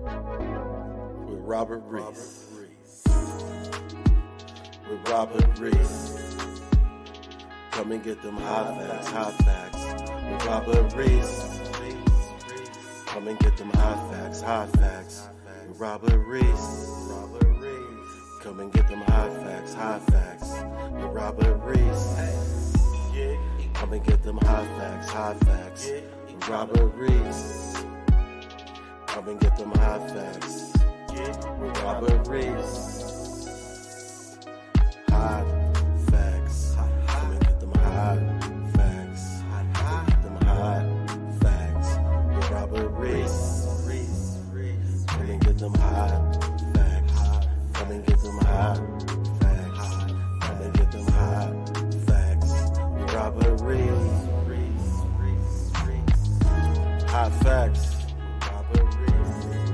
with Robert Reese. With Robert Reese. Come and get them hot facts. With Robert Reese. Come and get them hot facts. With Robert Reese. Come and get them hot facts. With Robert Reese. Come and get them hot facts. With Robert Reese. Come and get them hot facts. With Robert Reese. Hot facts. Come and get them hot facts. Come and get them hot facts. With Robert Reese. Come and get them hot facts. Come and get them hot facts. Come and get them hot facts. With Robert Reese. Hot facts.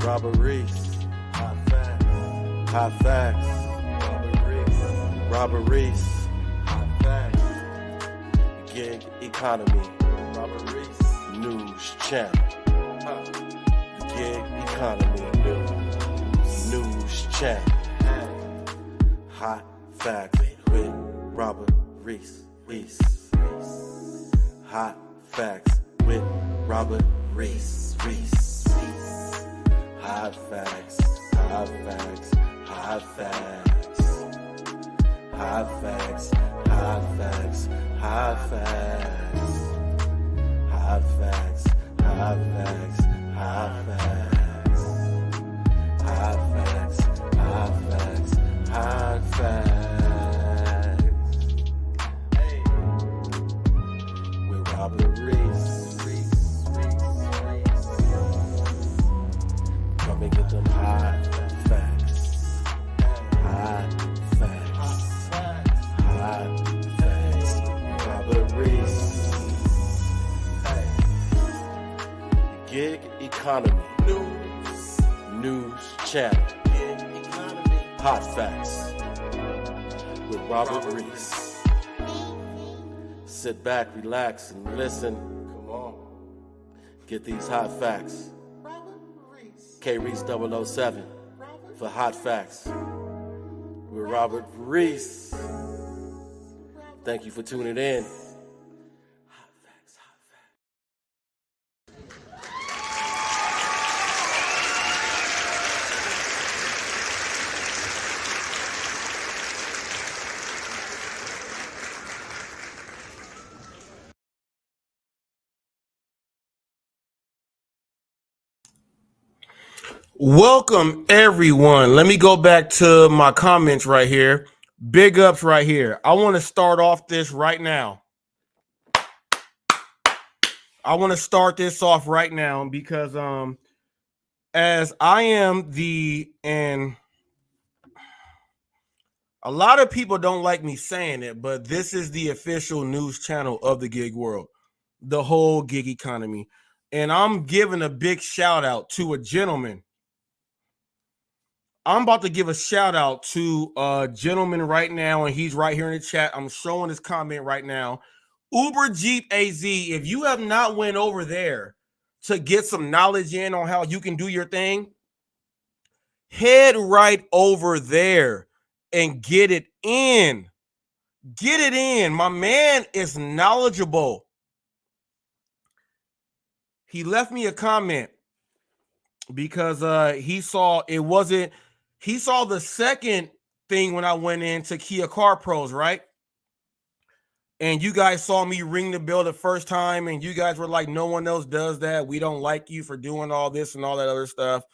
Robert Reese. Hot facts. Hot facts. Robert Reese. Hot facts. Gig economy. Robert Reese. News channel. Gig economy. News channel. Hot facts with Robert Reese. Hot facts with Robert Reese. Hot facts. Hot facts. Hot facts. Hot facts. Hot facts. Hot facts. Hot facts. Hot facts. Hot facts. Hot facts. Hot facts. Hot facts. Hey. With Robert Reese. Come and get them hot facts. Hot facts. Hot facts. Robert Reese. Hey. Gig economy. News channel. Hot facts with Robert Reese. Sit back, relax, and listen. Come on. Get these hot facts. K-Reese 007 for hot facts with Robert Reese. Thank you for tuning in. Hot facts, hot Welcome, everyone. Let me go back to my comments right here. Big ups right here. I want to start off this right now. I want to start this off right now because as I am and a lot of people don't like me saying it, but this is the official news channel of the gig world, the whole gig economy. And I'm giving a big shout out to a gentleman. I'm about to give a shout out to a gentleman right now, and he's right here in the chat. I'm showing his comment right now. Uber Jeep AZ, if you have not went over there to get some knowledge in on how you can do your thing, head right over there and get it in. Get it in. My man is knowledgeable. He left me a comment because he saw the second thing when I went into Kia Car Pros, right? And you guys saw me ring the bell the first time, and you guys were like, no one else does that. We don't like you for doing all this and all that other stuff.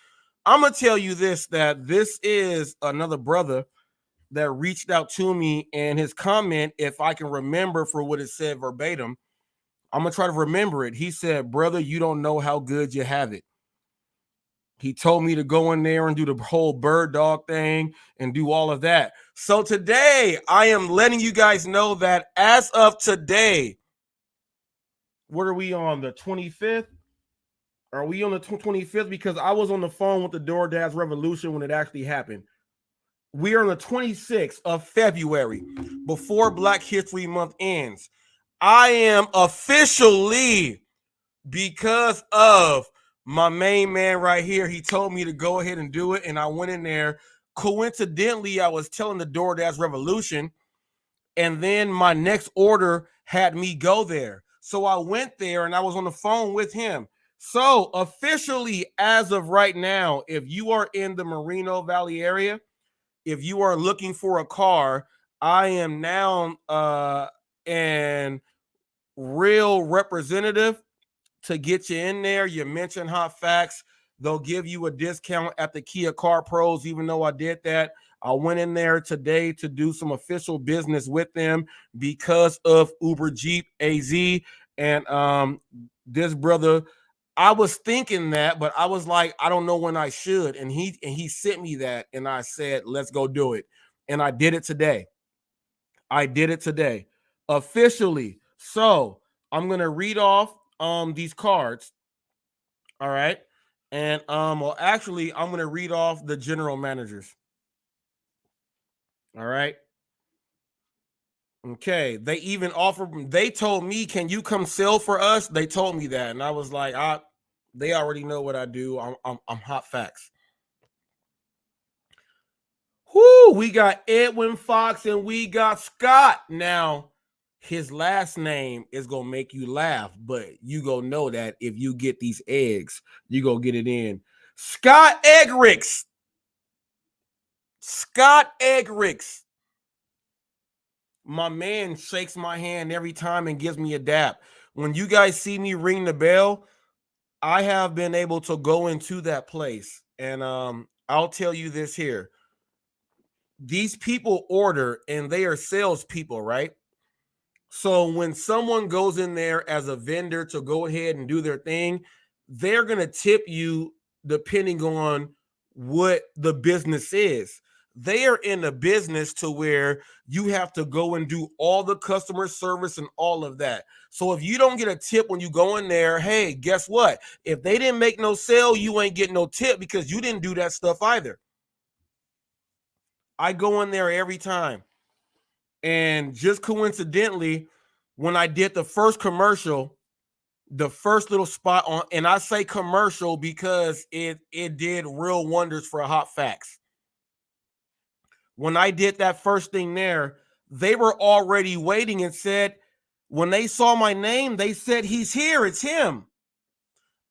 I'm going to tell you this, that this is another brother that reached out to me, and his comment, if I can remember for what it said verbatim, I'm going to try to remember it. He said, brother, you don't know how good you have it. He told me to go in there and do the whole bird dog thing and do all of that. So today, I am letting you guys know that as of today, what are we on, the 25th? Are we on the 25th? Because I was on the phone with the DoorDash Revolution when it actually happened. We are on the 26th of February, before Black History Month ends. I am officially, because of My main man right here, he told me to go ahead and do it, and I went in there. Coincidentally, I was telling the DoorDash Revolution, and then my next order had me go there. So I went there and I was on the phone with him. So officially, as of right now, if you are in the Moreno Valley area, if you are looking for a car, I am now an real representative to get you in there. You mention Hot Facts, they'll give you a discount at the Kia Car Pros. Even though I did that, I went in there today to do some official business with them because of Uber Jeep AZ. And this brother, I was thinking that, but I was like, I don't know when I should. And he sent me that, and I said, let's go do it. And I did it today. I did it today officially. So I'm gonna read off these cards. All right. And well, actually, I'm gonna read off the general managers. All right. Okay. They even offered, they told me, can you come sell for us? They told me that. And I was like, they already know what I do. I'm Hot Facts. Whoo, we got Edwin Fox and we got Scott. Now, his last name is gonna make you laugh, but you gonna know that if you get these eggs, you gonna get it in. Scott Egricks. Scott Egricks. My man shakes my hand every time and gives me a dap. When you guys see me ring the bell, I have been able to go into that place. And I'll tell you this here. These people order and they are salespeople, right? So when someone goes in there as a vendor to go ahead and do their thing, they're going to tip you depending on what the business is. They are in a business to where you have to go and do all the customer service and all of that. So if you don't get a tip when you go in there, hey, guess what? If they didn't make no sale, you ain't getting no tip because you didn't do that stuff either. I go in there every time. And just coincidentally, when I did the first commercial, the first little spot on, and I say commercial because it did real wonders for Hot Facts. When I did that first thing there, they were already waiting and said, when they saw my name, they said, he's here, it's him.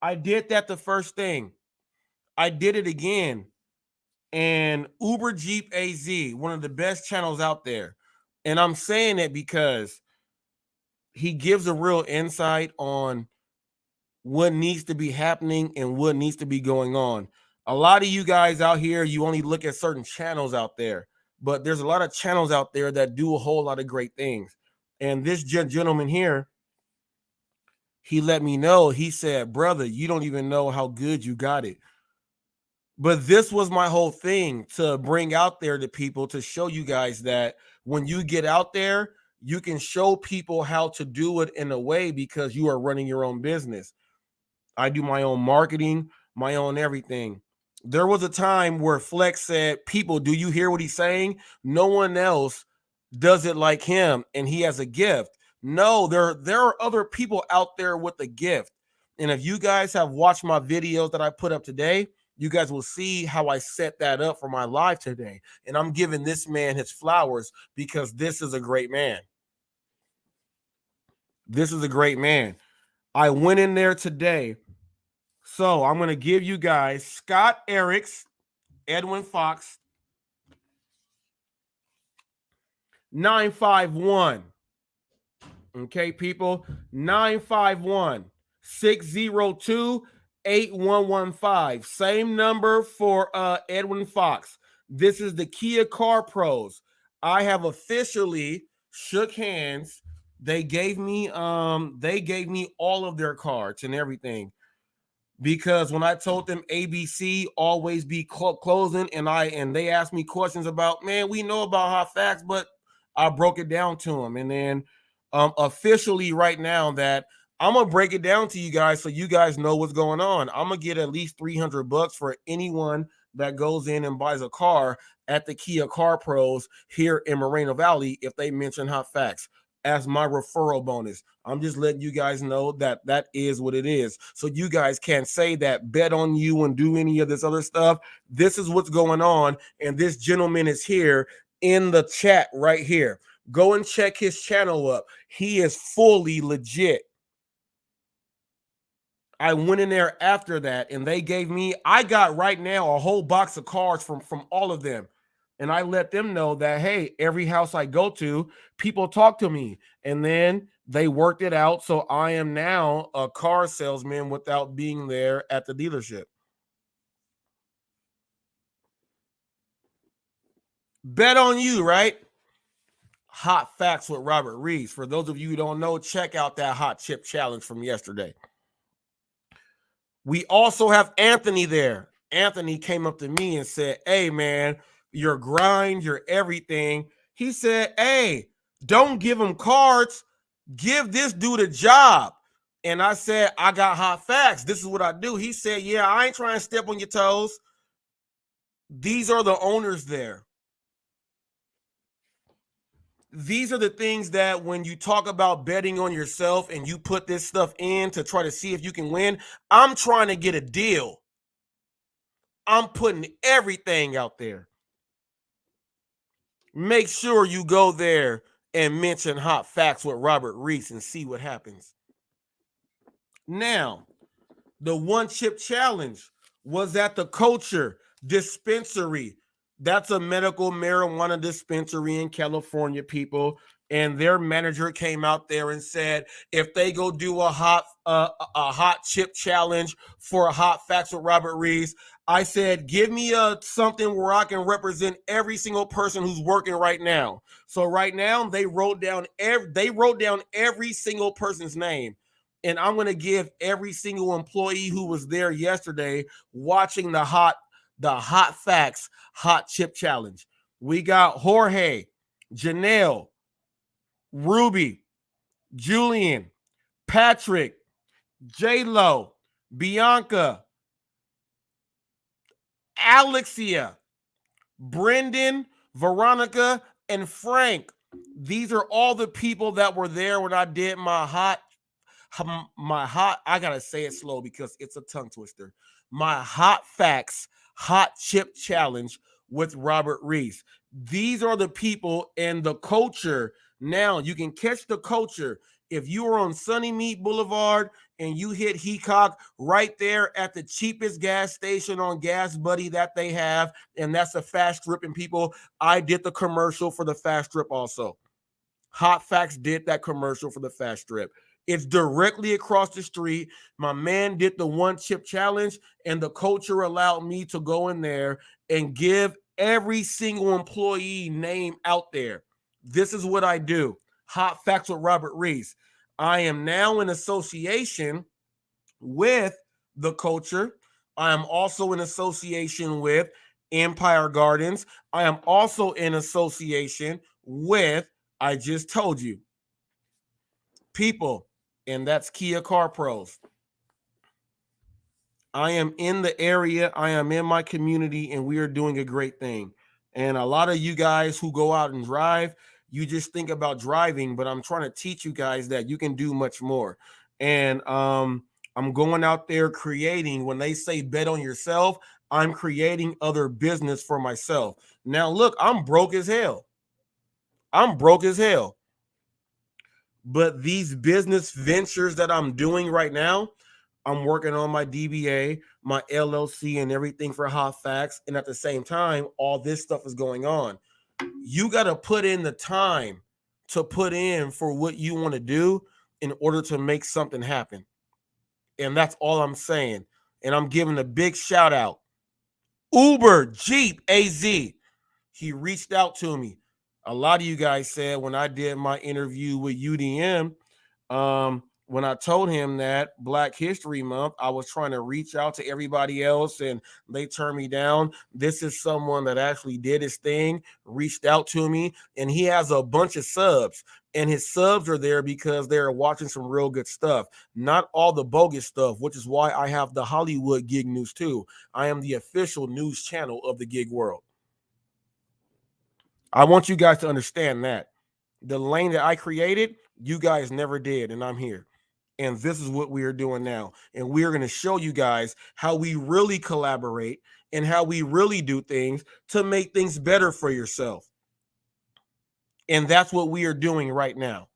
I did that the first thing. I did it again. And Uber Jeep AZ, one of the best channels out there. And I'm saying it because he gives a real insight on what needs to be happening and what needs to be going on. A lot of you guys out here, you only look at certain channels out there, but there's a lot of channels out there that do a whole lot of great things. And this gentleman here, he let me know, he said, brother, you don't even know how good you got it. But this was my whole thing, to bring out there to people, to show you guys that when you get out there, you can show people how to do it in a way because you are running your own business. I do my own marketing, my own everything. There was a time where Flex said, people, do you hear what he's saying? No one else does it like him, and he has a gift. No, there are other people out there with a gift. And if you guys have watched my videos that I put up today, you guys will see how I set that up for my live today. And I'm giving this man his flowers because this is a great man. This is a great man. I went in there today. So I'm going to give you guys Scott Ericks, Edwin Fox, 951. Okay, people, 951-602-8115. Same number for Edwin Fox. This is the Kia Car Pros. I have officially shook hands. They gave me all of their cards and everything. Because when I told them ABC always be closing, and they asked me questions about, man, we know about Hot Facts, but I broke it down to them. And then officially right now that I'm gonna break it down to you guys so you guys know what's going on. I'm gonna get at least $300 for anyone that goes in and buys a car at the Kia Car Pros here in Moreno Valley if they mention Hot Facts. as my referral bonus. I'm just letting you guys know that that is what it is. So you guys can't say that bet on you and do any of this other stuff. This is what's going on. And this gentleman is here in the chat right here. Go and check his channel up. He is fully legit. I went in there after that and they gave me, I got right now a whole box of cards from all of them. And I let them know that, hey, every house I go to, people talk to me. And then they worked it out. So I am now a car salesman without being there at the dealership. Bet on you, right? Hot facts with Robert Reese. For those of you who don't know, check out that hot chip challenge from yesterday. We also have Anthony there. Anthony came up to me and said, hey, man, your grind, your everything. He said, hey, don't give him cards. Give this dude a job. And I said, I got hot facts. This is what I do. He said, yeah, I ain't trying to step on your toes. These are the owners there. These are the things that when you talk about betting on yourself and you put this stuff in to try to see if you can win, I'm trying to get a deal. I'm putting everything out there. Make sure you go there and mention hot facts with Robert Reese and see what happens. Now, the one chip challenge was at the Culture Dispensary. That's a medical marijuana dispensary in California, people. And their manager came out there and said, if they go do a hot chip challenge for a hot facts with Robert Reese, I said, give me something where I can represent every single person who's working right now. So right now they wrote down every single person's name. And I'm going to give every single employee who was there yesterday watching the hot facts, hot chip challenge. We got Jorge, Janelle, Ruby, Julian, Patrick, J-Lo, Bianca, Alexia, Brendan, Veronica, and Frank. These are all the people that were there when I did my hot, I gotta say it slow because it's a tongue twister. My hot facts, hot chip challenge with Robert Reese. These are the people and the Culture. Now you can catch the Culture if you are on Sunny Meat Boulevard and you hit Heacock right there at the cheapest gas station on Gas Buddy that they have, and that's a Fast Strip. And people, I did the commercial for the Fast Strip also. Hot Facts did that commercial for the Fast Strip. It's directly across the street. My man did the one chip challenge, and the Culture allowed me to go in there and give every single employee name out there. This is what I do. Hot Facts with Robert Reese. I am now in association with the Culture. I am also in association with Empire Gardens. I am also in association with, I just told you, people, and that's Kia Car Pros. I am in the area. I am in my community, and we are doing a great thing. And a lot of you guys who go out and drive, you just think about driving, but I'm trying to teach you guys that you can do much more. And I'm going out there creating, when they say bet on yourself, I'm creating other business for myself. Now, look, I'm broke as hell. But these business ventures that I'm doing right now, I'm working on my DBA, my LLC, and everything for Hot Facts. And at the same time, all this stuff is going on. You got to put in the time to put in for what you want to do in order to make something happen. And that's all I'm saying. And I'm giving a big shout out. Uber Jeep AZ. He reached out to me. A lot of you guys said when I did my interview with UDM, when I told him that Black History Month, I was trying to reach out to everybody else and they turned me down. This is someone that actually did his thing, reached out to me, and he has a bunch of subs. And his subs are there because they're watching some real good stuff, not all the bogus stuff, which is why I have the Hollywood Gig News too. I am the official news channel of the gig world. I want you guys to understand that. The lane that I created, you guys never did, and I'm here. And this is what we are doing now. And we are going to show you guys how we really collaborate and how we really do things to make things better for yourself. And that's what we are doing right now.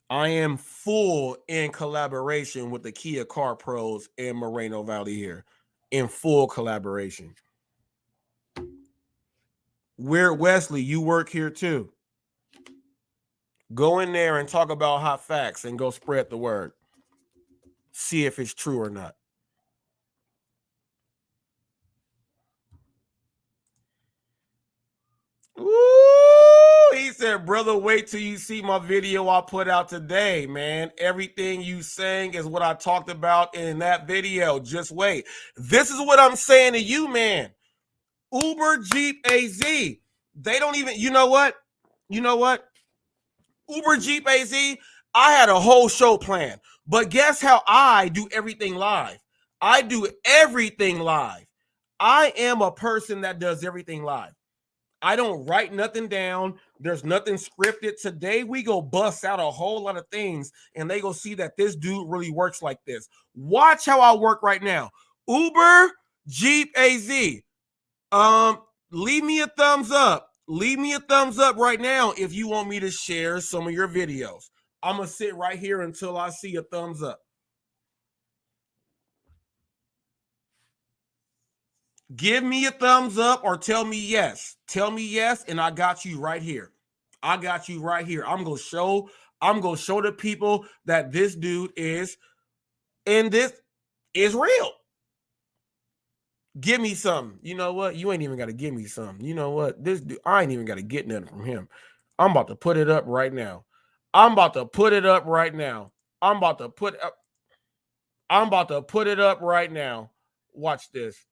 I am full in collaboration with the Kia Car Pros in Moreno Valley here. In full collaboration. Where Wesley, you work here too. Go in there and talk about hot facts and go spread the word. See if it's true or not. Ooh, he said, brother, wait till you see my video I put out today, man. Everything you saying is what I talked about in that video. Just wait. This is what I'm saying to you, man. Uber, Jeep, AZ. They don't even, you know what? You know what? Uber, Jeep, AZ, I had a whole show planned. But guess how I do everything live? I do everything live. I am a person that does everything live. I don't write nothing down. There's nothing scripted. Today, we go bust out a whole lot of things, and they go see that this dude really works like this. Watch how I work right now. Uber, Jeep, AZ. Leave me a thumbs up. Leave me a thumbs up right now if you want me to share some of your videos. I'm going to sit right here until I see a thumbs up. Give me a thumbs up or tell me yes. Tell me yes, and I got you right here. I got you right here. I'm gonna show the people that this dude is, and this is real. Give me something. You know what? You ain't even got to give me something. You know what? This dude, I ain't even got to get nothing from him. I'm about to put it up right now. I'm about to put it up right now. I'm about to put it up right now. Watch this.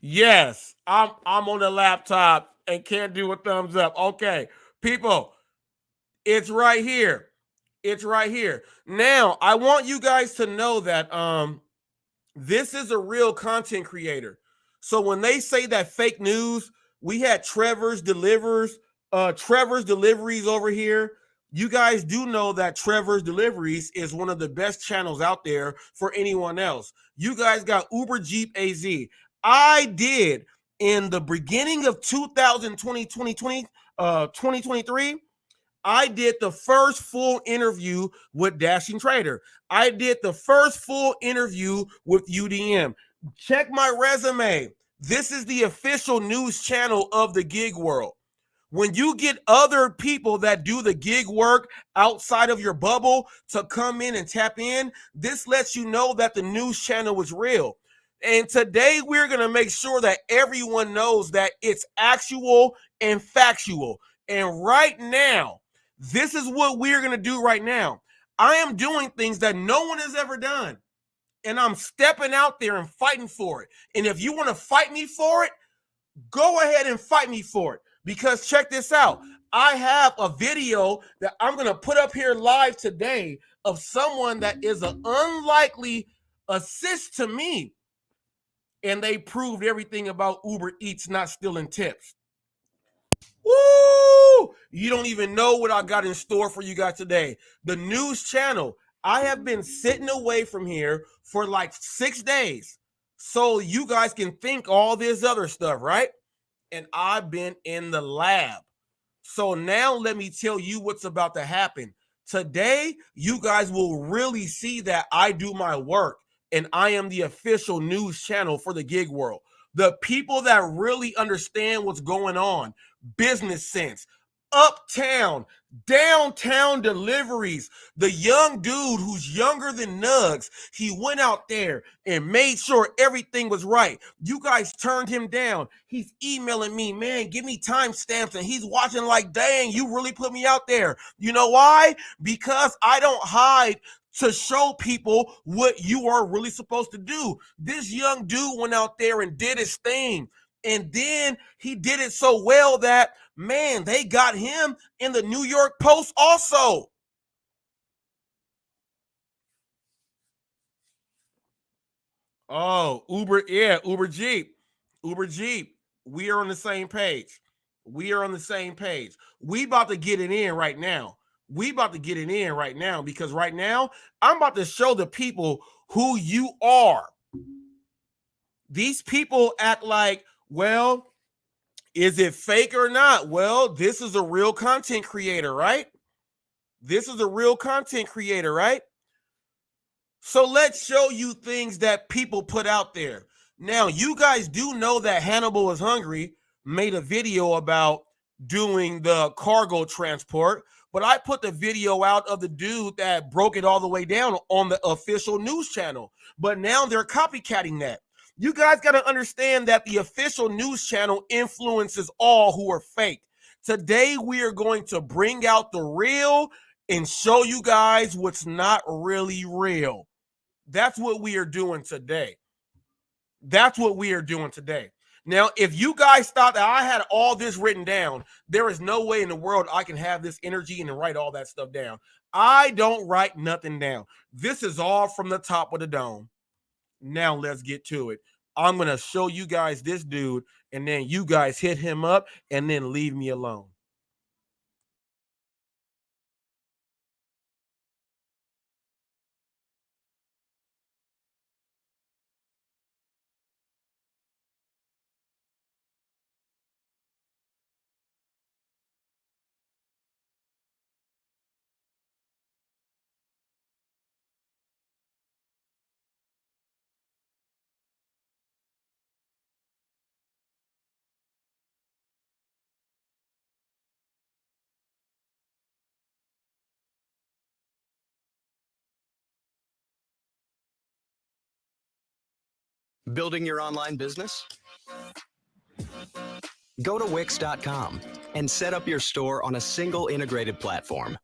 Yes, I'm on the laptop and can't do a thumbs up. Okay, people, it's right here. It's right here. Now, I want you guys to know that this is a real content creator. So when they say that fake news, we had Trevor's Deliveries over here. You guys do know that Trevor's Deliveries is one of the best channels out there for anyone else. You guys got Uber, Jeep, AZ. I did in the beginning of 2023. I did the first full interview with Dashing Trader. I did the first full interview with UDM. Check my resume. This is the official news channel of the gig world. When you get other people that do the gig work outside of your bubble to come in and tap in, this lets you know that the news channel is real. And today we're going to make sure that everyone knows that it's actual and factual. And right now, this is what we're going to do right now. I am doing things that no one has ever done. And I'm stepping out there and fighting for it. And if you want to fight me for it, go ahead and fight me for it. Because check this out. I have a video that I'm going to put up here live today of someone that is an unlikely assist to me. And they proved everything about Uber Eats not stealing tips. Woo! You don't even know what I got in store for you guys today. The news channel. I have been sitting away from here for like 6 days. So you guys can think all this other stuff, right? And I've been in the lab. So now let me tell you what's about to happen. Today, you guys will really see that I do my work and I am the official news channel for the gig world. The people that really understand what's going on, business sense, uptown, downtown deliveries. The young dude who's younger than Nugs, he went out there and made sure everything was right. You guys turned him down. He's emailing me, man, give me timestamps, and he's watching like, dang, you really put me out there. You know why? Because I don't hide to show people what you are really supposed to do. This young dude went out there and did his thing. And then he did it so well that, man, they got him in the New York Post also. Oh, Uber, yeah, Uber Jeep. We are on the same page. We are on the same page. We about to get it in right now. We about to get it in right now because right now I'm about to show the people who you are. These people act like, well, is it fake or not? Well, this is a real content creator, right? This is a real content creator, right? So let's show you things that people put out there. Now, you guys do know that Hannibal is Hungry made a video about doing the cargo transport, but I put the video out of the dude that broke it all the way down on the official news channel. But now they're copycatting that. You guys got to understand that the official news channel influences all who are fake. Today, we are going to bring out the real and show you guys what's not really real. That's what we are doing today. That's what we are doing today. Now, if you guys thought that I had all this written down, there is no way in the world I can have this energy and write all that stuff down. I don't write nothing down. This is all from the top of the dome. Now let's get to it. I'm going to show you guys this dude, and then you guys hit him up and then leave me alone. Building your online business? Go to Wix.com and set up your store on a single integrated platform.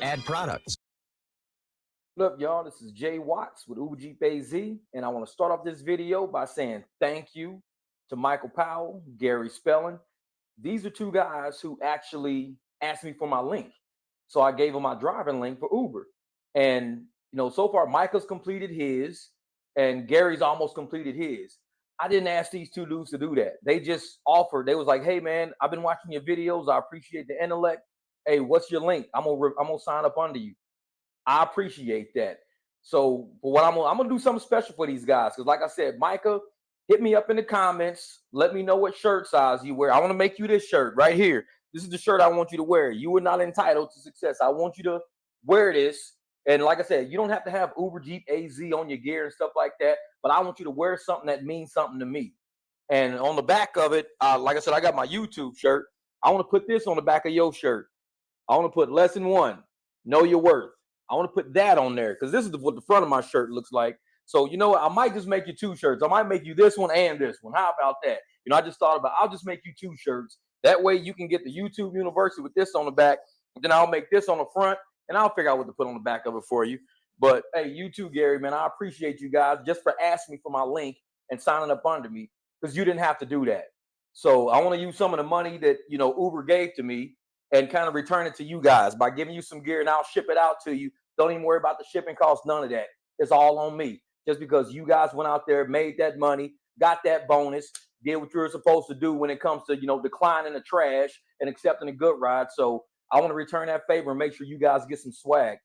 Add products. What up, y'all? This is Jay Watts with Uber Jeep AZ, and I want to start off this video by saying thank you to Michael Powell, Gary Spelling. These are two guys who actually asked me for my link. So I gave them my driving link for Uber. And, so far, Michael's completed his, and Gary's almost completed his. I didn't ask these two dudes to do that. They just offered. They was like, hey, man, I've been watching your videos. I appreciate the intellect. Hey, what's your link? I'm gonna sign up under you. I appreciate that. So for what I'm gonna do something special for these guys. Because like I said, Micah, hit me up in the comments. Let me know what shirt size you wear. I want to make you this shirt right here. This is the shirt I want you to wear. You are not entitled to success. I want you to wear this. And like I said, you don't have to have Uber Jeep AZ on your gear and stuff like that. But I want you to wear something that means something to me. And on the back of it, like I said, I got my YouTube shirt. I want to put this on the back of your shirt. I want to put lesson 1, know your worth. I want to put that on there because this is what the front of my shirt looks like. So, you know what? I might just make you 2 shirts. I might make you this one and this one. How about that? I just thought about I'll just make you 2 shirts. That way you can get the YouTube University with this on the back. Then I'll make this on the front, and I'll figure out what to put on the back of it for you. But, hey, you too, Gary, man, I appreciate you guys just for asking me for my link and signing up under me because you didn't have to do that. So I want to use some of the money that, Uber gave to me and kind of return it to you guys by giving you some gear, and I'll ship it out to you. Don't even worry about the shipping costs, none of that. It's all on me. Just because you guys went out there, made that money, got that bonus, did what you're supposed to do when it comes to, declining the trash and accepting a good ride. So I want to return that favor and make sure you guys get some swag.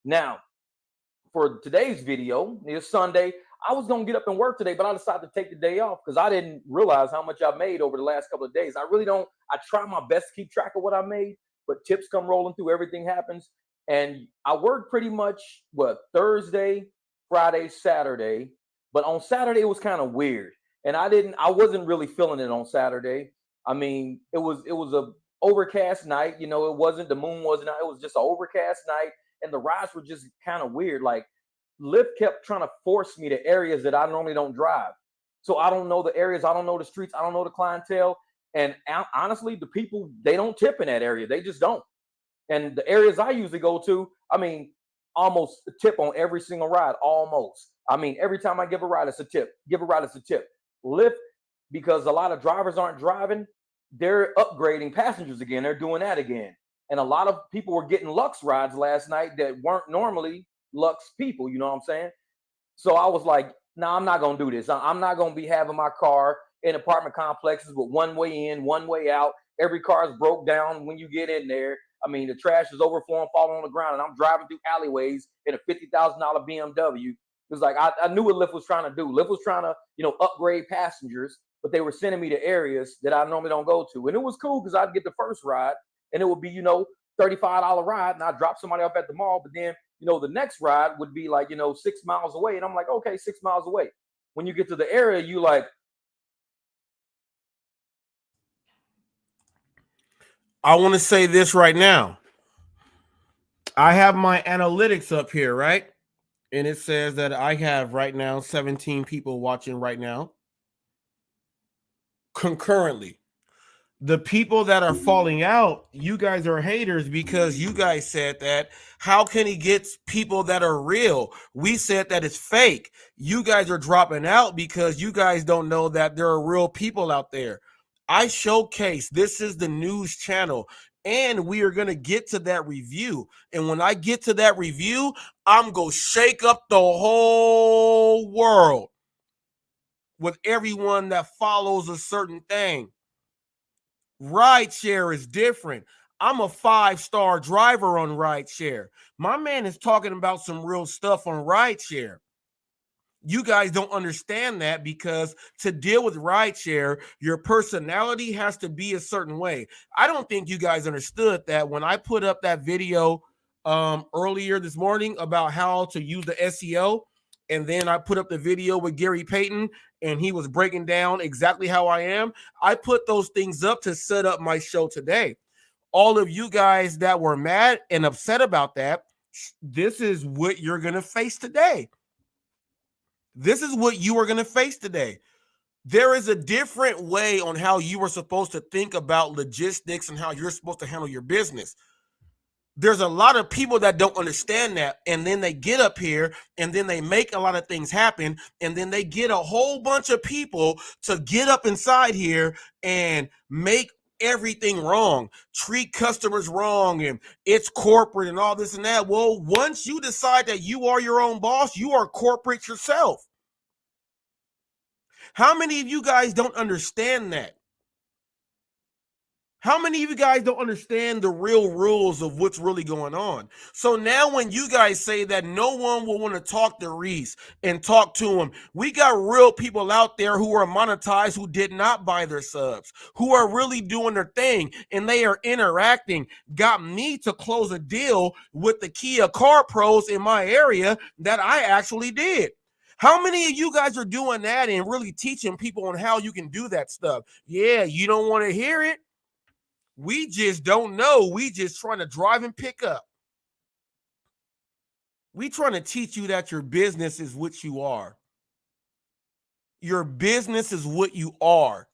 Now, for today's video, it's Sunday. I was going to get up and work today, but I decided to take the day off because I didn't realize how much I made over the last couple of days. I try my best to keep track of what I made, but tips come rolling through, everything happens. And I worked pretty much, Thursday, Friday, Saturday. But on Saturday, it was kind of weird. And I wasn't really feeling it on Saturday. I mean, it was a overcast night. The moon wasn't out. It was just an overcast night. And the rides were just kind of weird. Like, Lyft kept trying to force me to areas that I normally don't drive. So I don't know the areas. I don't know the streets. I don't know the clientele. And honestly, the people, they don't tip in that area. They just don't. And the areas I usually go to, almost a tip on every single ride, almost. Every time I give a ride, it's a tip. Give a ride, it's a tip. Lyft, because a lot of drivers aren't driving, they're upgrading passengers again. They're doing that again. And a lot of people were getting Lux rides last night that weren't normally Lux people, you know what I'm saying? So I was like, no, I'm not going to do this. I'm not going to be having my car in apartment complexes with one way in, one way out. Every car is broke down when you get in there. I mean, the trash is overflowing, falling on the ground, and I'm driving through alleyways in a $50,000 BMW. It was like I knew what Lyft was trying to do. Lyft was trying to, upgrade passengers, but they were sending me to areas that I normally don't go to. And it was cool because I'd get the first ride and it would be, $35 ride, and I'd drop somebody off at the mall. But then, the next ride would be like, 6 miles away. And I'm like, okay, 6 miles away. When you get to the area, you like, I want to say this right now. I have my analytics up here, right? And it says that I have right now 17 people watching right now concurrently. The people that are falling out, you guys are haters because you guys said that. How can he get people that are real? We said that it's fake. You guys are dropping out because you guys don't know that there are real people out there. I showcase this is the news channel, and we are going to get to that review. And when I get to that review, I'm going to shake up the whole world with everyone that follows a certain thing. Rideshare is different. I'm a 5-star driver on rideshare. My man is talking about some real stuff on rideshare. You guys don't understand that because to deal with rideshare, your personality has to be a certain way. I don't think you guys understood that when I put up that video earlier this morning about how to use the SEO, and then I put up the video with Gary Payton, and he was breaking down exactly how I am. I put those things up to set up my show today. All of you guys that were mad and upset about that, this is what you're going to face today. This is what you are going to face today. There is a different way on how you are supposed to think about logistics and how you're supposed to handle your business. There's a lot of people that don't understand that, and then they get up here and then they make a lot of things happen, and then they get a whole bunch of people to get up inside here and make everything wrong, treat customers wrong, and it's corporate and all this and that. Well, once you decide that you are your own boss, you are corporate yourself. How many of you guys don't understand that? How many of you guys don't understand the real rules of what's really going on? So now when you guys say that no one will want to talk to Reese and talk to him, we got real people out there who are monetized, who did not buy their subs, who are really doing their thing, and they are interacting. Got me to close a deal with the Kia Car Pros in my area that I actually did. How many of you guys are doing that and really teaching people on how you can do that stuff? Yeah, you don't want to hear it. We just don't know. We just trying to drive and pick up. We trying to teach you that your business is what you are. Your business is what you are.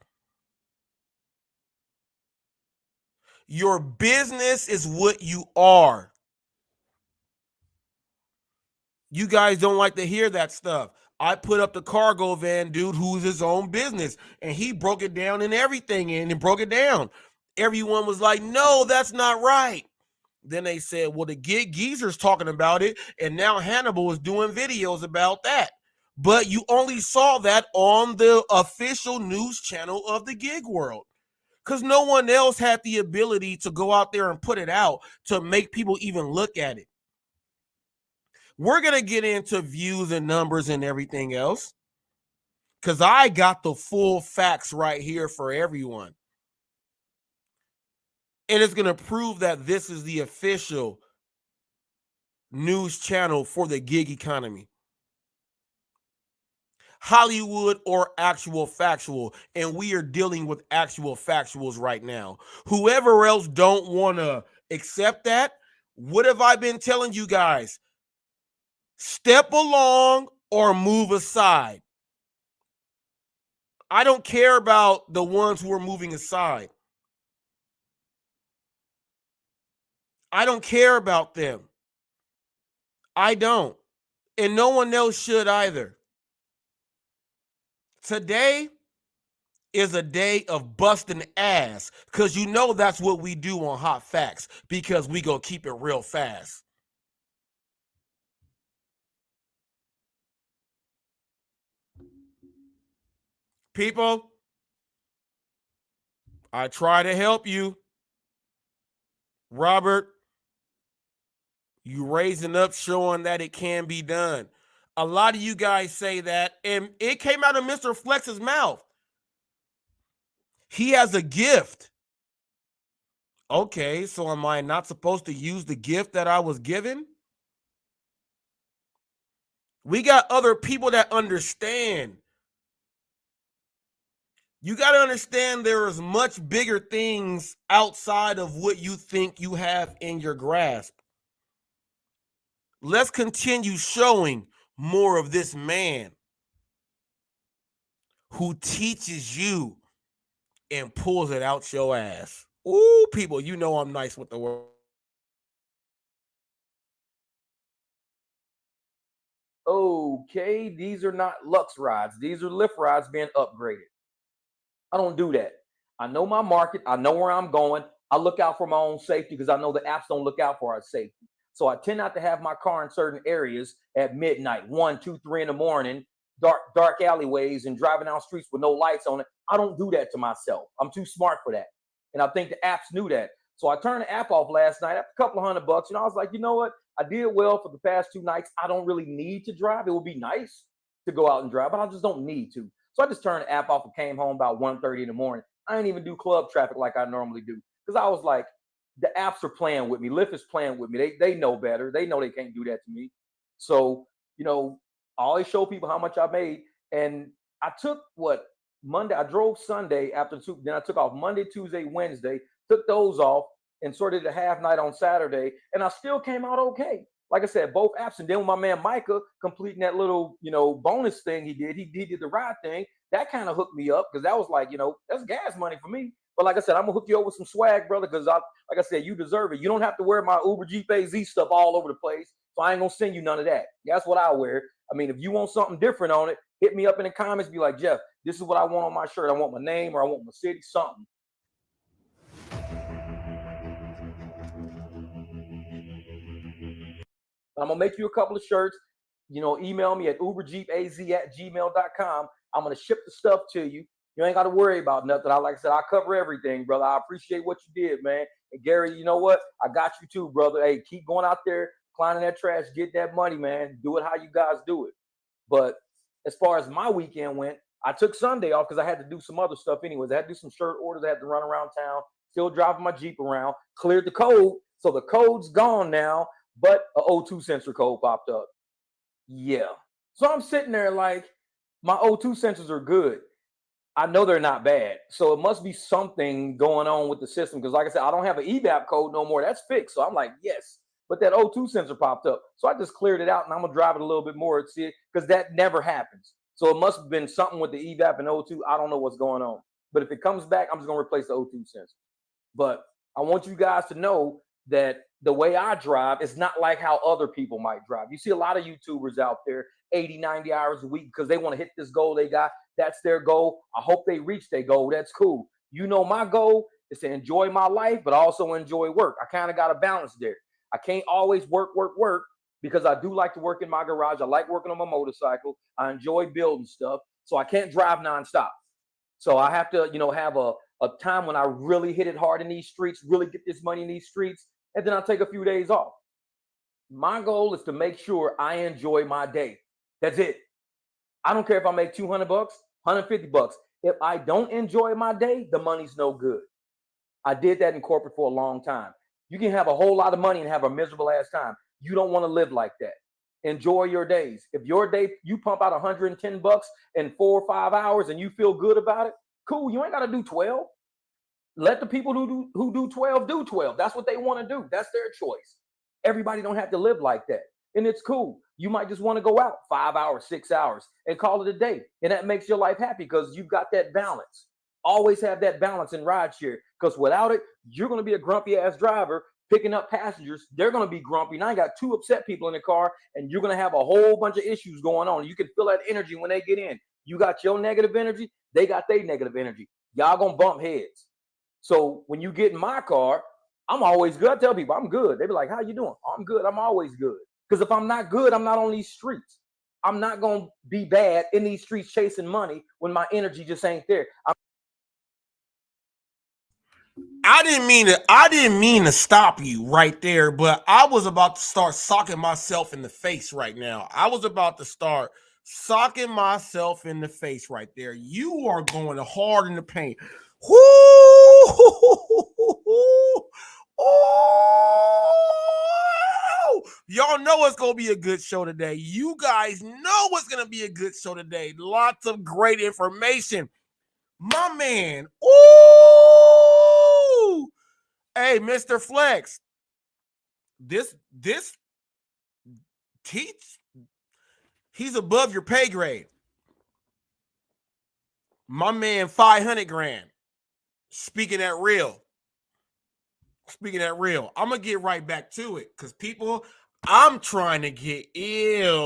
Your business is what you are. You guys don't like to hear that stuff. I put up the cargo van dude who's his own business, and he broke it down and everything and broke it down. Everyone was like, no, that's not right. Then they said, well, the Gig Geezer's talking about it, and now Hannibal is doing videos about that. But you only saw that on the official news channel of the gig world because no one else had the ability to go out there and put it out to make people even look at it. We're going to get into views and numbers and everything else because I got the full facts right here for everyone. And it's going to prove that this is the official news channel for the gig economy. Hollywood or actual factual, and we are dealing with actual factuals right now. Whoever else don't want to accept that, what have I been telling you guys? Step along or move aside. I don't care about the ones who are moving aside. I don't care about them. I don't. And no one else should either. Today is a day of busting ass because you know that's what we do on Hot Facts because we go keep it real fast. People, I try to help you. Robert, you raising up, showing that it can be done. A lot of you guys say that, and it came out of Mr. Flex's mouth. He has a gift. Okay, so am I not supposed to use the gift that I was given? We got other people that understand. You got to understand there is much bigger things outside of what you think you have in your grasp. Let's continue showing more of this man who teaches you and pulls it out your ass. Ooh, people, you know I'm nice with the word. Okay, these are not Lux rides. These are Lyft rides being upgraded. I don't do that. I know my market. I know where I'm going. I look out for my own safety because I know the apps don't look out for our safety. So I tend not to have my car in certain areas at midnight, 1, 2, 3 in the morning, dark alleyways, and driving down streets with no lights on it. I don't do that to myself. I'm too smart for that. And I think the apps knew that. So I turned the app off last night after a couple of $100. I was like, you know what? I did well for the past 2 nights. I don't really need to drive. It would be nice to go out and drive, but I just don't need to. So I just turned the app off and came home about 1:30 in the morning. I didn't even do club traffic like I normally do because I was like, the apps are playing with me. Lyft is playing with me. They know better. They know they can't do that to me. So, I always show people how much I made. And I took Monday, I drove Sunday after two, then I took off Monday, Tuesday, Wednesday, took those off and sort of did a half night on Saturday. And I still came out okay. Like I said, both apps. And then with my man Micah completing that little, bonus thing he did the ride thing. That kind of hooked me up because that was like, that's gas money for me. But like I said, I'm gonna hook you up with some swag, brother, because like I said, you deserve it. You don't have to wear my Uber Jeep AZ stuff all over the place. So I ain't gonna send you none of that. That's what I wear. I mean, if you want something different on it, hit me up in the comments. Be like, Jeff, this is what I want on my shirt. I want my name or I want my city, something. I'm gonna make you a couple of shirts. Email me at uberjeepaz@gmail.com. I'm gonna ship the stuff to you. You ain't got to worry about nothing. Like I said, I cover everything, brother. I appreciate what you did, man. And Gary, you know what? I got you too, brother. Hey, keep going out there, climbing that trash, get that money, man. Do it how you guys do it. But as far as my weekend went, I took Sunday off because I had to do some other stuff anyways. I had to do some shirt orders. I had to run around town, still driving my Jeep around, cleared the code. So the code's gone now, but a O2 sensor code popped up. Yeah. So I'm sitting there like, my O2 sensors are good. I know they're not bad. So it must be something going on with the system. Because like I said, I don't have an EVAP code no more. That's fixed. So I'm like, yes. But that O2 sensor popped up. So I just cleared it out and I'm going to drive it a little bit more to see it because that never happens. So it must have been something with the EVAP and O2. I don't know what's going on. But if it comes back, I'm just going to replace the O2 sensor. But I want you guys to know that the way I drive is not like how other people might drive. You see a lot of YouTubers out there 80, 90 hours a week because they want to hit this goal they got. That's their goal. I hope they reach their goal. That's cool. My goal is to enjoy my life, but also enjoy work. I kind of got a balance there. I can't always work because I do like to work in my garage. I like working on my motorcycle. I enjoy building stuff. So I can't drive nonstop. So I have to, have a time when I really hit it hard in these streets, really get this money in these streets, and then I'll take a few days off. My goal is to make sure I enjoy my day. That's it. I don't care if I make $200, $150. If I don't enjoy my day, the money's no good. I did that in corporate for a long time. You can have a whole lot of money and have a miserable ass time. You don't want to live like that. Enjoy your days. If your day you pump out $110 in 4 or 5 hours and you feel good about it, cool. You ain't got to do 12. Let the people who do 12 do 12. That's what they want to do. That's their choice. Everybody don't have to live like that. And it's cool. You might just want to go out 5 hours, 6 hours and call it a day. And that makes your life happy because you've got that balance. Always have that balance in rideshare because without it, you're going to be a grumpy ass driver picking up passengers. They're going to be grumpy. Now you got 2 upset people in the car and you're going to have a whole bunch of issues going on. You can feel that energy when they get in. You got your negative energy. They got their negative energy. Y'all going to bump heads. So when you get in my car, I'm always good. I tell people I'm good. They be like, how you doing? Oh, I'm good. I'm always good. Because if I'm not good, I'm not on these streets. I'm not going to be bad in these streets chasing money when my energy just ain't there. I didn't mean to stop you right there, but I was about to start socking myself in the face right now. I was about to start socking myself in the face right there. You are going hard in the paint. Whoo! Oh! Y'all know it's gonna be a good show today. You guys know it's gonna be a good show today. Lots of great information. My man. Ooh! Hey, Mr. Flex. This teach. He's above your pay grade. My man, 500 grand. Speaking that real. I'm gonna get right back to it because people, I'm trying to get ill.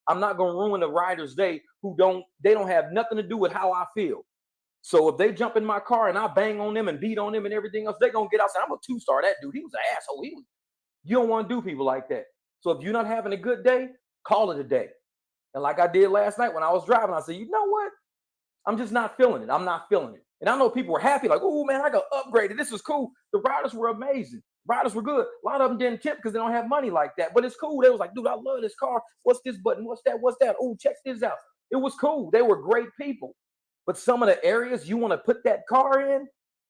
I'm not gonna ruin the rider's day who don't have nothing to do with how I feel. So if they jump in my car and I bang on them and beat on them and everything else, they're gonna get outside. I'm a 2-star. That dude, he was an asshole. You don't want to do people like that. So if you're not having a good day, call it a day. And like I did last night when I was driving, I said, you know what? I'm just not feeling it. I'm not feeling it. And I know people were happy, like, oh man, I got upgraded. This is cool. The riders were amazing. Riders were good. A lot of them didn't tip because they don't have money like that. But it's cool. They was like, dude, I love this car. What's this button? What's that? What's that? Oh, check this out. It was cool. They were great people. But some of the areas you want to put that car in,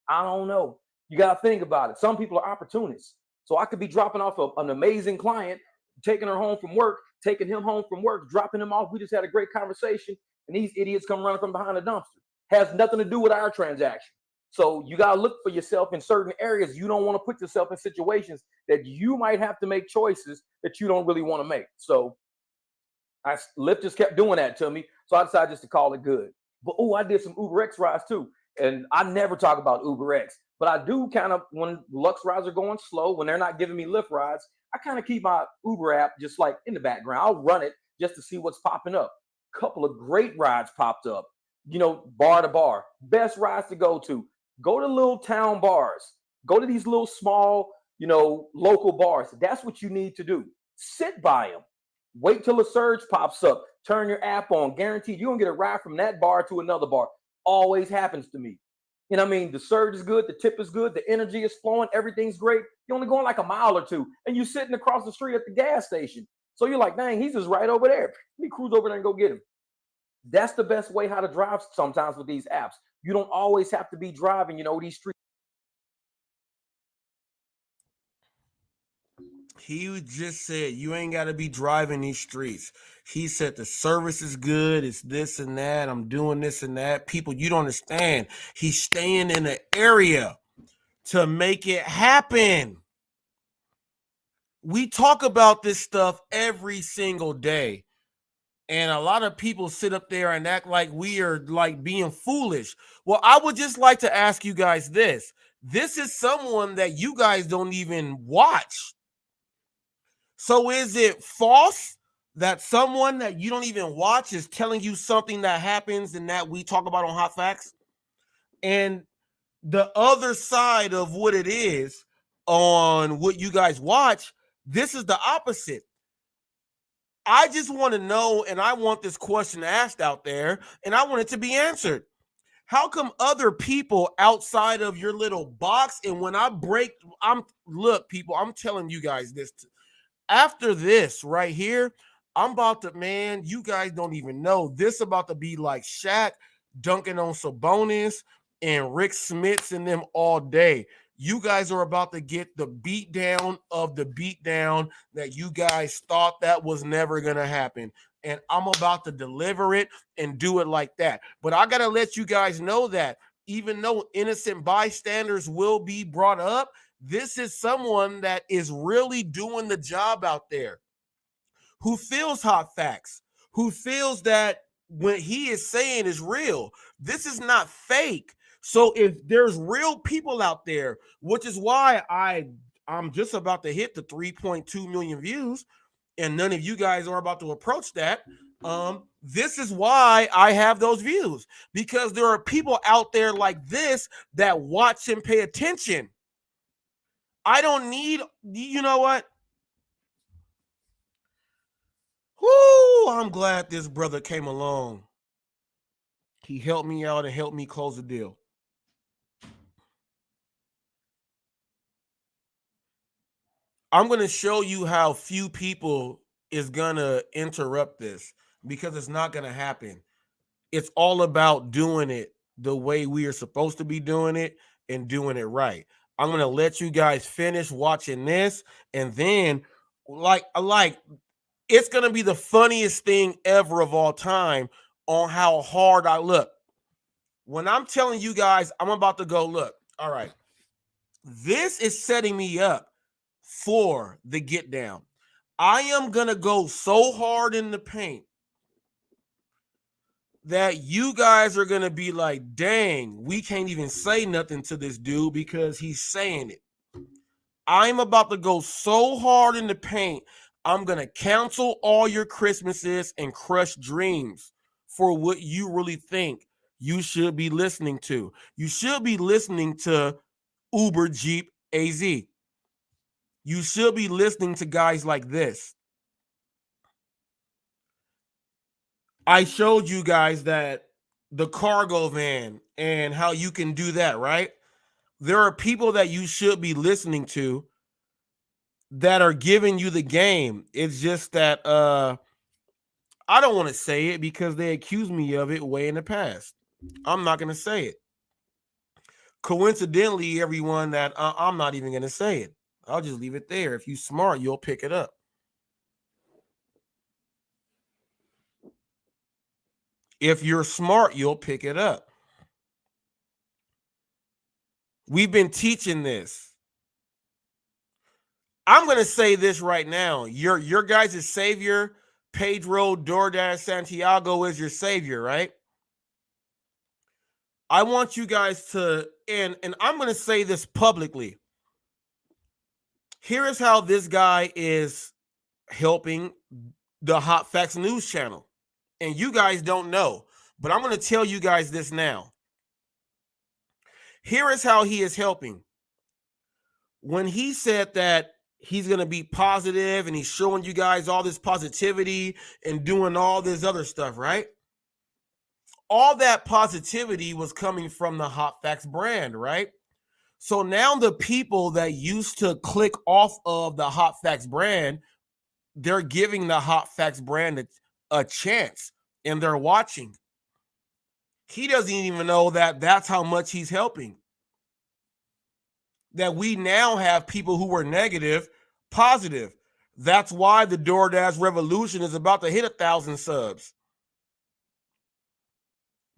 I don't know. You got to think about it. Some people are opportunists. So I could be dropping off an amazing client, taking her home from work, taking him home from work, dropping him off. We just had a great conversation. And these idiots come running from behind the dumpster. Has nothing to do with our transaction. So you got to look for yourself in certain areas. You don't want to put yourself in situations that you might have to make choices that you don't really want to make. So Lyft just kept doing that to me. So I decided just to call it good. But I did some Uber X rides too. And I never talk about Uber X, but I do kind of, when Lux rides are going slow, when they're not giving me Lyft rides, I kind of keep my Uber app just like in the background. I'll run it just to see what's popping up. Couple of great rides popped up, bar to bar. Best rides to go to. Go to little town bars. Go to these little small, local bars. That's what you need to do. Sit by them. Wait till a surge pops up. Turn your app on. Guaranteed you're going to get a ride from that bar to another bar. Always happens to me. The surge is good. The tip is good. The energy is flowing. Everything's great. You're only going like a mile or two. And you're sitting across the street at the gas station. So you're like, dang, he's just right over there. Let me cruise over there and go get him. That's the best way how to drive sometimes with these apps. You don't always have to be driving, these streets. He just said you ain't got to be driving these streets. He said the service is good. It's this and that. I'm doing this and that. People, you don't understand. He's staying in an area to make it happen. We talk about this stuff every single day. And a lot of people sit up there and act like we are like being foolish. Well, I would just like to ask you guys this. This is someone that you guys don't even watch. So is it false that someone that you don't even watch is telling you something that happens and that we talk about on Hot Facts? And the other side of what it is on what you guys watch, this is the opposite. I just want to know, and I want this question asked out there, and I want it to be answered. How come other people outside of your little box, and when I break, look, people, I'm telling you guys this. After this right here, I'm about to, man, you guys don't even know. This about to be like Shaq dunking on Sabonis and Rick Smits and them all day. You guys are about to get the beat down of the beat down that you guys thought that was never going to happen. And I'm about to deliver it and do it like that. But I got to let you guys know that even though innocent bystanders will be brought up, this is someone that is really doing the job out there, who feels hot facts, who feels that what he is saying is real. This is not fake. So if there's real people out there, which is why I'm just about to hit the 3.2 million views, and none of you guys are about to approach that. This is why I have those views, because there are people out there like this that watch and pay attention. I don't need, you know what? Whoo, I'm glad this brother came along. He helped me out and helped me close the deal. I'm going to show you how few people is going to interrupt this, because it's not going to happen. It's all about doing it the way we are supposed to be doing it and doing it right. I'm going to let you guys finish watching this, and then like it's going to be the funniest thing ever of all time on how hard I look. When I'm telling you guys, I'm about to go look. All right. This is setting me up for the get down. I am going to go so hard in the paint that you guys are going to be like, dang, we can't even say nothing to this dude because he's saying it. I'm about to go so hard in the paint, I'm going to cancel all your Christmases and crush dreams for what you really think you should be listening to. You should be listening to Uber Jeep AZ. You should be listening to guys like this. I showed you guys that the cargo van and how you can do that, right? There are people that you should be listening to that are giving you the game. It's just that I don't want to say it because they accused me of it way in the past. I'm not going to say it. Coincidentally, everyone, that I'm not even going to say it. I'll just leave it there. If you're smart, you'll pick it up. If you're smart, you'll pick it up. We've been teaching this. I'm going to say this right now. Your guys' savior, Pedro DoorDash Santiago, is your savior, right? I want you guys to, and I'm going to say this publicly. Here is how this guy is helping the Hot Facts News channel. And you guys don't know, but I'm going to tell you guys this now. Here is how he is helping. When he said that he's going to be positive and he's showing you guys all this positivity and doing all this other stuff, right? All that positivity was coming from the Hot Facts brand, right? So now the people that used to click off of the Hot Facts brand, they're giving the Hot Facts brand a chance and they're watching. He doesn't even know that that's how much he's helping. That we now have people who were negative, positive. That's why the DoorDash revolution is about to hit 1,000 subs.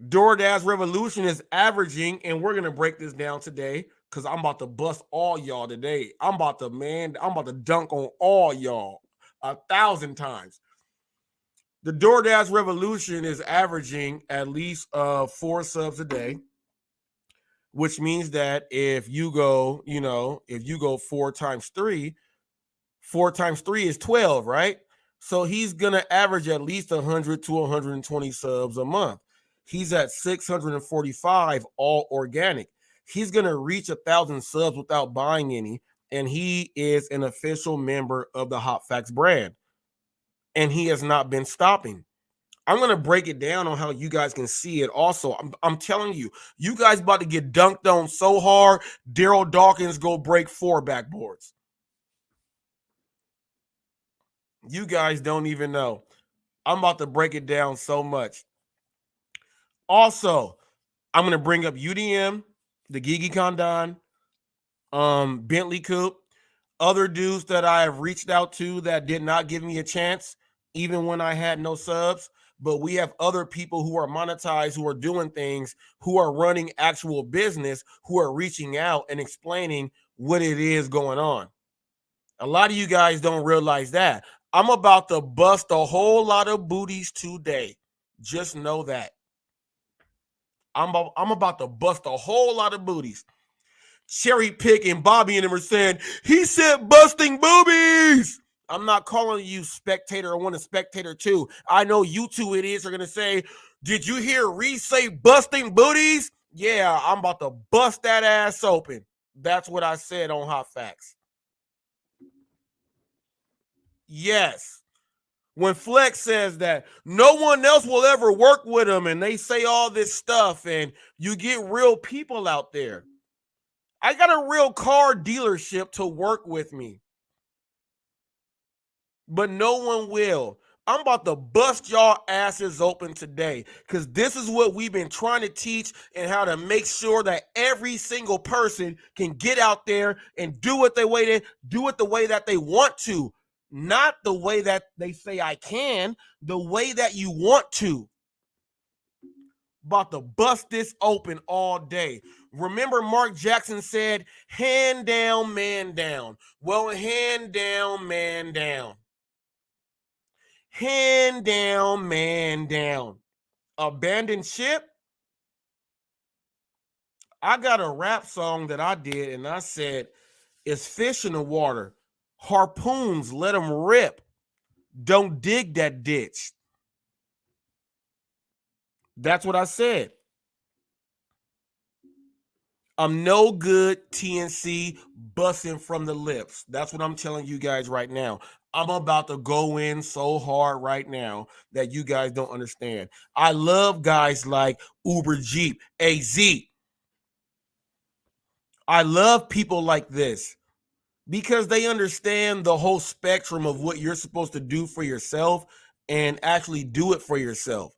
DoorDash revolution is averaging, and we're going to break this down today because I'm about to bust all y'all today. I'm about to dunk on all y'all 1,000 times. The DoorDash revolution is averaging at least 4 subs a day, which means that if you go 4 times 3, 4 times 3 is 12, right? So he's going to average at least 100 to 120 subs a month. He's at 645, all organic. He's going to reach 1,000 subs without buying any, and he is an official member of the Hot Facts brand. And he has not been stopping. I'm going to break it down on how you guys can see it. Also, I'm telling you, you guys about to get dunked on so hard, Daryl Dawkins go break 4 backboards. You guys don't even know. I'm about to break it down so much. Also, I'm going to bring up UDM, the Gigi Condon, Bentley Coupe, other dudes that I have reached out to that did not give me a chance, even when I had no subs. But we have other people who are monetized, who are doing things, who are running actual business, who are reaching out and explaining what it is going on. A lot of you guys don't realize that. I'm about to bust a whole lot of booties today. Just know that. I'm about to bust a whole lot of booties. Cherry Pick and Bobby and them are saying, he said busting boobies. I'm not calling you spectator 1 and spectator 2. I know you two idiots are going to say, did you hear Reese say busting booties? Yeah, I'm about to bust that ass open. That's what I said on Hot Facts. Yes. When Flex says that no one else will ever work with him and they say all this stuff and you get real people out there. I got a real car dealership to work with me, but no one will. I'm about to bust y'all asses open today because this is what we've been trying to teach and how to make sure that every single person can get out there and do it the way that they want to, not the way that they say I can, the way that you want to. About to bust this open all day. Remember, Mark Jackson said, hand down, man down. Well, hand down, man down. Hand down, man down. Abandoned ship. I got a rap song that I did, and I said, it's fish in the water. Harpoons, let them rip. Don't dig that ditch. That's what I said. I'm no good, TNC, busting from the lips. That's what I'm telling you guys right now. I'm about to go in so hard right now that you guys don't understand. I love guys like Uber Jeep, AZ. I love people like this because they understand the whole spectrum of what you're supposed to do for yourself and actually do it for yourself.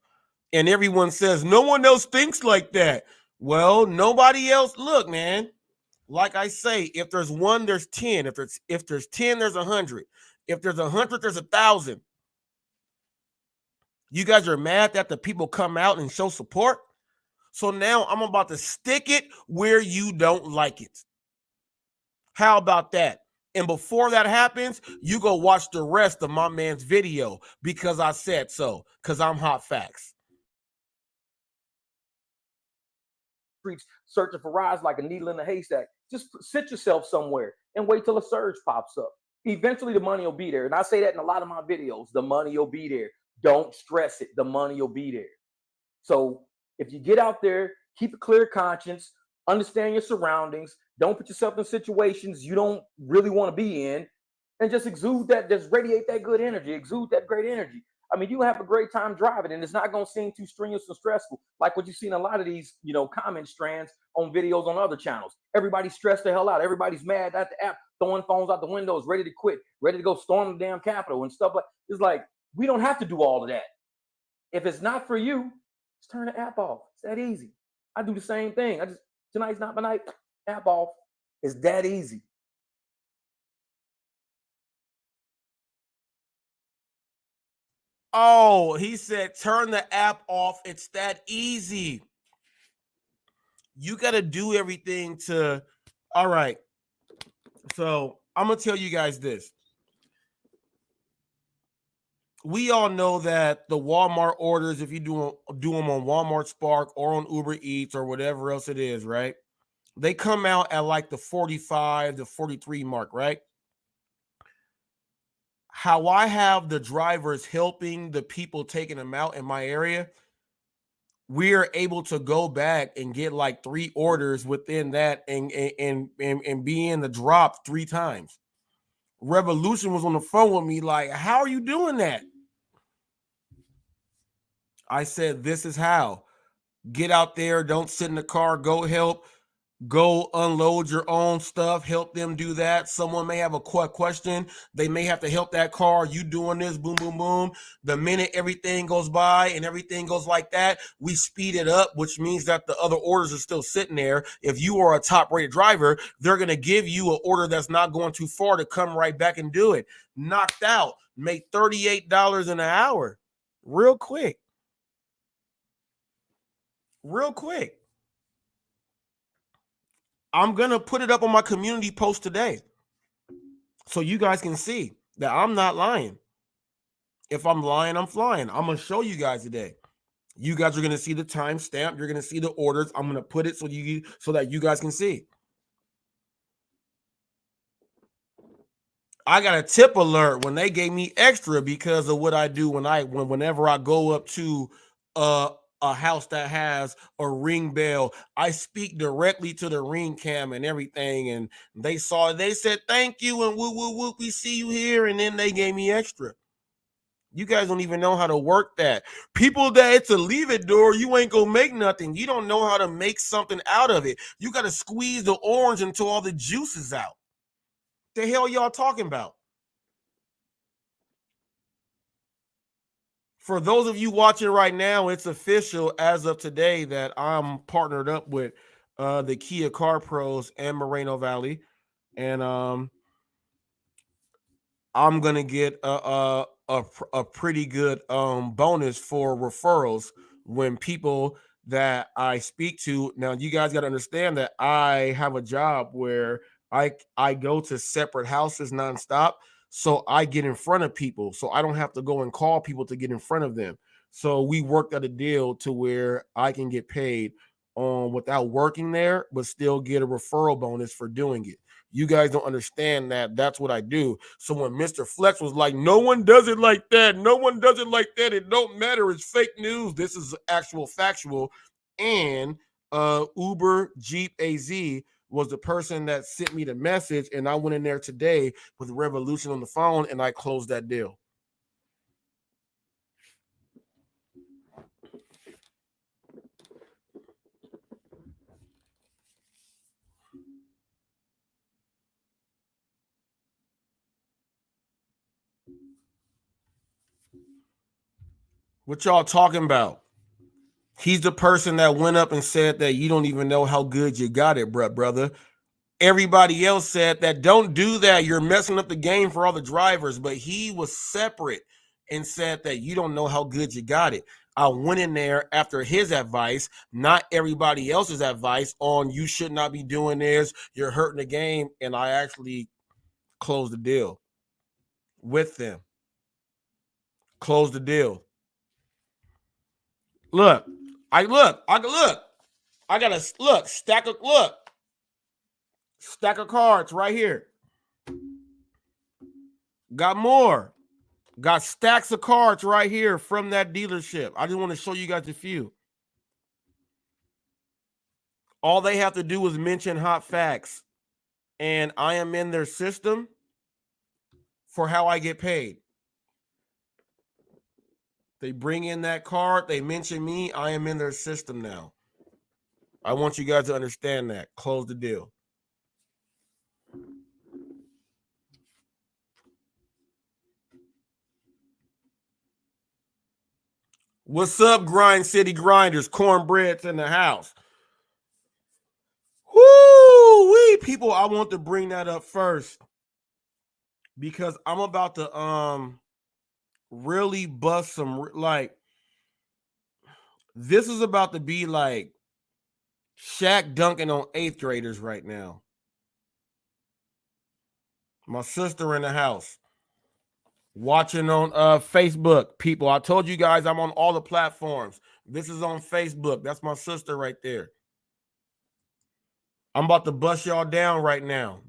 And everyone says, no one else thinks like that. Well, nobody else. Look, man. Like I say, if there's one, there's 10. If there's 10, there's 100. If there's 100, there's 1,000. You guys are mad that the people come out and show support. So now I'm about to stick it where you don't like it. How about that? And before that happens, you go watch the rest of my man's video because I said so, because I'm Hot Facts. Streets searching for rides like a needle in a haystack. Just sit yourself somewhere and wait till a surge pops up. Eventually the money will be there. And I say that in a lot of my videos. The money will be there. Don't stress it. The money will be there. So if you get out there, keep a clear conscience, understand your surroundings, don't put yourself in situations you don't really want to be in, and just exude that, just radiate that good energy, exude that great energy. I mean, you have a great time driving, and it's not going to seem too strenuous and stressful, like what you see in a lot of these, comment strands on videos on other channels. Everybody's stressed the hell out. Everybody's mad at the app, throwing phones out the windows, ready to quit, ready to go storm the damn Capitol and stuff like. It's like we don't have to do all of that. If it's not for you, just turn the app off. It's that easy. I do the same thing. Tonight's not my night. App off. It's that easy. Oh, he said, turn the app off. It's that easy. You got to do everything to. All right. So I'm going to tell you guys this. We all know that the Walmart orders, if you do them on Walmart Spark or on Uber Eats or whatever else it is, right? They come out at like the 45 to 43 mark, right? How I have the drivers helping the people taking them out in my area, we are able to go back and get like 3 orders within that and be in the drop 3 times. Revolution was on the phone with me like, how are you doing that? I said, this is how. Get out there, don't sit in the car, go help. Go unload your own stuff, help them do that. Someone may have a question. They may have to help that car. You doing this, boom, boom, boom. The minute everything goes by and everything goes like that, we speed it up, which means that the other orders are still sitting there. If you are a top-rated driver, they're going to give you an order that's not going too far to come right back and do it. Knocked out. Make $38 an hour. Real quick. Real quick. I'm going to put it up on my community post today so you guys can see that I'm not lying. If I'm lying, I'm flying. I'm going to show you guys today. You guys are going to see the timestamp. You're going to see the orders. I'm going to put it so that you guys can see. I got a tip alert when they gave me extra because of what I do whenever I go up to a house that has a ring bell. I speak directly to the ring cam and everything, and they saw it. They said thank you and woo woo woo. We see you here, and then they gave me extra. You guys don't even know how to work that. People that it's a leave it door, you ain't gonna make nothing. You don't know how to make something out of it. You got to squeeze the orange until all the juice is out. The hell y'all talking about? For those of you watching right now, it's official as of today that I'm partnered up with the Kia Car Pros and Moreno Valley, and I'm gonna get a pretty good bonus for referrals when people that I speak to. Now, you guys got to understand that I have a job where I go to separate houses nonstop, so I get in front of people, so I don't have to go and call people to get in front of them. So we worked out a deal to where I can get paid on without working there, but still get a referral bonus for doing it. You guys don't understand that that's what I do. So when Mr. Flex was like, no one does it like that, no one does it like that, it don't matter, it's fake news. This is actual factual. And Uber Jeep AZ was the person that sent me the message, and I went in there today with Revolution on the phone and I closed that deal. What y'all talking about? He's the person that went up and said that you don't even know how good you got it, brother. Everybody else said that don't do that. You're messing up the game for all the drivers. But he was separate and said that you don't know how good you got it. I went in there after his advice, not everybody else's advice on you should not be doing this. You're hurting the game. And I actually closed the deal with them. Closed the deal. Look, I got a stack of cards right here. Got more. Got stacks of cards right here from that dealership. I just want to show you guys a few. All they have to do is mention HotFacts, and I am in their system for how I get paid. They bring in that card, they mention me, I am in their system now. I want you guys to understand that. Close the deal. What's up, Grind City Grinders? Cornbread's in the house. Woo-wee, people, I want to bring that up first because I'm about to really bust some, like, this is about to be like Shaq dunking on 8th graders right now. My sister in the house. Watching on Facebook, people. I told you guys I'm on all the platforms. This is on Facebook. That's my sister right there. I'm about to bust y'all down right now.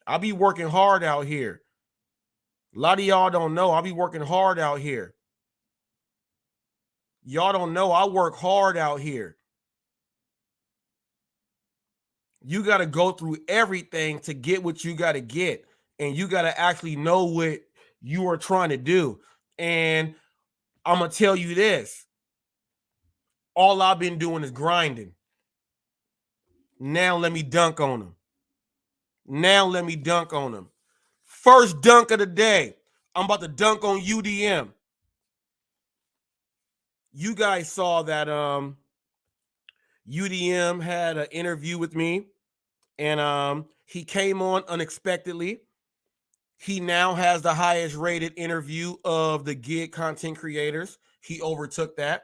I be working hard out here. A lot of y'all don't know. I be working hard out here. Y'all don't know I work hard out here. You got to go through everything to get what you got to get. And you got to actually know what you are trying to do. And I'm going to tell you this. All I've been doing is grinding. Now let me dunk on them. First dunk of the day. I'm about to dunk on UDM. You guys saw that UDM had an interview with me, and he came on unexpectedly. He now has the highest rated interview of the gig content creators. He overtook that.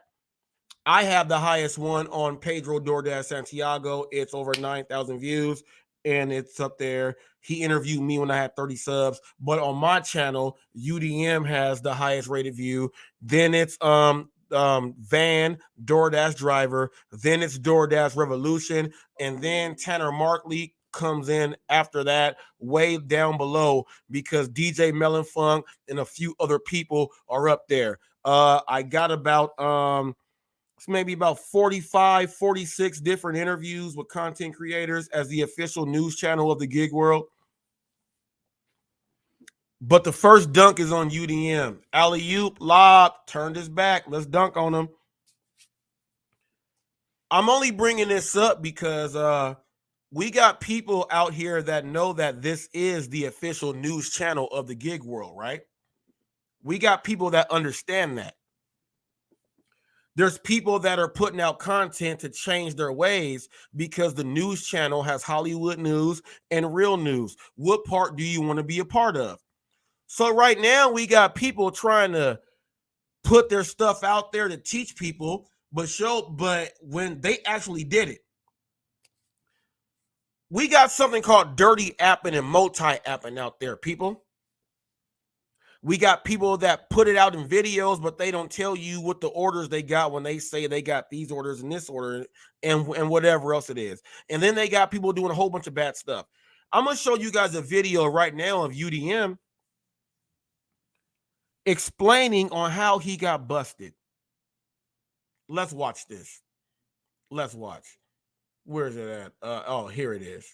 I have the highest one on Pedro DoorDash Santiago. It's over 9,000 views, and it's up there. He interviewed me when I had 30 subs. But on my channel, UDM has the highest rated view. Then it's Van DoorDash driver. Then it's DoorDash Revolution, and then Tanner Markley comes in after that, way down below, because DJ Melon Funk and a few other people are up there. I got about maybe about 45, 46 different interviews with content creators as the official news channel of the gig world. But the first dunk is on UDM. Alley-oop, lob, turned his back. Let's dunk on him. I'm only bringing this up because we got people out here that know that this is the official news channel of the gig world, right? We got people that understand that. There's people that are putting out content to change their ways because the news channel has Hollywood news and real news. What part do you want to be a part of? So right now we got people trying to put their stuff out there to teach people, but when they actually did it, we got something called dirty apping and multi-apping out there, people. We got people that put it out in videos, but they don't tell you what the orders they got when they say they got these orders and this order and whatever else it is. And then they got people doing a whole bunch of bad stuff. I'm going to show you guys a video right now of UDM explaining on how he got busted. Let's watch this. Let's watch. Where is it at? Oh, here it is.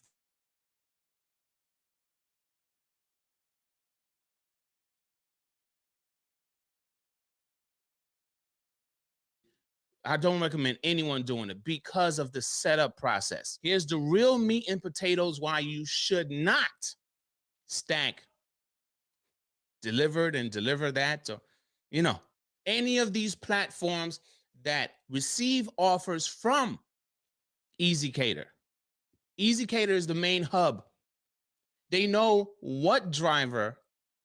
I don't recommend anyone doing it because of the setup process. Here's the real meat and potatoes why you should not stack delivered and deliver that, or any of these platforms that receive offers from EasyCater. EasyCater is the main hub. They know what driver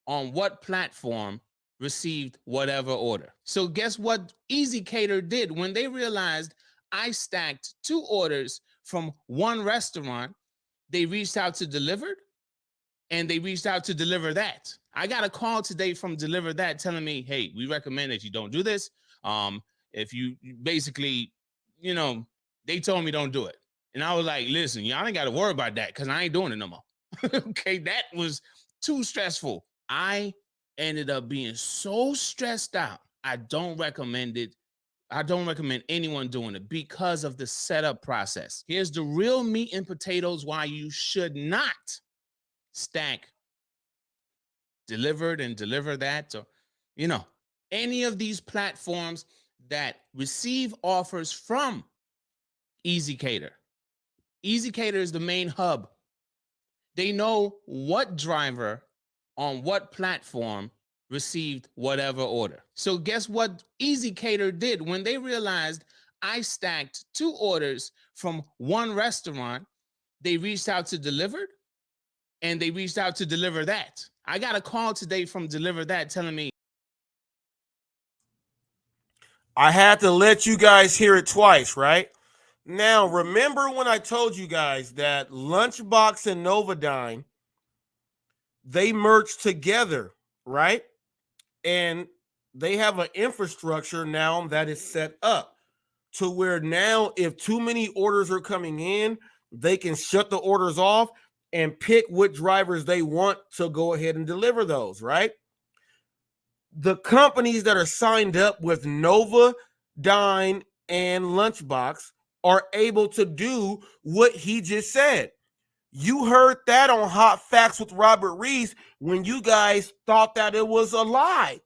on what platform received whatever order. So guess what EasyCater did when they realized I stacked 2 orders from one restaurant? They reached out to Delivered, and they reached out to Deliver That. I got a call today from Deliver That telling me, hey, we recommend that you don't do this. If you basically, they told me don't do it. And I was like, listen, y'all ain't got to worry about that because I ain't doing it no more. Okay, that was too stressful. I ended up being so stressed out. I don't recommend it. I don't recommend anyone doing it because of the setup process. Here's the real meat and potatoes why you should not stack Delivered and Deliver That, or any of these platforms that receive offers from EasyCater. EasyCater is the main hub. They know what driver on what platform received whatever order. So guess what EasyCater did when they realized I stacked 2 orders from one restaurant? They reached out to Delivered, and they reached out to Deliver That. I got a call today from Deliver That telling me, I had to let you guys hear it twice, right? Now, remember when I told you guys that Lunchbox and Novodyne, they merged together, right? And they have an infrastructure now that is set up to where now if too many orders are coming in, they can shut the orders off and pick what drivers they want to go ahead and deliver those, right? The companies that are signed up with Novodyne and Lunchbox are able to do what he just said. You heard that on Hot Facts with Robert Reese when you guys thought that it was a lie.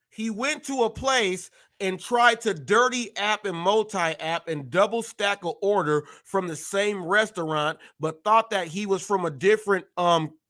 He went to a place and tried to dirty app and multi-app and double stack an order from the same restaurant, but thought that he was from a different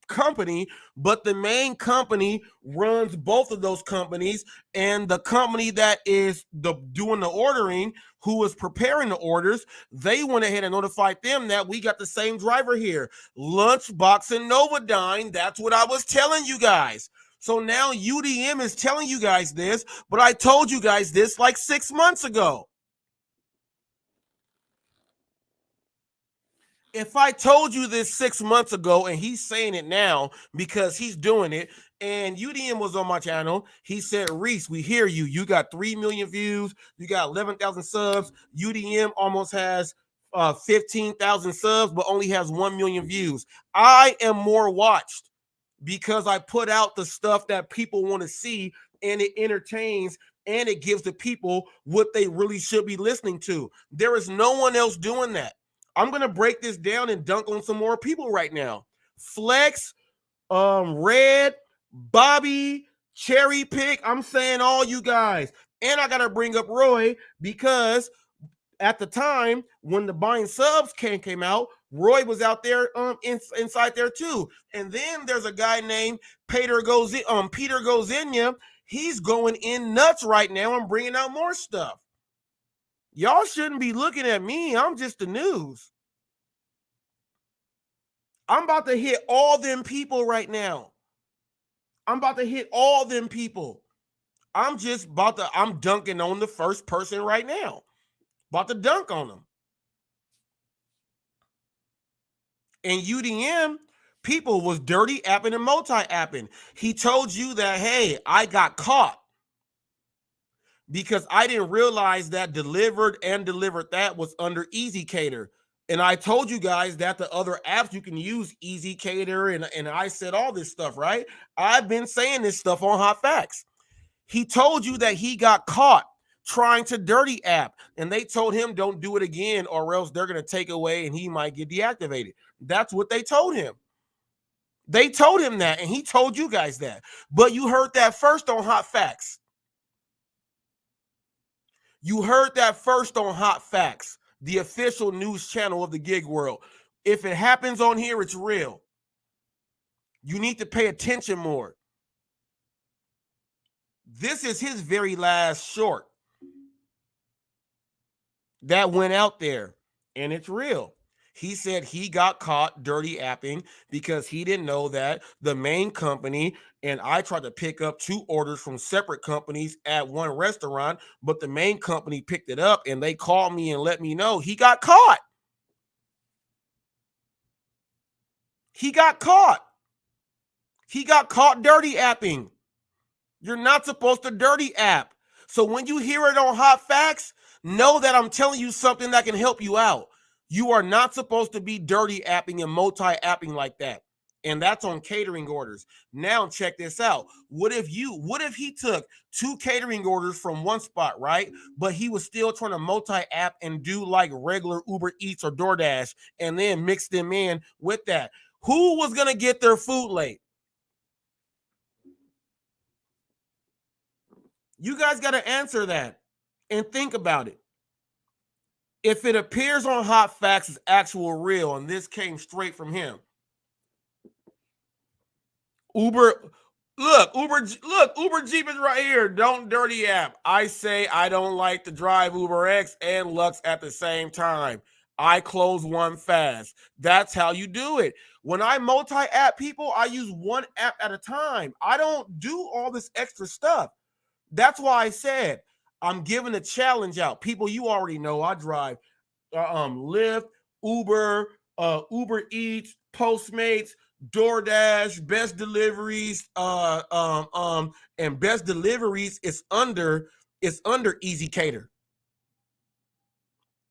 company, but the main company runs both of those companies, and the company that is doing the ordering, who was preparing the orders, they went ahead and notified them that we got the same driver here, Lunchbox and Novodyne. That's what I was telling you guys. So now UDM is telling you guys this, but I told you guys this like 6 months ago. If I told you this 6 months ago and he's saying it now because he's doing it, and UDM was on my channel, he said, Reese, we hear you. You got 3 million views. You got 11,000 subs. UDM almost has 15,000 subs, but only has 1 million views. I am more watched because I put out the stuff that people want to see, and it entertains and it gives the people what they really should be listening to. There is no one else doing that. I'm going to break this down and dunk on some more people right now. Flex Red, Bobby, Cherry Pick. I'm saying all you guys. And I gotta bring up Roy because at the time when the buying subs came out, Roy was out there inside there too. And then there's a guy named Peter Gozinia. He's going in nuts right now and bringing out more stuff. Y'all shouldn't be looking at me. I'm just the news. I'm about to hit all them people right now. I'm about to hit all them people. I'm dunking on the first person right now. About to dunk on them. And UDM, people was dirty apping and multi-apping. He told you that, hey, I got caught because I didn't realize that delivered that was under EasyCater. And I told you guys that the other apps you can use EasyCater, and I said all this stuff, right? I've been saying this stuff on HotFacts. He told you that he got caught trying to dirty app, and they told him don't do it again or else they're going to take away and he might get deactivated. That's what they told him. They told him that, and he told you guys that. But you heard that first on HotFacts. You heard that first on HotFacts, the official news channel of the gig world. If it happens on here, it's real. You need to pay attention more. This is his very last short that went out there, and it's real. He said he got caught dirty apping because he didn't know that the main company, and I tried to pick up 2 orders from separate companies at one restaurant, but the main company picked it up and they called me and let me know he got caught. He got caught. He got caught dirty apping. You're not supposed to dirty app. So when you hear it on HotFacts, know that I'm telling you something that can help you out. You are not supposed to be dirty apping and multi-apping like that. And that's on catering orders. Now check this out. What if he took 2 catering orders from one spot, right? But he was still trying to multi-app and do like regular Uber Eats or DoorDash and then mix them in with that. Who was going to get their food late? You guys got to answer that and think about it. If it appears on HotFacts as actual real, and this came straight from him. Uber Jeep is right here. Don't dirty app. I say I don't like to drive Uber X and Lux at the same time. I close one fast. That's how you do it. When I multi-app people, I use one app at a time. I don't do all this extra stuff. That's why I said I'm giving a challenge out. People, you already know I drive Lyft, Uber, Uber Eats, Postmates, DoorDash, Best Deliveries, and Best Deliveries is under EasyCater.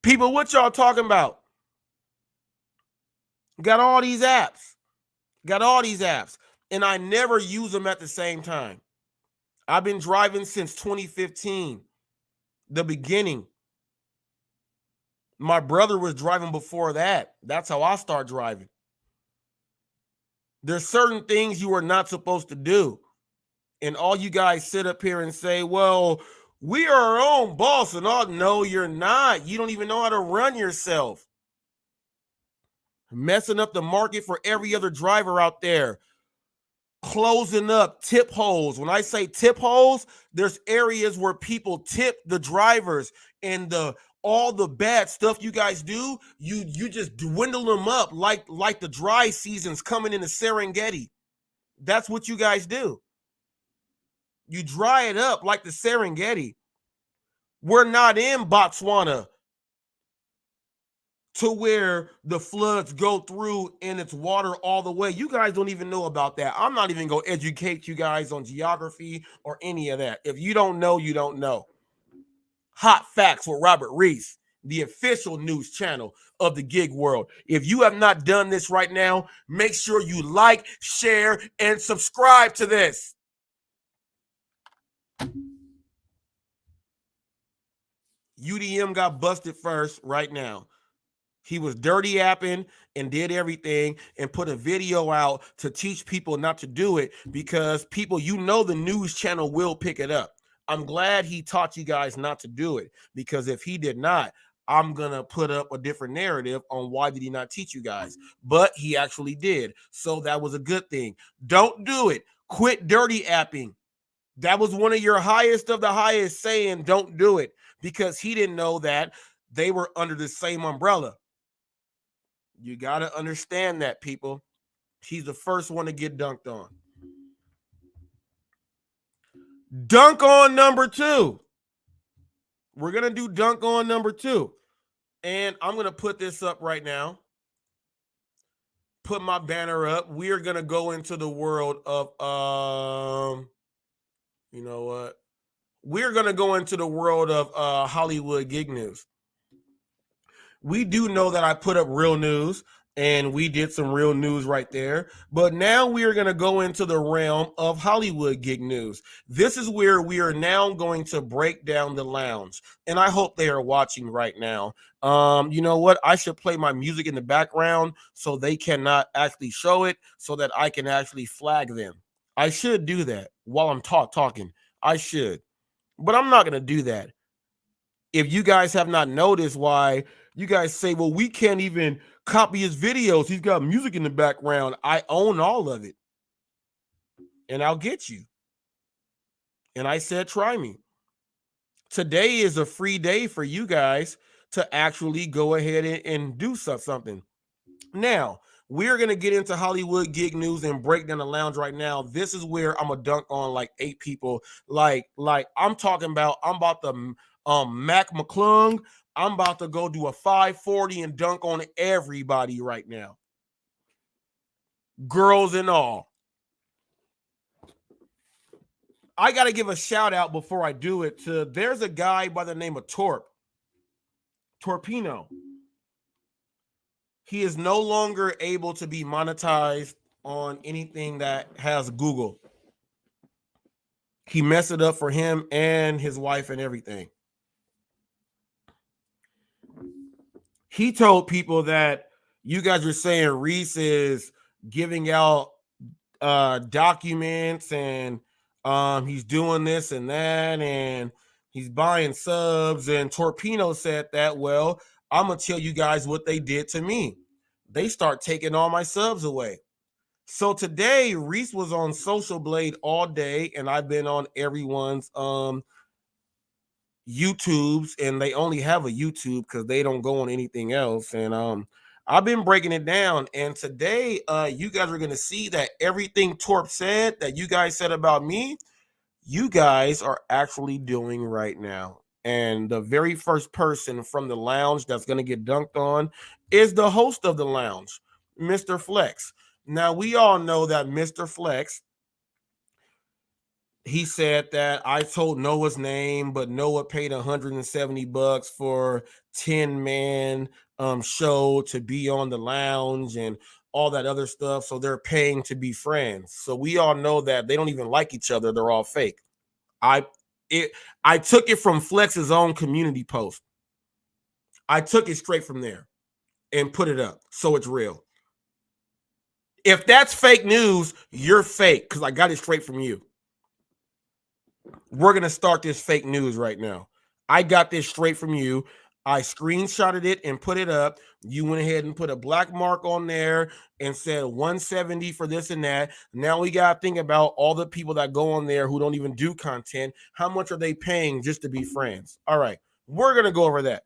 People, what y'all talking about? Got all these apps. And I never use them at the same time. I've been driving since 2015, the beginning. My brother was driving before that. That's how I start driving. There's certain things you are not supposed to do. And all you guys sit up here and say, well, we are our own boss and all. No, you're not. You don't even know how to run yourself. Messing up the market for every other driver out there. Closing up tip holes. When I say tip holes, there's areas where people tip the drivers, and all the bad stuff you guys do, you just dwindle them up like the dry season's coming into Serengeti. That's what you guys do. You dry it up like the Serengeti. We're not in Botswana to where the floods go through and it's water all the way. You guys don't even know about that. I'm not even going to educate you guys on geography or any of that. If you don't know, you don't know. HotFacts with Robert Reese, the official news channel of the gig world. If you have not done this right now, make sure you like, share, and subscribe to this. UDM got busted first right now. He was dirty apping and did everything and put a video out to teach people not to do it because people, the news channel will pick it up. I'm glad he taught you guys not to do it, because if he did not, I'm going to put up a different narrative on why did he not teach you guys. But he actually did. So that was a good thing. Don't do it. Quit dirty apping. That was one of your highest of the highest saying, don't do it, because he didn't know that they were under the same umbrella. You got to understand that, people. He's the first one to get dunked on. Dunk on number 2. We're going to do dunk on number 2. And I'm going to put this up right now. Put my banner up. We are going to go into the world of, you know what? We're going to go into the world of Hollywood gig news. We do know that I put up real news, and we did some real news right there. But now we are going to go into the realm of Hollywood gig news. This is where we are now going to break down the lounge. And I hope they are watching right now. You know what? I should play my music in the background so they cannot actually show it, so that I can actually flag them. I should do that while I'm talking. I should. But I'm not going to do that. If you guys have not noticed why you guys say, well, we can't even copy his videos, he's got music in the background. I own all of it. And I'll get you. And I said, try me. Today is a free day for you guys to actually go ahead and do something. Now, we're going to get into Hollywood gig news and break down the lounge right now. This is where I'm going to dunk on like 8 people. Like I'm talking about, I'm about to Mac McClung. I'm about to go do a 540 and dunk on everybody right now. Girls and all. I got to give a shout out before I do it to, there's a guy by the name of Torpino. He is no longer able to be monetized on anything that has Google. He messed it up for him and his wife and everything. He told people that you guys were saying Reese is giving out documents and he's doing this and that and he's buying subs, and Torpino said that, well, I'm going to tell you guys what they did to me. They start taking all my subs away. So today, Reese was on Social Blade all day, and I've been on everyone's YouTubes, and they only have a YouTube because they don't go on anything else. And I've been breaking it down. And today, you guys are going to see that everything Torp said that you guys said about me, you guys are actually doing right now. And the very first person from the lounge that's going to get dunked on is the host of the lounge, Mr. Flex. Now, we all know that Mr. Flex, he said that I told Noah's name, but Noah paid $170 for 10-man show to be on the lounge and all that other stuff. So they're paying to be friends. So we all know that they don't even like each other. They're all fake. I took it from Flex's own community post. I took it straight from there and put it up. So it's real. If that's fake news, you're fake, because I got it straight from you. We're going to start this fake news right now. I got this straight from you. I screenshotted it and put it up. You went ahead and put a black mark on there and said 170 for this and that. Now we got to think about all the people that go on there who don't even do content. How much are they paying just to be friends? All right, we're going to go over that.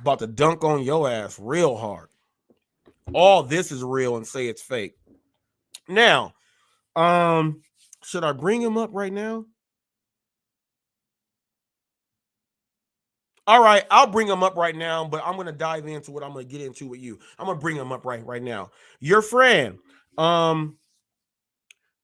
About to dunk on your ass real hard. All this is real and say it's fake. Now, should I bring him up right now? All right, I'll bring him up right now, but I'm going to dive into what I'm going to get into with you. I'm going to bring him up right now. Your friend,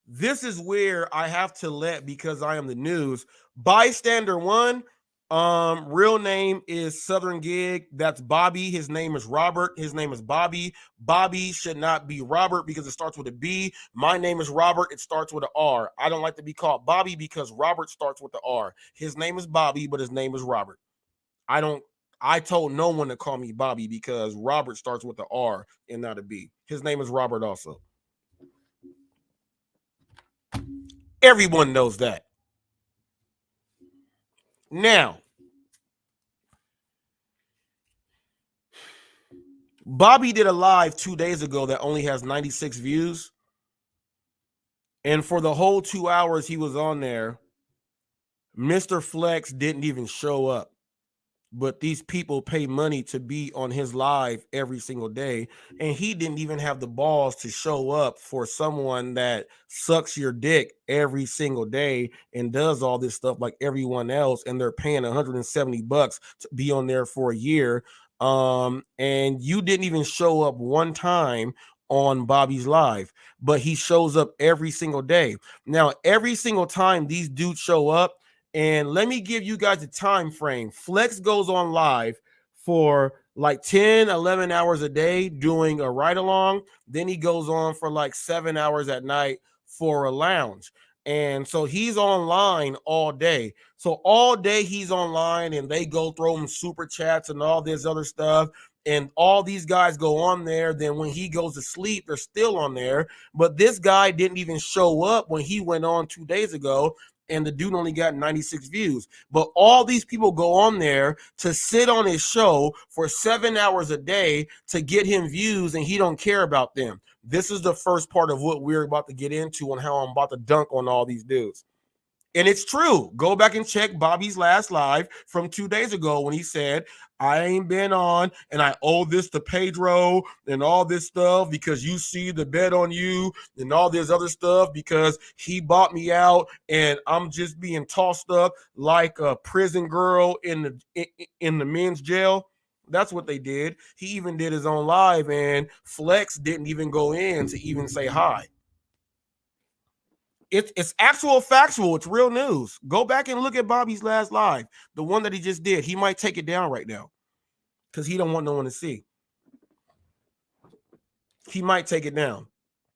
this is where I have to let, because I am the news, bystander one, real name is Southern Gig. That's Bobby. His name is Robert. His name is Bobby. Bobby should not be Robert because it starts with a B. My name is Robert. It starts with an R. I don't like to be called Bobby because Robert starts with the R. His name is Bobby, but his name is Robert. I I told no one to call me Bobby because Robert starts with the R and not a B. His name is Robert also. Everyone knows that. Now, Bobby did a live 2 days ago that only has 96 views. And for the whole 2 hours he was on there, Mr. Flex didn't even show up. But these people pay money to be on his live every single day. And he didn't even have the balls to show up for someone that sucks your dick every single day and does all this stuff like everyone else. And they're paying $170 to be on there for a year. And you didn't even show up one time on Bobby's live, but he shows up every single day. Now, every single time these dudes show up, and let me give you guys a time frame. Flex goes on live for like 10, 11 hours a day doing a ride along. Then he goes on for like 7 hours at night for a lounge. And so he's online all day. So all day he's online and they go throw him super chats and all this other stuff. And all these guys go on there. Then when he goes to sleep, they're still on there. But this guy didn't even show up when he went on 2 days ago. And the dude only got 96 views. But all these people go on there to sit on his show for 7 hours a day to get him views, and he don't care about them. This is the first part of what we're about to get into on how I'm about to dunk on all these dudes. And it's true. Go back and check Bobby's last live from 2 days ago when he said, I ain't been on and I owe this to Pedro and all this stuff because you see the bet on you and all this other stuff because he bought me out and I'm just being tossed up like a prison girl in the men's jail. That's what they did. He even did his own live and Flex didn't even go in to even say hi. It's actual factual. It's real news. Go back and look at Bobby's last live, the one that he just did. He might take it down right now because he don't want no one to see. He might take it down.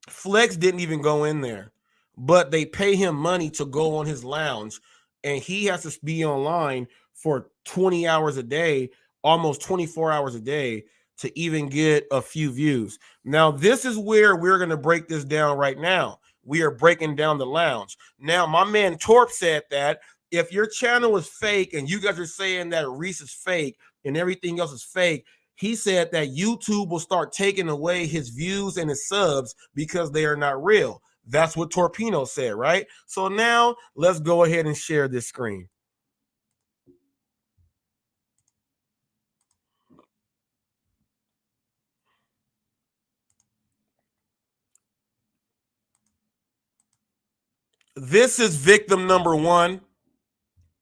Flex didn't even go in there, but they pay him money to go on his lounge, and he has to be online for 20 hours a day, almost 24 hours a day to even get a few views. Now, this is where we're going to break this down right now. We are breaking down the lounge. Now, my man Torp said that if your channel is fake and you guys are saying that Reese is fake and everything else is fake, he said that YouTube will start taking away his views and his subs because they are not real. That's what Torpino said, right? So now let's go ahead and share this screen. This is victim number one.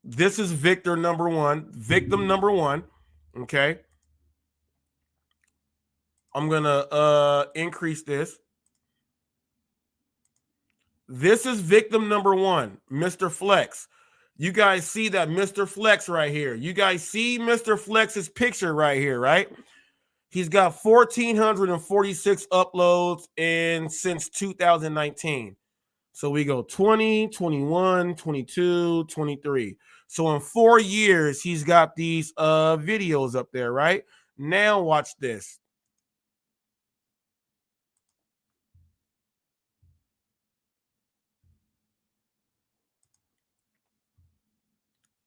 This is victor number one. Victim number one. Okay. I'm going to increase this. This is victim number one, Mr. Flex. You guys see that Mr. Flex right here. You guys see Mr. Flex's picture right here, right? He's got 1,446 uploads since 2019. So we go 20, 21, 22, 23. So in 4 years, he's got these videos up there, right? Now watch this.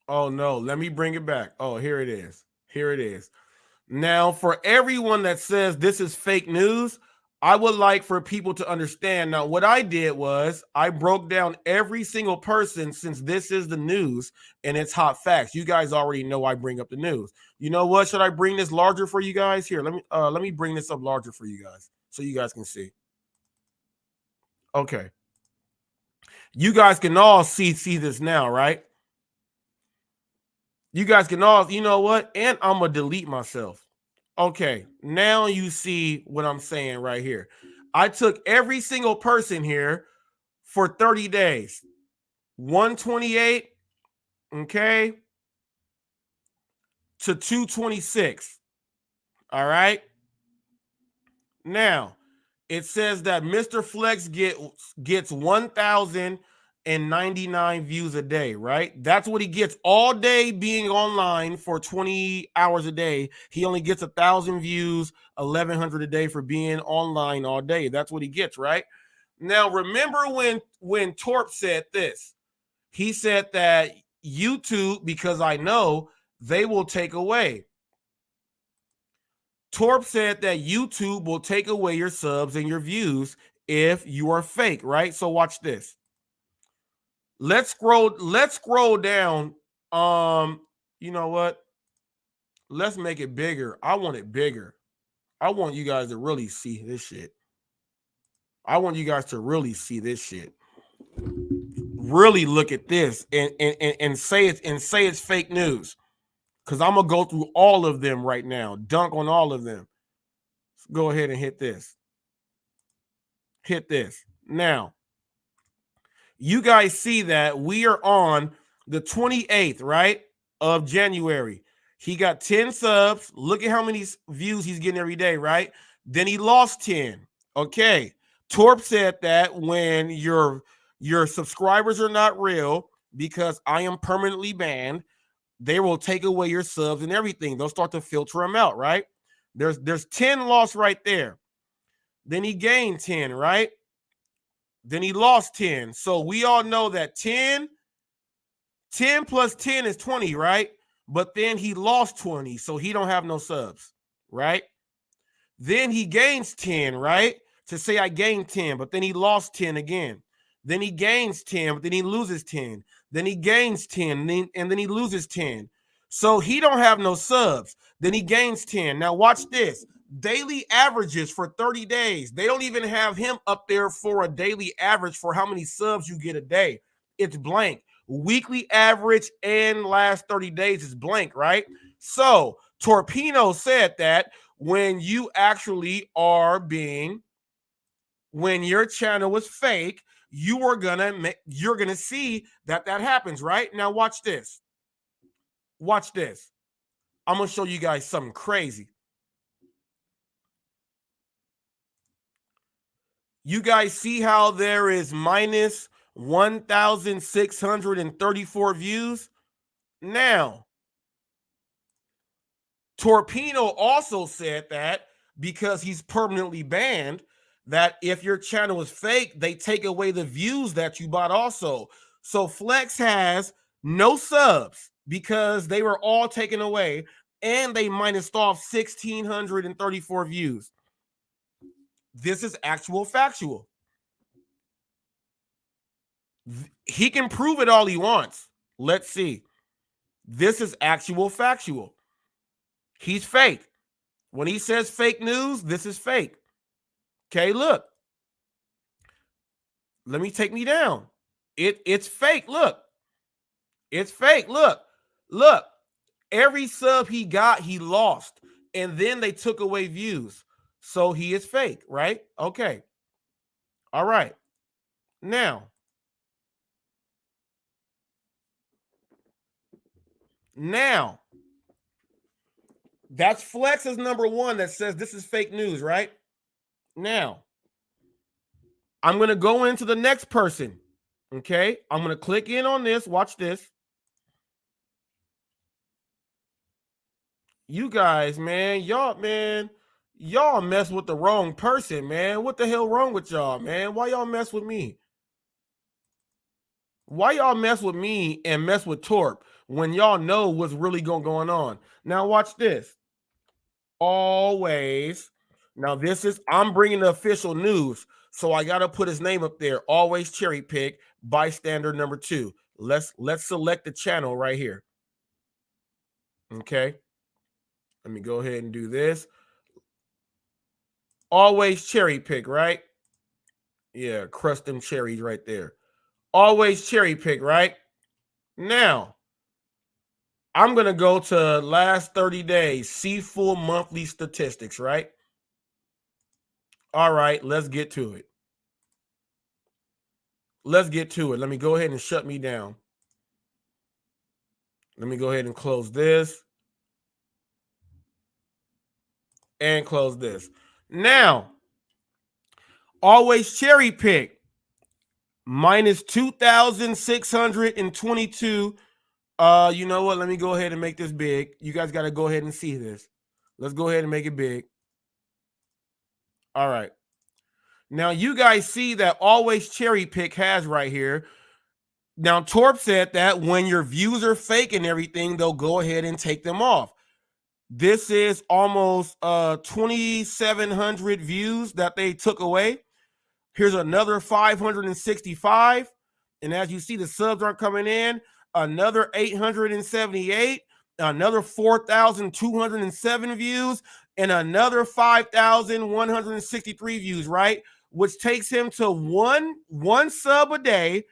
Oh, no, let me bring it back. Oh, here it is. Here it is. Now, for everyone that says this is fake news, I would like for people to understand. Now, what I did was I broke down every single person since this is the news and it's hot facts. You guys already know I bring up the news. You know what? Should I bring this larger for you guys? Here, let me bring this up larger for you guys so you guys can see. Okay. You guys can all see this now, right? You guys can all, you know what? And I'm going to delete myself. Okay, now you see what I'm saying right here. I took every single person here for 30 days. 128, okay, to 226. All right. Now, it says that Mr. Flex gets 1,000 99 views a day, right? That's what he gets all day being online for 20 hours a day. He only gets 1,000 views, 1,100 a day for being online all day. That's what he gets, right? Now, remember when Torp said this? He said that YouTube, because I know they will take away. Torp said that YouTube will take away your subs and your views if you are fake, right? So watch this. Let's scroll down. You know what? Let's make it bigger. I want it bigger. I want you guys to really see this shit. I want you guys to really see this shit. Really look at this and say it's fake news. Because I'm gonna go through all of them right now. Dunk on all of them. Go ahead and hit this. Hit this. Now, you guys see that we are on the 28th, right, of January. He got 10 subs. Look at how many views he's getting every day, right? Then he lost 10. Okay. Torp said that when your subscribers are not real, because I am permanently banned, they will take away your subs and everything. They'll start to filter them out, right? There's 10 lost right there. Then he gained 10, right? Then he lost 10. So we all know that 10 plus 10 is 20, right? But then he lost 20, so he don't have no subs, right? Then he gains 10, right? To say I gained 10, but then he lost 10 again. Then he gains 10, but then he loses 10. Then he gains 10, and then he loses 10. So he don't have no subs. Then he gains 10. Now watch this. Daily averages for 30 days. They don't even have him up there for a daily average for how many subs you get a day. It's blank. Weekly average and last 30 days is blank, right? So Torpino said that when you actually are when your channel is fake, you're gonna see that happens, right? Now watch this. Watch this. I'm gonna show you guys something crazy. You guys see how there is minus 1,634 views? Now, Torpino also said that because he's permanently banned, that if your channel is fake, they take away the views that you bought also. So Flex has no subs because they were all taken away, and they minused off 1,634 views. This is actual factual. He can prove it all he wants. Let's see. This is actual factual. He's fake. When he says fake news, this is fake. Okay, look. Let me take me down. It's fake. Look. It's fake. Look. Look. Every sub he got, he lost. And then they took away views. So he is fake, right? Okay. All right. Now, that's Flex's number one that says this is fake news, right? Now, I'm going to go into the next person. Okay. I'm going to click in on this. Watch this. You guys, man, y'all mess with the wrong person, man. What the hell wrong with y'all, man? Why y'all mess with me? Why y'all mess with me and mess with Torp when y'all know what's really going on? Now watch this. Always. Now I'm bringing the official news, so I got to put his name up there. Always cherry pick bystander number 2. Let's select the channel right here. Okay. Let me go ahead and do this. Always cherry pick, right? Yeah, crush them cherries right there. Always cherry pick, right? Now, I'm going to go to last 30 days, see full monthly statistics, right? All right, let's get to it. Let's get to it. Let me go ahead and shut me down. Let me go ahead and close this. And close this. Now, always cherry pick. minus 2,622. You know what? Let me go ahead and make this big. You guys got to go ahead and see this. Let's go ahead and make it big. All right. Now you guys see that always cherry pick has right here. Now Torp said that when your views are fake and everything, they'll go ahead and take them off. This is almost 2,700 views that they took away. Here's another 565. And as you see, the subs aren't coming in. Another 878, another 4,207 views, and another 5,163 views, right? Which takes him to one sub a day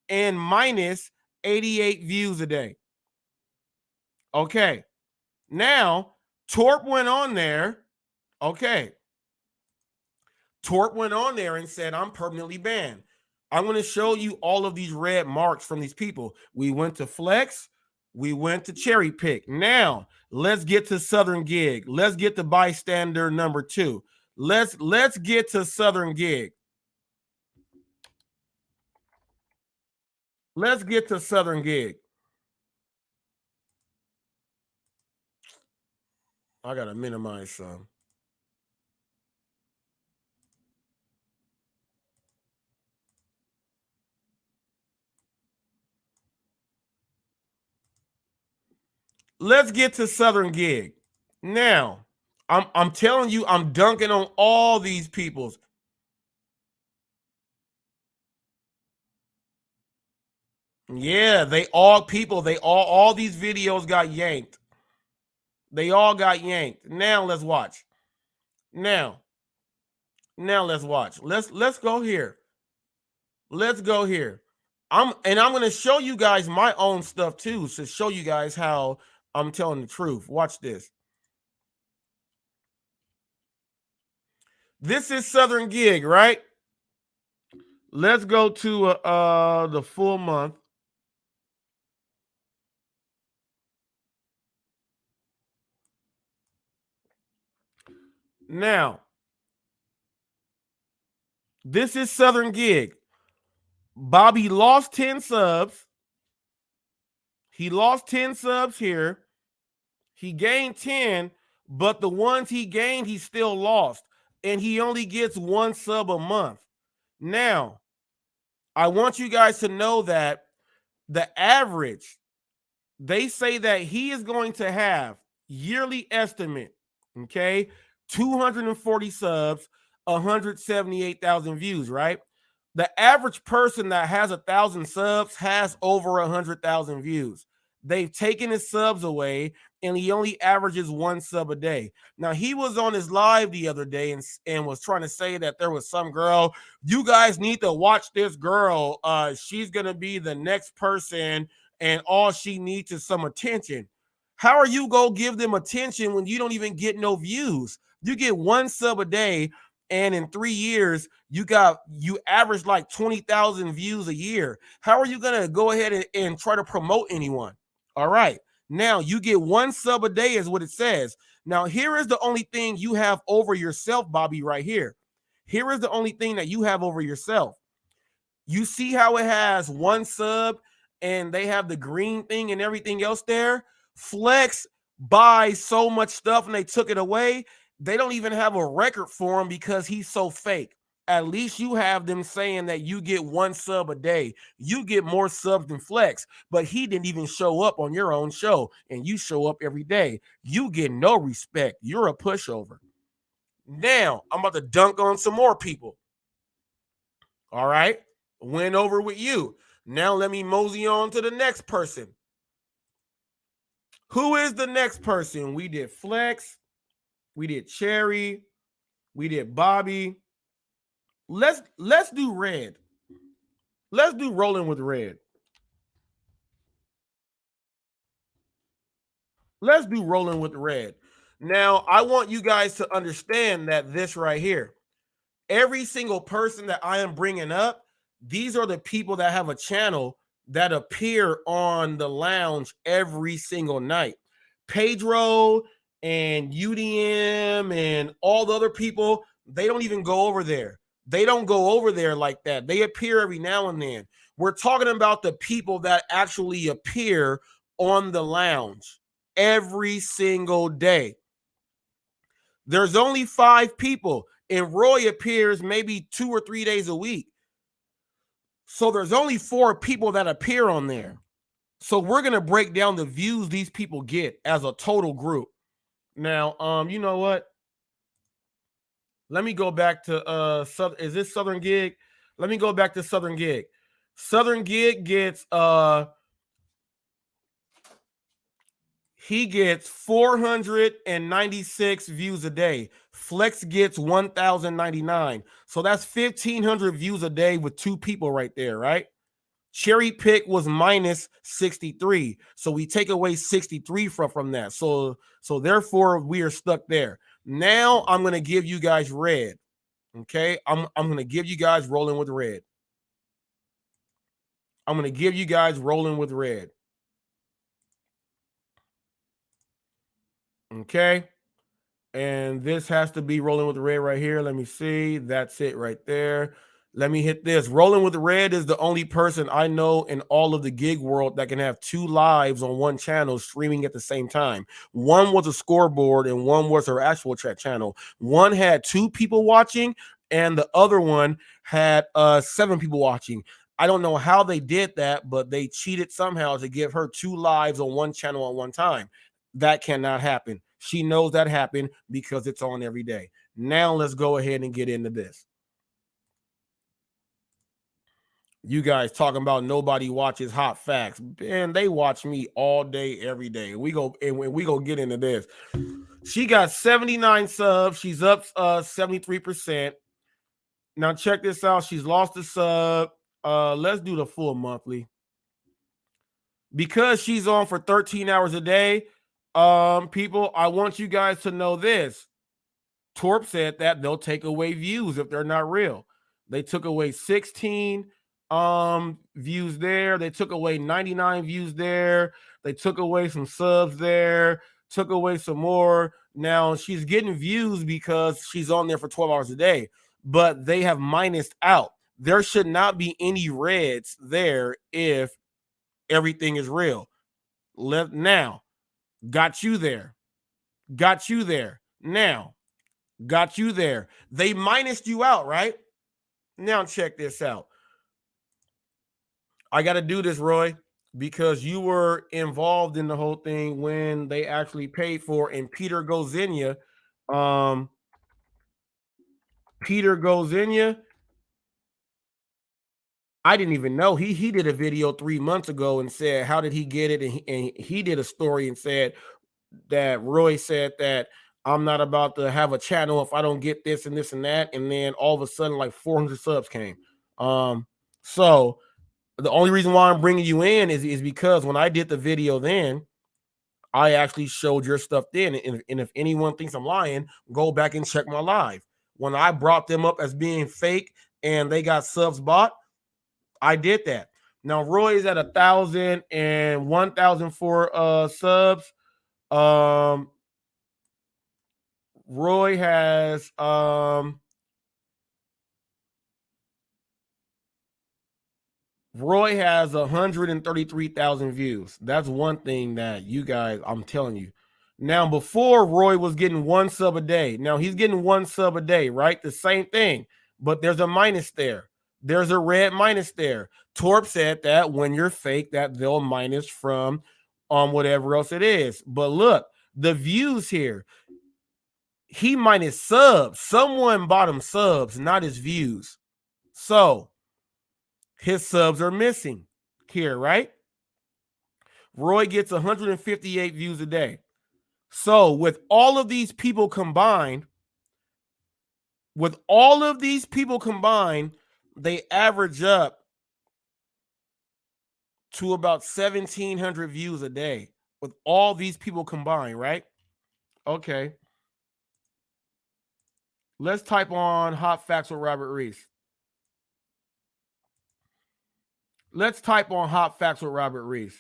and minus 88 views a day. Okay. Now, Torp went on there. Okay. Torp went on there and said, I'm permanently banned. I'm going to show you all of these red marks from these people. We went to Flex. We went to Cherry Pick. Now, let's get to Southern Gig. Let's get to bystander number 2. Let's get to Southern Gig. Let's get to Southern Gig. I got to minimize some. Let's get to Southern Gig. Now, I'm telling you, I'm dunking on all these peoples. Yeah, they all these videos got yanked. They all got yanked. Now let's watch. Now let's watch. Let's go here. Let's go here. I'm going to show you guys my own stuff too, to show you guys how I'm telling the truth. Watch this. This is Southern Gig, right? Let's go to the full month. Now, this is Southern Gig. Bobby lost 10 subs. He lost 10 subs here. He gained 10, but the ones he gained, he still lost. And he only gets 1 sub a month. Now, I want you guys to know that the average, they say that he is going to have yearly estimate, okay, 240 subs, 178,000 views, right? The average person that has 1,000 subs has over 100,000 views. They've taken his subs away, and he only averages 1 sub a day. Now, he was on his live the other day and was trying to say that there was some girl. You guys need to watch this girl. She's going to be the next person, and all she needs is some attention. How are you going to give them attention when you don't even get no views? You get 1 sub a day, and in 3 years, you average like 20,000 views a year. How are you going to go ahead and try to promote anyone? All right. Now you get 1 sub a day is what it says. Now here is the only thing you have over yourself, Bobby, right here. Here is the only thing that you have over yourself. You see how it has 1 sub and they have the green thing and everything else there? Flex buys so much stuff and they took it away. They don't even have a record for him because he's so fake. At least you have them saying that you get 1 sub a day. You get more subs than Flex, but he didn't even show up on your own show, and you show up every day. You get no respect. You're a pushover. Now, I'm about to dunk on some more people. All right? Went over with you. Now let me mosey on to the next person. Who is the next person? We did Flex. We did Cherry. We did Bobby. Let's do Red. Let's do Rolling with Red. Let's do Rolling with Red. Now, I want you guys to understand that this right here, every single person that I am bringing up, these are the people that have a channel that appear on the lounge every single night. Pedro and UDM and all the other people, they don't even go over there. They don't go over there like that. They appear every now and then. We're talking about the people that actually appear on the lounge every single day. There's only 5 people, and Roy appears maybe 2 or 3 days a week. So there's only 4 people that appear on there. So we're going to break down the views these people get as a total group. Now, you know what? Let me go back to is this Southern Gig? Let me go back to Southern Gig. Southern Gig gets he gets 496 views a day. Flex gets 1,099. So that's 1,500 views a day with 2 people right there, right? Cherry Pick was minus 63. So we take away 63 from that. So therefore we are stuck there. Now I'm going to give you guys red. Okay? I'm going to give you guys rolling with red. I'm going to give you guys rolling with red. Okay? And this has to be rolling with red right here. Let me see. That's it right there. Let me hit this. Rolling with red is the only person I know in all of the gig world that can have 2 lives on one channel streaming at the same time. One was a scoreboard and one was her actual chat channel. One had 2 people watching and the other one had 7 people watching. I don't know how they did that, but they cheated somehow to give her 2 lives on one channel at one time. That cannot happen. She knows that happened because it's on every day. Now let's go ahead and get into this. You guys talking about nobody watches Hot Facts. Man, they watch me all day, every day. We go get into this. She got 79 subs. She's up 73%. Now check this out. She's lost a sub. Let's do the full monthly. Because she's on for 13 hours a day, people, I want you guys to know this. Torp said that they'll take away views if they're not real. They took away 16 views there. They took away 99 views there. They took away some subs there, took away some more. Now she's getting views because she's on there for 12 hours a day, but they have minused out. There should not be any reds there if everything is real. Now, got you there. Got you there. Now, got you there. They minused you out, right? Now check this out. I got to do this, Roy, because you were involved in the whole thing when they actually paid for, and Peter Gozinia, I didn't even know. He did a video 3 months ago and said, how did he get it? And he did a story and said that Roy said that I'm not about to have a channel if I don't get this and this and that. And then all of a sudden, like 400 subs came. So the only reason why I'm bringing you in is because when I did the video then, I actually showed your stuff then. And if anyone thinks I'm lying, go back and check my live. When I brought them up as being fake and they got subs bought, I did that. Now Roy is at 1,000 and 1,004 subs. Roy has 133,000 views. That's one thing that you guys, I'm telling you. Now, before Roy was getting 1 sub a day. Now he's getting 1 sub a day, right? The same thing, but there's a minus there. There's a red minus there. Torp said that when you're fake, that they'll minus from whatever else it is. But look, the views here. He minus subs. Someone bought him subs, not his views. So his subs are missing here, right? Roy gets 158 views a day. So with all of these people combined, they average up to about 1,700 views a day with all these people combined, right? Okay. Let's type on Hot Facts with Robert Reese. Let's type on Hot Facts with Robert Reese.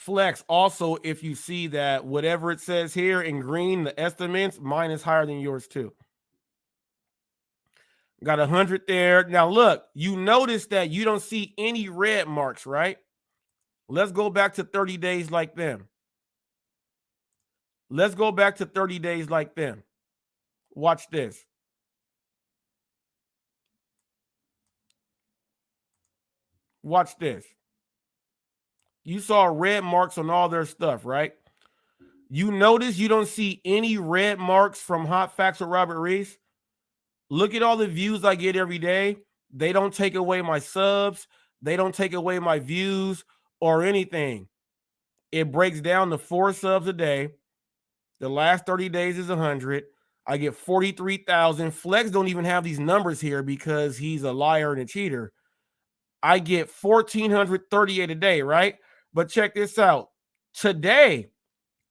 Flex, also, if you see that whatever it says here in green, the estimates, mine is higher than yours too. Got 100 there. Now look, you notice that you don't see any red marks, right? Let's go back to 30 days like them. Let's go back to 30 days like them. Watch this. Watch this. You saw red marks on all their stuff, right? You notice you don't see any red marks from Hot Facts with Robert Reese. Look at all the views I get every day. They don't take away my subs. They don't take away my views or anything. It breaks down to 4 subs a day. The last 30 days is 100. I get 43,000. Flex don't even have these numbers here because he's a liar and a cheater. I get 1,438 a day, right? But check this out. Today,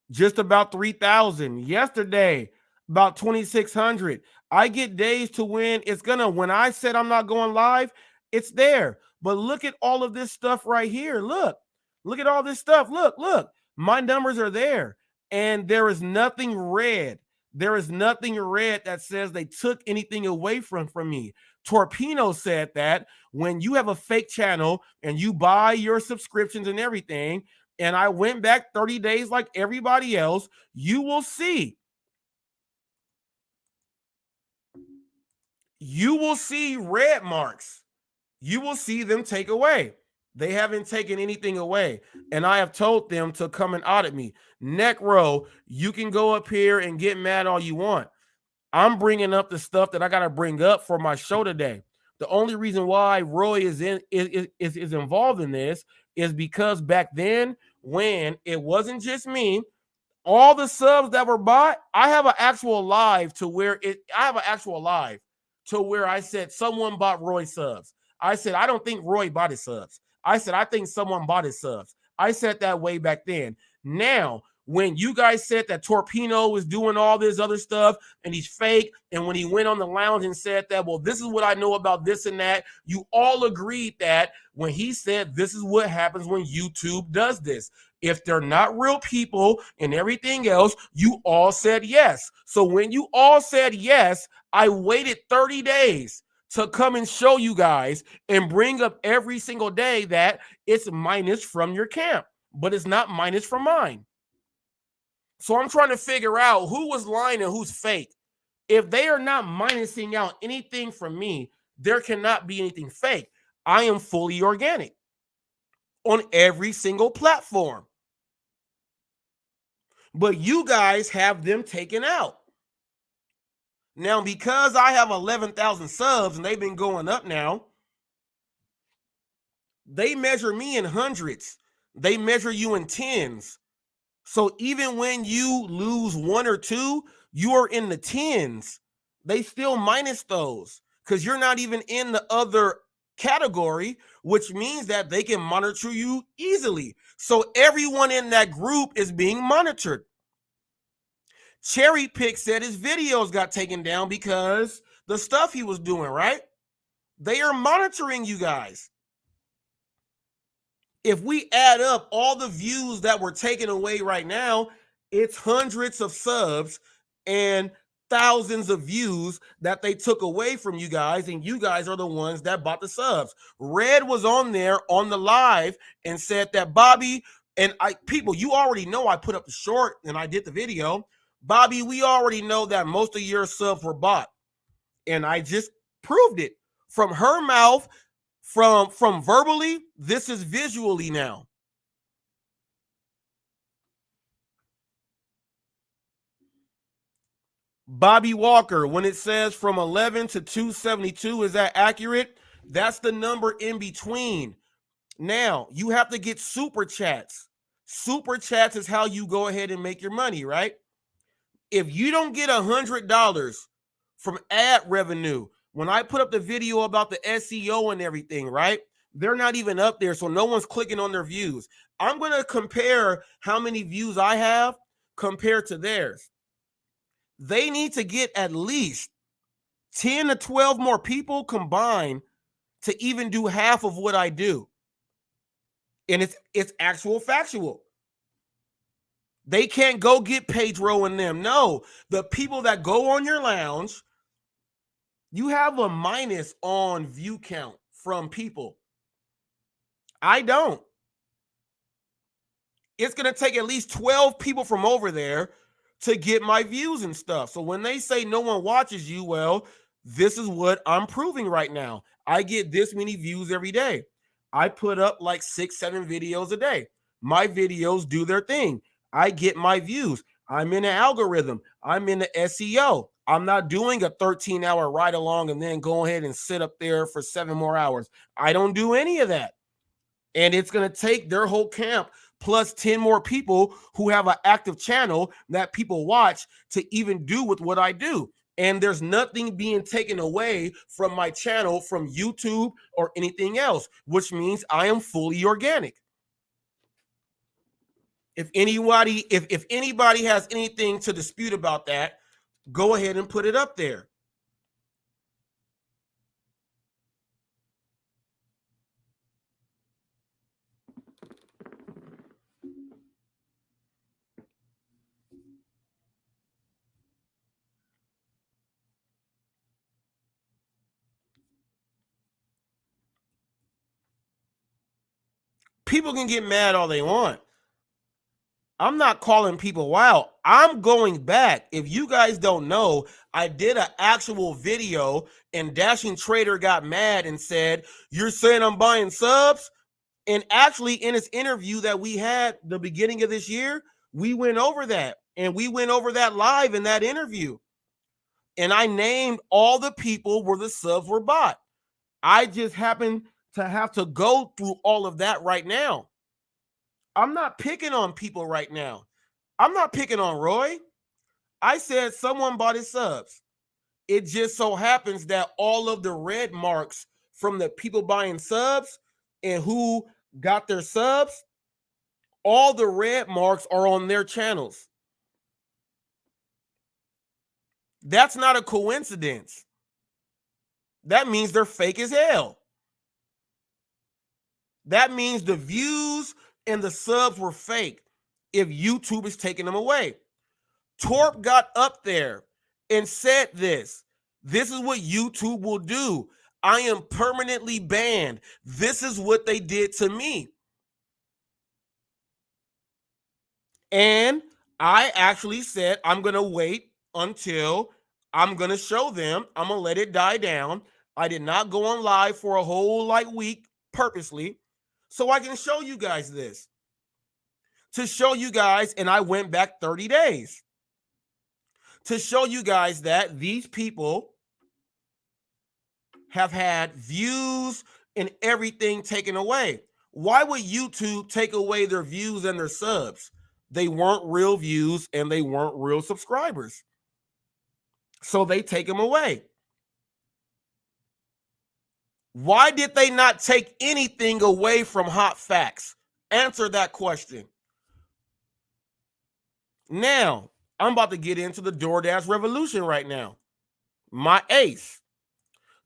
just about 3,000. Yesterday, about 2,600. I get days to win. It's gonna, when I said I'm not going live, it's there. But look at all of this stuff right here. Look at all this stuff. Look. My numbers are there. And there is nothing red. There is nothing red that says they took anything away from me. Torpino said that when you have a fake channel and you buy your subscriptions and everything, and I went back 30 days like everybody else, you will see. You will see red marks. You will see them take away. They haven't taken anything away. And I have told them to come and audit me. Necro, you can go up here and get mad all you want. I'm bringing up the stuff that I got to bring up for my show today. The only reason why Roy is involved in this is because back then, when it wasn't just me, all the subs that were bought, I have an actual live to where I said someone bought Roy subs. I said, I don't think Roy bought his subs. I said, I think someone bought his subs. I said that way back then. Now, when you guys said that Torpino was doing all this other stuff and he's fake, and when he went on the lounge and said that, well, this is what I know about this and that, you all agreed that when he said this is what happens when YouTube does this. If they're not real people and everything else, you all said yes. So when you all said yes, I waited 30 days to come and show you guys and bring up every single day that it's minus from your camp, but it's not minus from mine. So I'm trying to figure out who was lying and who's fake. If they are not minusing out anything from me, there cannot be anything fake. I am fully organic on every single platform. But you guys have them taken out. Now, because I have 11,000 subs and they've been going up now, they measure me in hundreds. They measure you in tens. So even when you lose 1 or 2, you are in the tens. They still minus those because you're not even in the other category, which means that they can monitor you easily. So everyone in that group is being monitored. Cherry Pick said his videos got taken down because the stuff he was doing, right? They are monitoring you guys. If we add up all the views that were taken away right now, it's hundreds of subs and thousands of views that they took away from you guys, and you guys are the ones that bought the subs. Red was on there on the live and said that Bobby, and people, you already know I put up the short and I did the video. Bobby, we already know that most of your subs were bought. And I just proved it from her mouth, from verbally. This is visually now. Bobby Walker, when it says from 11 to 272, is that accurate? That's the number in between. Now, you have to get super chats. Super chats is how you go ahead and make your money, right? If you don't get $100 from ad revenue, when I put up the video about the SEO and everything, right? They're not even up there, so no one's clicking on their views. I'm going to compare how many views I have compared to theirs. They need to get at least 10 to 12 more people combined to even do half of what I do. And it's actual factual. They can't go get Pedro and them. No, the people that go on your lounge, you have a minus on view count from people. I don't. It's going to take at least 12 people from over there to get my views and stuff. So when they say no one watches you, well, this is what I'm proving right now. I get this many views every day. I put up like 6-7 videos a day. My videos do their thing. I get my views. I'm in the algorithm. I'm in the SEO. I'm not doing a 13-hour ride along and then go ahead and sit up there for 7 more hours. I don't do any of that. And it's going to take their whole camp plus 10 more people who have an active channel that people watch to even do with what I do. And there's nothing being taken away from my channel from YouTube or anything else, which means I am fully organic. If anybody has anything to dispute about that, go ahead and put it up there. People can get mad all they want. I'm not calling people wild. I'm going back. If you guys don't know, I did an actual video and Dashing Trader got mad and said, "You're saying I'm buying subs?" And actually in his interview that we had the beginning of this year, we went over that. And we went over that live in that interview. And I named all the people where the subs were bought. I just happen to have to go through all of that right now. I'm not picking on people right now. I'm not picking on Roy. I said someone bought his subs. It just so happens that all of the red marks from the people buying subs and who got their subs, all the red marks are on their channels. That's not a coincidence. That means they're fake as hell. That means the views and the subs were fake if YouTube is taking them away. Torp got up there and said this. This is what YouTube will do. I am permanently banned. This is what they did to me. And I actually said, I'm going to wait until I'm going to show them. I'm going to let it die down. I did not go on live for a whole week purposely so I can show you guys this. To show you guys, and I went back 30 days. To show you guys that these people have had views and everything taken away. Why would YouTube take away their views and their subs? They weren't real views and they weren't real subscribers. So they take them away. Why did they not take anything away from HotFacts? Answer that question. Now, I'm about to get into the DoorDash revolution right now. My ace.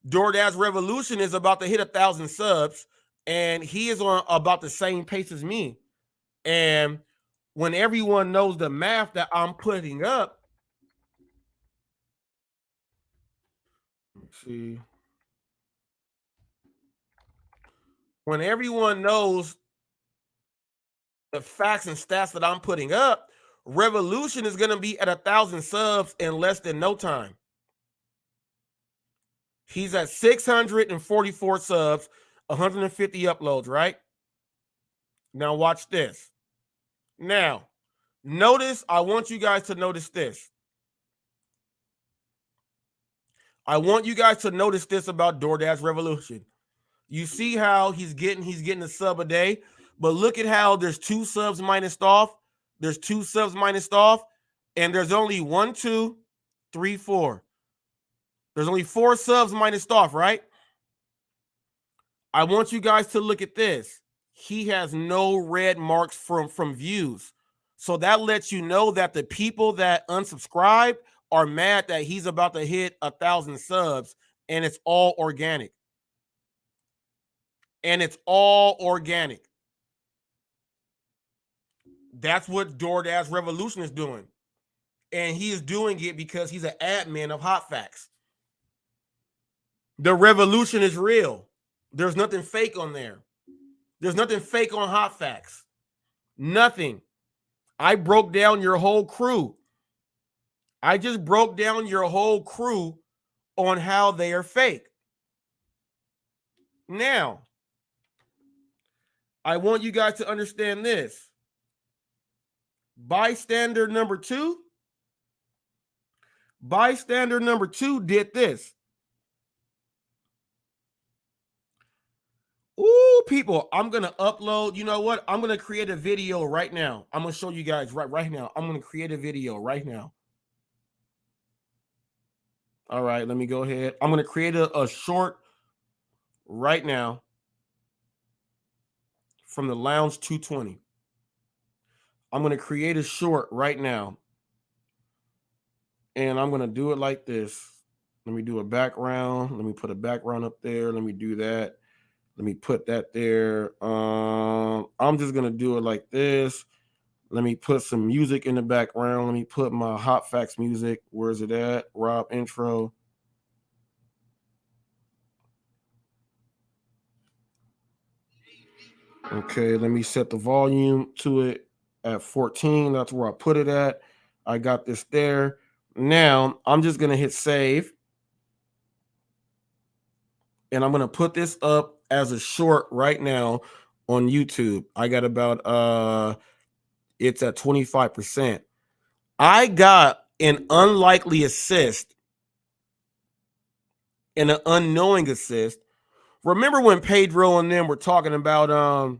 DoorDash revolution is about to hit 1,000 subs, and he is on about the same pace as me. And when everyone knows the math that I'm putting up, let's see. When everyone knows the facts and stats that I'm putting up, Revolution is going to be at 1,000 subs in less than no time. He's at 644 subs, 150 uploads, right? Now watch this. Now, notice, I want you guys to notice this. I want you guys to notice this about DoorDash Revolution. You see how he's getting a sub a day, but look at how there's 2 subs minused off. There's 2 subs minused off, and there's only 1, 2, 3, 4. There's only 4 subs minused off, right? I want you guys to look at this. He has no red marks from views. So that lets you know that the people that unsubscribed are mad that he's about to hit 1,000 subs, and it's all organic. And it's all organic. That's what DoorDash Revolution is doing. And he is doing it because he's an admin of HotFacts. The revolution is real. There's nothing fake on there. There's nothing fake on HotFacts. Nothing. I broke down your whole crew. I just broke down your whole crew on how they are fake. Now, I want you guys to understand this. Bystander number two did this. Ooh, people, I'm going to upload. You know what? I'm going to create a video right now. I'm going to show you guys right now. I'm going to create a video right now. All right, let me go ahead. I'm going to create a short right now from the Lounge 220. I'm going to create a short right now. And I'm going to do it like this. Let me do a background. Let me put a background up there. Let me do that. Let me put that there. I'm just going to do it like this. Let me put some music in the background. Let me put my HotFacts music. Where's it at? Rob intro. Okay, let me set the volume to it at 14. That's where I put it at. I got this there. Now, I'm just going to hit save. And I'm going to put this up as a short right now on YouTube. I got about, it's at 25%. I got an unlikely assist and an unknowing assist. Remember when Pedro and them were talking about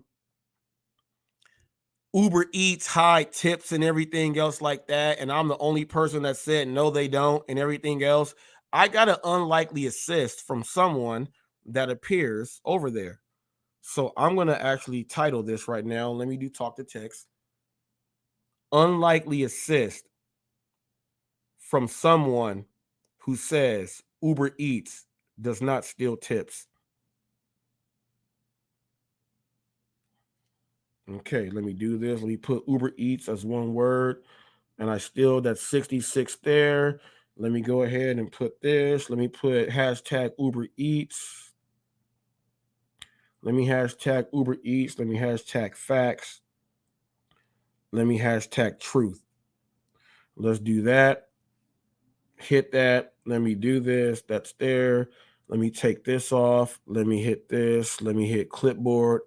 Uber Eats high tips and everything else like that, and I'm the only person that said no they don't and everything else? I got an unlikely assist from someone that appears over there. So I'm going to actually title this right now. Let me do talk to text. Unlikely assist from someone who says Uber Eats does not steal tips. Okay, let me do this. Let me put Uber Eats as one word. And I still, that's 66 there. Let me go ahead and put this. Let me put hashtag Uber Eats. Let me hashtag Uber Eats. Let me hashtag facts. Let me hashtag truth. Let's do that. Hit that. Let me do this. That's there. Let me take this off. Let me hit this. Let me hit clipboard.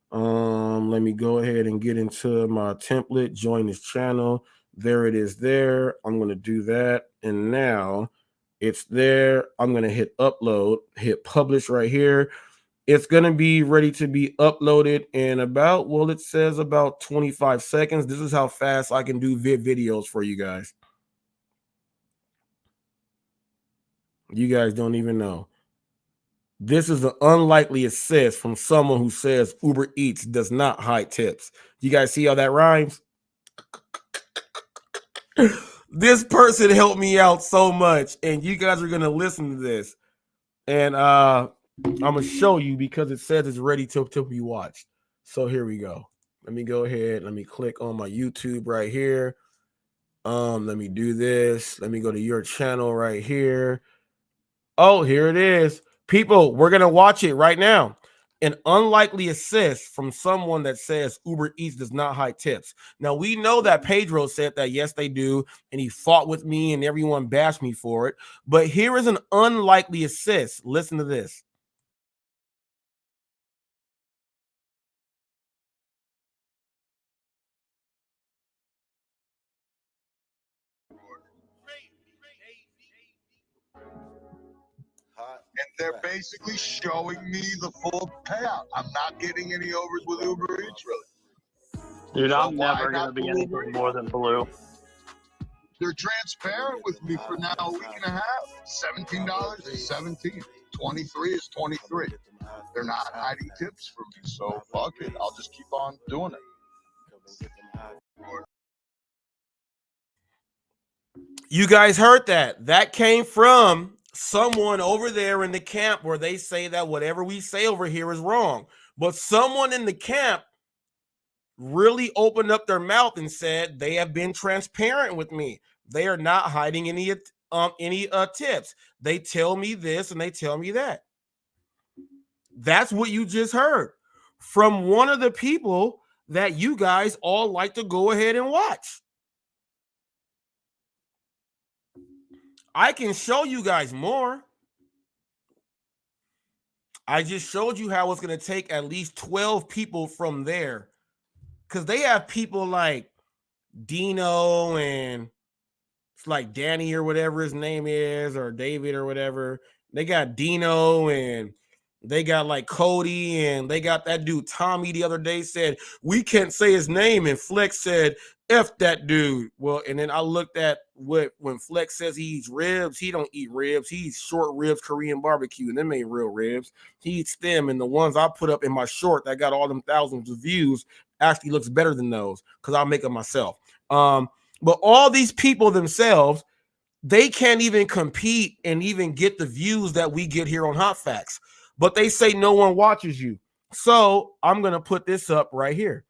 Let me go ahead and get into my template. Join this channel. There it is there. I'm going to do that. And now it's there. I'm going to hit upload, hit publish right here. It's going to be ready to be uploaded in about, well, it says about 25 seconds. This is how fast I can do videos for you guys. You guys don't even know. This is an unlikely assist from someone who says Uber Eats does not hide tips. You guys see how that rhymes? This person helped me out so much, and you guys are going to listen to this. And I'm going to show you because it says it's ready to be watched. So here we go. Let me go ahead. Let me click on my YouTube right here. Let me do this. Let me go to your channel right here. Oh, here it is. People, we're going to watch it right now. An unlikely assist from someone that says Uber Eats does not hide tips. Now, we know that Pedro said that, yes, they do, and he fought with me and everyone bashed me for it. But here is an unlikely assist. Listen to this. And they're basically showing me the full payout. I'm not getting any overs with Uber Eats, really. Dude, So I'm never why going to not be do anything Uber Eats? more than blue. They're transparent with me for now a week and a half. $17 is 17. 23 is 23. They're not hiding tips from me, so fuck it. I'll just keep on doing it. You guys heard that. That came from someone over there in the camp where they say that whatever we say over here is wrong. But someone in the camp really opened up their mouth and said they have been transparent with me. They are not hiding any tips. They tell me this and they tell me that. That's what you just heard from one of the people that you guys all like to go ahead and watch. I can show you guys more. I just showed you how it's going to take at least 12 people from there, because they have people like Dino and it's like Danny or whatever his name is, or David or whatever. They got Dino and they got like Cody, and they got that dude Tommy the other day said we can't say his name, and Flex said F that dude. Well, and then I looked at when Flex says he eats ribs, he don't eat ribs. He eats short ribs, Korean barbecue, and them ain't real ribs. He eats them, and the ones I put up in my short that got all them thousands of views actually looks better than those because I'll make them myself. But all these people themselves, they can't even compete and even get the views that we get here on Hot Facts. But they say no one watches you. So I'm going to put this up right here.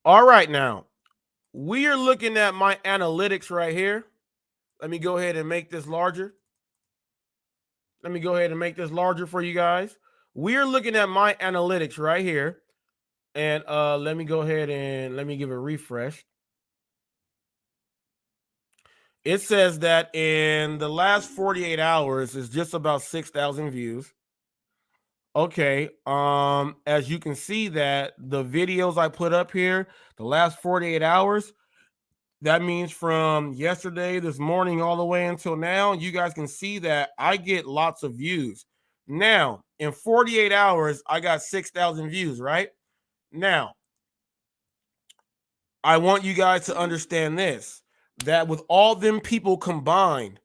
All right, now we are looking at my analytics right here. Let me go ahead and make this larger. Let me go ahead and make this larger for you guys. We're looking at my analytics right here. And let me go ahead and let me give a refresh. It says that in the last 48 hours is just about 6,000 views. Okay, as you can see that the videos I put up here, the last 48 hours, that means from yesterday, this morning, all the way until now, you guys can see that I get lots of views. Now, in 48 hours, I got 6,000 views, right? Now, I want you guys to understand this, that with all them people combined,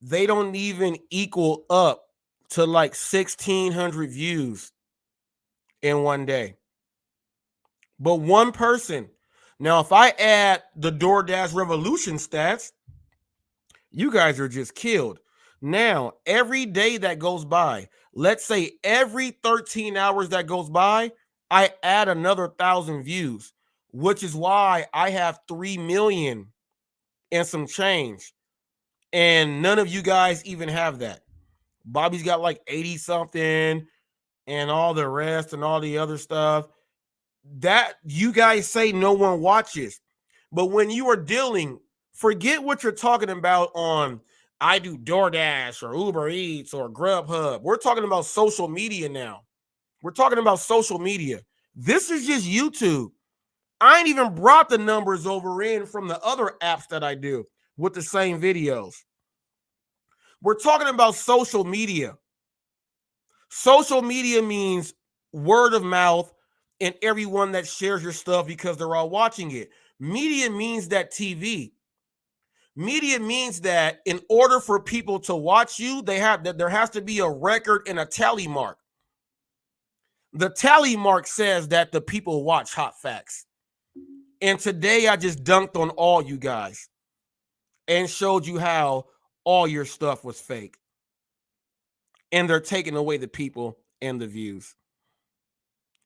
they don't even equal up to like 1,600 views in one day. But one person. Now, if I add the DoorDash Revolution stats, you guys are just killed. Now, every day that goes by, let's say every 13 hours that goes by, I add another 1,000 views, which is why I have 3 million and some change. And none of you guys even have that. Bobby's got like 80 something and all the rest and all the other stuff. That you guys say no one watches. But when you are dealing, forget what you're talking about on I do DoorDash or Uber Eats or Grubhub. We're talking about social media now. We're talking about social media. This is just YouTube. I ain't even brought the numbers over in from the other apps that I do with the same videos. We're talking about social media. Social media means word of mouth and everyone that shares your stuff because they're all watching it. Media means that TV. Media means that in order for people to watch you, there has to be a record and a tally mark. The tally mark says that the people watch Hot Facts. And today I just dunked on all you guys and showed you how all your stuff was fake. And they're taking away the people and the views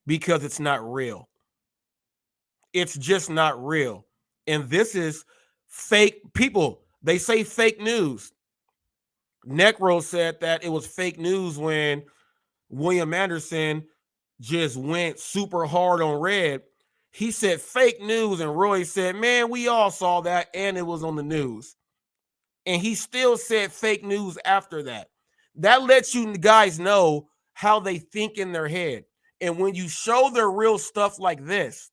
because it's not real. It's just not real. And this is fake people. They say fake news. Necro said that it was fake news when William Anderson just went super hard on Red. He said fake news, and Roy said, man, we all saw that, and it was on the news. And he still said fake news after that. That lets you guys know how they think in their head. And when you show their real stuff like this,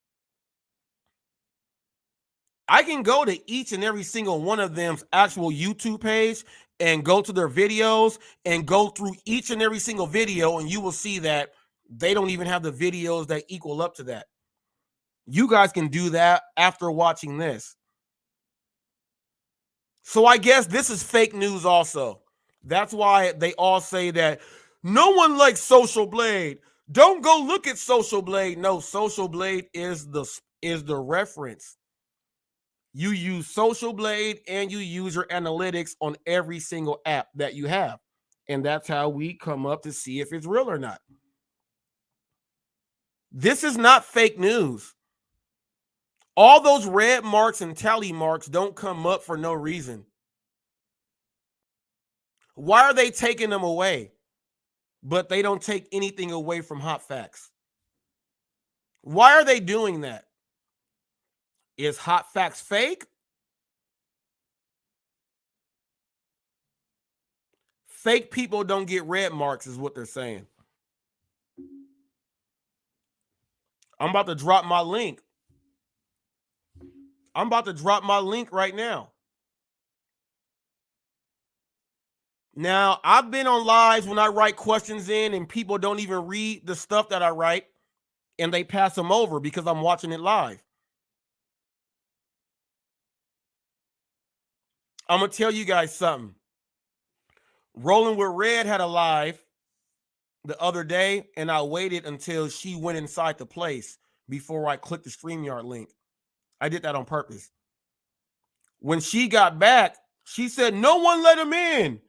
I can go to each and every single one of them's actual YouTube page and go to their videos and go through each and every single video, and you will see that they don't even have the videos that equal up to that. You guys can do that after watching this. So I guess this is fake news also. That's why they all say that no one likes Social Blade. Don't go look at Social Blade. No, Social Blade is the reference. You use Social Blade and you use your analytics on every single app that you have. And that's how we come up to see if it's real or not. This is not fake news. All those red marks and tally marks don't come up for no reason. Why are they taking them away? But they don't take anything away from HotFacts. Why are they doing that? Is HotFacts fake? Fake people don't get red marks is what they're saying. I'm about to drop my link. I'm about to drop my link right now. Now, I've been on lives when I write questions in and people don't even read the stuff that I write and they pass them over because I'm watching it live. I'm going to tell you guys something. Rolling with Red had a live the other day and I waited until she went inside the place before I clicked the StreamYard link. I did that on purpose. When she got back, she said, no one let him in.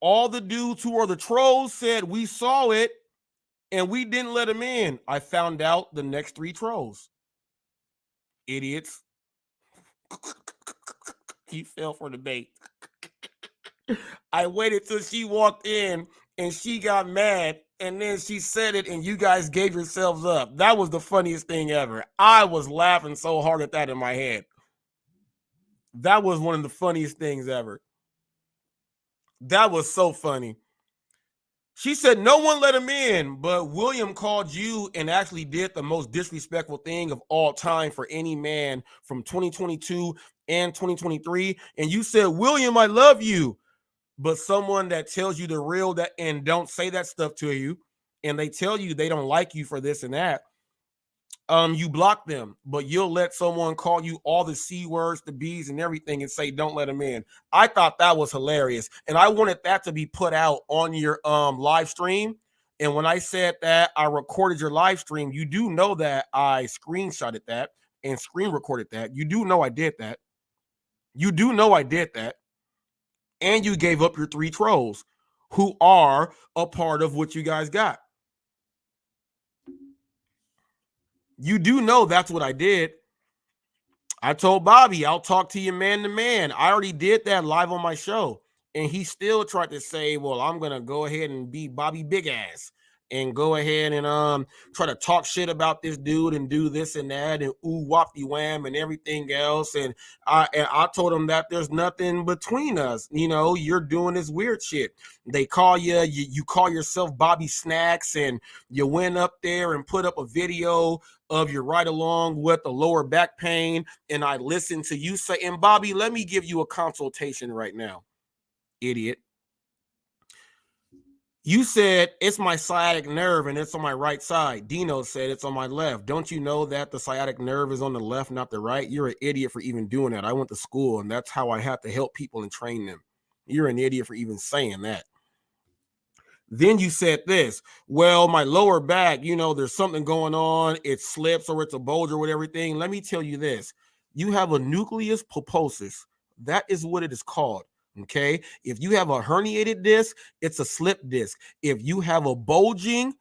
All the dudes who are the trolls said we saw it and we didn't let him in. I found out the next 3 trolls. Idiots. He fell for the bait. I waited till she walked in and she got mad and then she said it and you guys gave yourselves up. That was the funniest thing ever. I was laughing so hard at that in my head. That was one of the funniest things ever. That was so funny. She said no one let him in, but William called you and actually did the most disrespectful thing of all time for any man from 2022 and 2023. And you said, William, I love you. But someone that tells you the real that and don't say that stuff to you, and they tell you they don't like you for this and that, you block them, but you'll let someone call you all the C words, the B's and everything and say, don't let them in. I thought that was hilarious. And I wanted that to be put out on your live stream. And when I said that I recorded your live stream, you do know that I screenshotted that and screen recorded that. You do know I did that. You do know I did that. And you gave up your 3 trolls who are a part of what you guys got. You do know that's what I did. I told Bobby, I'll talk to you man to man. I already did that live on my show. And he still tried to say, well, I'm going to go ahead and be Bobby Big Ass and go ahead and try to talk shit about this dude and do this and that and ooh whoppy wham and everything else. And I told him that there's nothing between us. You know, you're doing this weird shit. They call you call yourself Bobby Snacks, and you went up there and put up a video of your ride along with the lower back pain. And I listened to you say, and Bobby, let me give you a consultation right now, idiot. You said it's my sciatic nerve and it's on my right side. Dino said it's on my left. Don't you know that the sciatic nerve is on the left, not the right? You're an idiot for even doing that. I went to school and that's how I have to help people and train them. You're an idiot for even saying that. Then you said this, well, my lower back, you know, there's something going on. It slips or it's a bulge or with everything. Let me tell you this. You have a nucleus pulposus. That is what it is called. Okay. If you have a herniated disc, it's a slip disc. If you have a bulging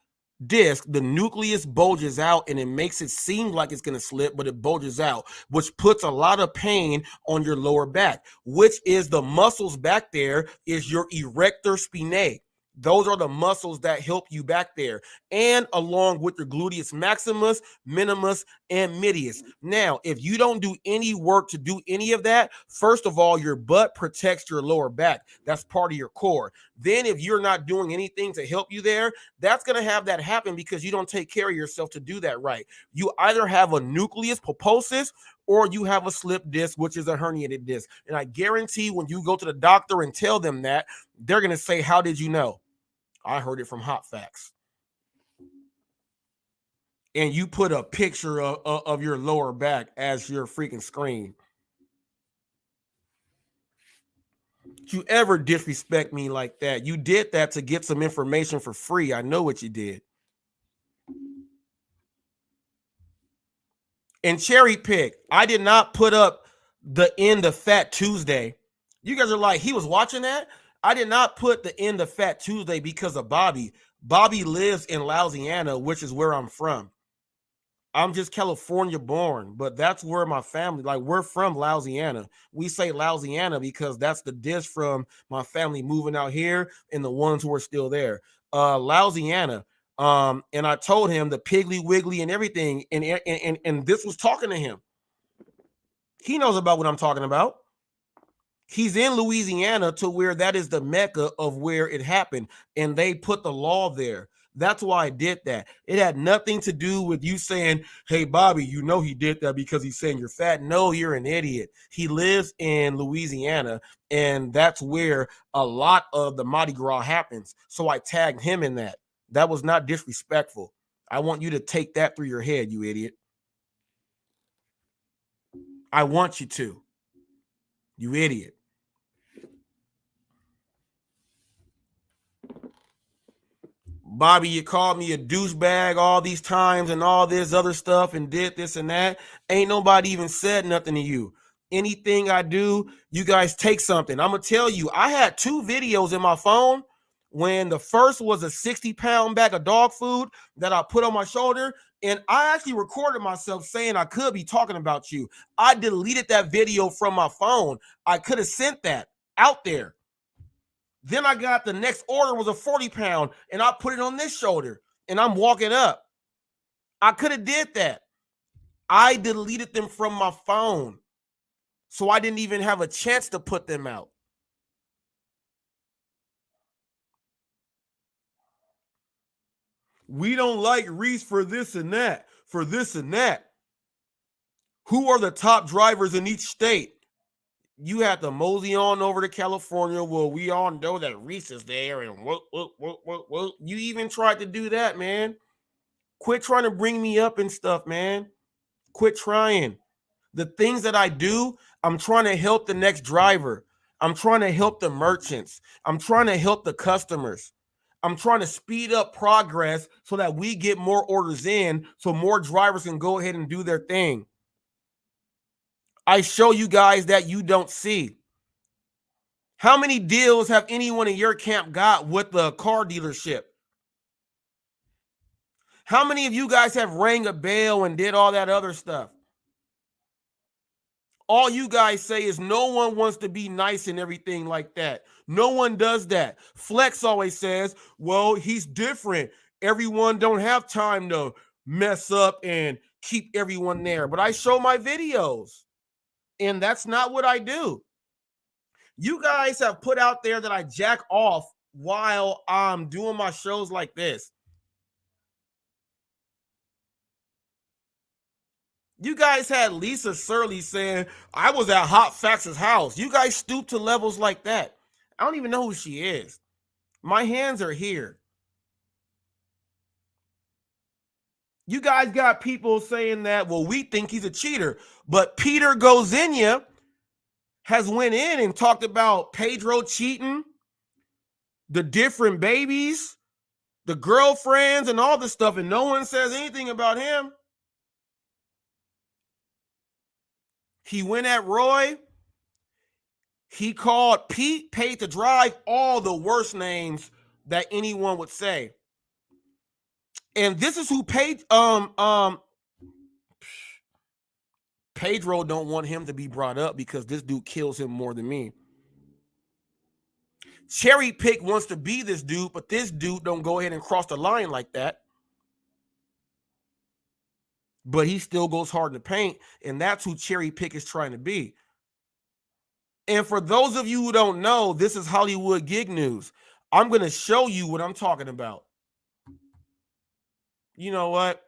disc, the nucleus bulges out and it makes it seem like it's going to slip, but it bulges out, which puts a lot of pain on your lower back, which is the muscles back there is your erector spinae. Those are the muscles that help you back there, and along with your gluteus maximus, minimus, and medius. Now, if you don't do any work to do any of that, first of all, your butt protects your lower back. That's part of your core. Then if you're not doing anything to help you there, that's going to have that happen because you don't take care of yourself to do that right. You either have a nucleus pulposus or you have a slip disc, which is a herniated disc. And I guarantee when you go to the doctor and tell them that, they're going to say, how did you know? I heard it from HotFacts. And you put a picture of your lower back as your freaking screen. Did you ever disrespect me like that? You did that to get some information for free. I know what you did. And cherry pick. I did not put up the end of Fat Tuesday. You guys are like, he was watching that? I did not put the end of Fat Tuesday because of Bobby. Bobby lives in Louisiana, which is where I'm from. I'm just California born, but that's where my family, like, we're from Louisiana. We say Louisiana because that's the dish from my family moving out here and the ones who are still there. Louisiana. And I told him the Piggly Wiggly and everything, and this was talking to him. He knows about what I'm talking about. He's in Louisiana, to where that is the mecca of where it happened, and they put the law there. That's why I did that. It had nothing to do with you saying, hey, Bobby, you know he did that because he's saying you're fat. No, you're an idiot. He lives in Louisiana, and that's where a lot of the Mardi Gras happens. So I tagged him in that. That was not disrespectful. I want you to take that through your head, you idiot. I want you to. You idiot. Bobby, you called me a douchebag all these times and all this other stuff and did this and that. Ain't nobody even said nothing to you. Anything I do, you guys take something. I'm going to tell you, I had 2 videos in my phone. When the first was a 60-pound bag of dog food that I put on my shoulder, and I actually recorded myself saying I could be talking about you. I deleted that video from my phone. I could have sent that out there. Then I got the next order was a 40-pound, and I put it on this shoulder, and I'm walking up. I could have did that. I deleted them from my phone, so I didn't even have a chance to put them out. We don't like Reese for this and that, for this and that. Who are the top drivers in each state? You have to mosey on over to California. Well, we all know that Reese is there, and what? You even tried to do that, man. Quit trying to bring me up and stuff, man. Quit trying. The things that I do, I'm trying to help the next driver. I'm trying to help the merchants. I'm trying to help the customers. I'm trying to speed up progress so that we get more orders in, so more drivers can go ahead and do their thing. I show you guys that you don't see. How many deals have anyone in your camp got with the car dealership? How many of you guys have rang a bell and did all that other stuff? All you guys say is no one wants to be nice and everything like that. No one does that. Flex always says, well, he's different. Everyone don't have time to mess up and keep everyone there. But I show my videos, and that's not what I do. You guys have put out there that I jack off while I'm doing my shows like this. You guys had Lisa Surly saying, I was at HotFacts' house. You guys stoop to levels like that. I don't even know who she is. My hands are here. You guys got people saying that, well, we think he's a cheater. But Peter Gozinia has went in and talked about Pedro cheating, the different babies, the girlfriends, and all this stuff, and no one says anything about him. He went at Roy. He called Pete, paid to drive, all the worst names that anyone would say. And this is who paid. Pedro don't want him to be brought up because this dude kills him more than me. Cherry Pick wants to be this dude, but this dude don't go ahead and cross the line like that. But he still goes hard in the paint, and that's who Cherry Pick is trying to be. And for those of you who don't know, this is Hollywood Gig News. I'm going to show you what I'm talking about. You know what?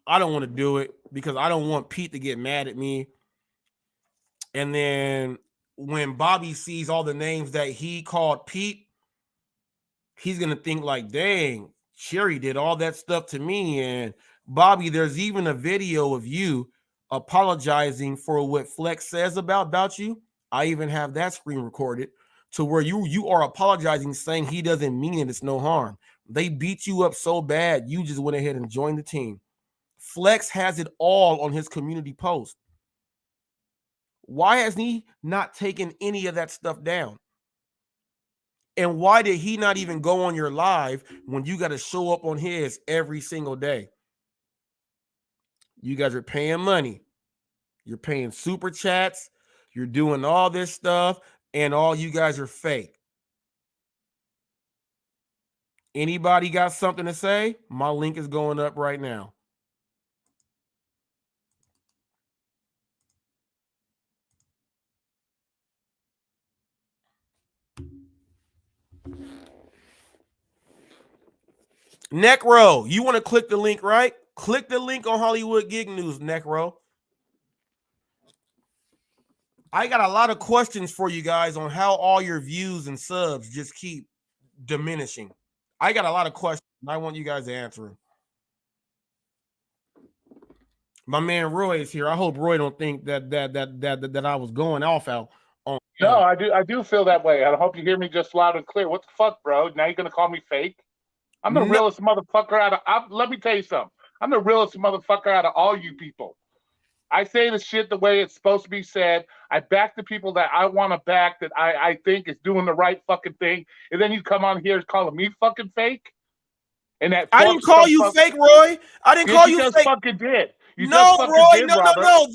I don't want to do it because I don't want Pete to get mad at me. And then when Bobby sees all the names that he called Pete, he's going to think like, dang, Cherry did all that stuff to me. And Bobby, there's even a video of you apologizing for what Flex says about you. I even have that screen recorded to where you are apologizing, saying he doesn't mean it. It's no harm. They beat you up so bad, you just went ahead and joined the team. Flex has it all on his community post. Why has he not taken any of that stuff down? And why did he not even go on your live when you got to show up on his every single day? You guys are paying money. You're paying super chats. You're doing all this stuff, and all you guys are fake. Anybody got something to say? My link is going up right now. Necro, you want to click the link, right? Click the link on Hollywood Gig News, Necro. I got a lot of questions for you guys on how all your views and subs just keep diminishing. I got a lot of questions, and I want you guys to answer them. My man Roy is here. I hope Roy don't think that I was going off out on. No, I do feel that way. I hope you hear me just loud and clear. What the fuck, bro? Now you're gonna call me fake? I'm the realest motherfucker out of. Let me tell you something. I'm the realest motherfucker out of all you people. I say the shit the way it's supposed to be said. I back the people that I want to back, that I think is doing the right fucking thing. And then you come on here calling me fucking fake. And that I didn't call you fake, Roy. I didn't call you fake. You just fucking did. No, Roy.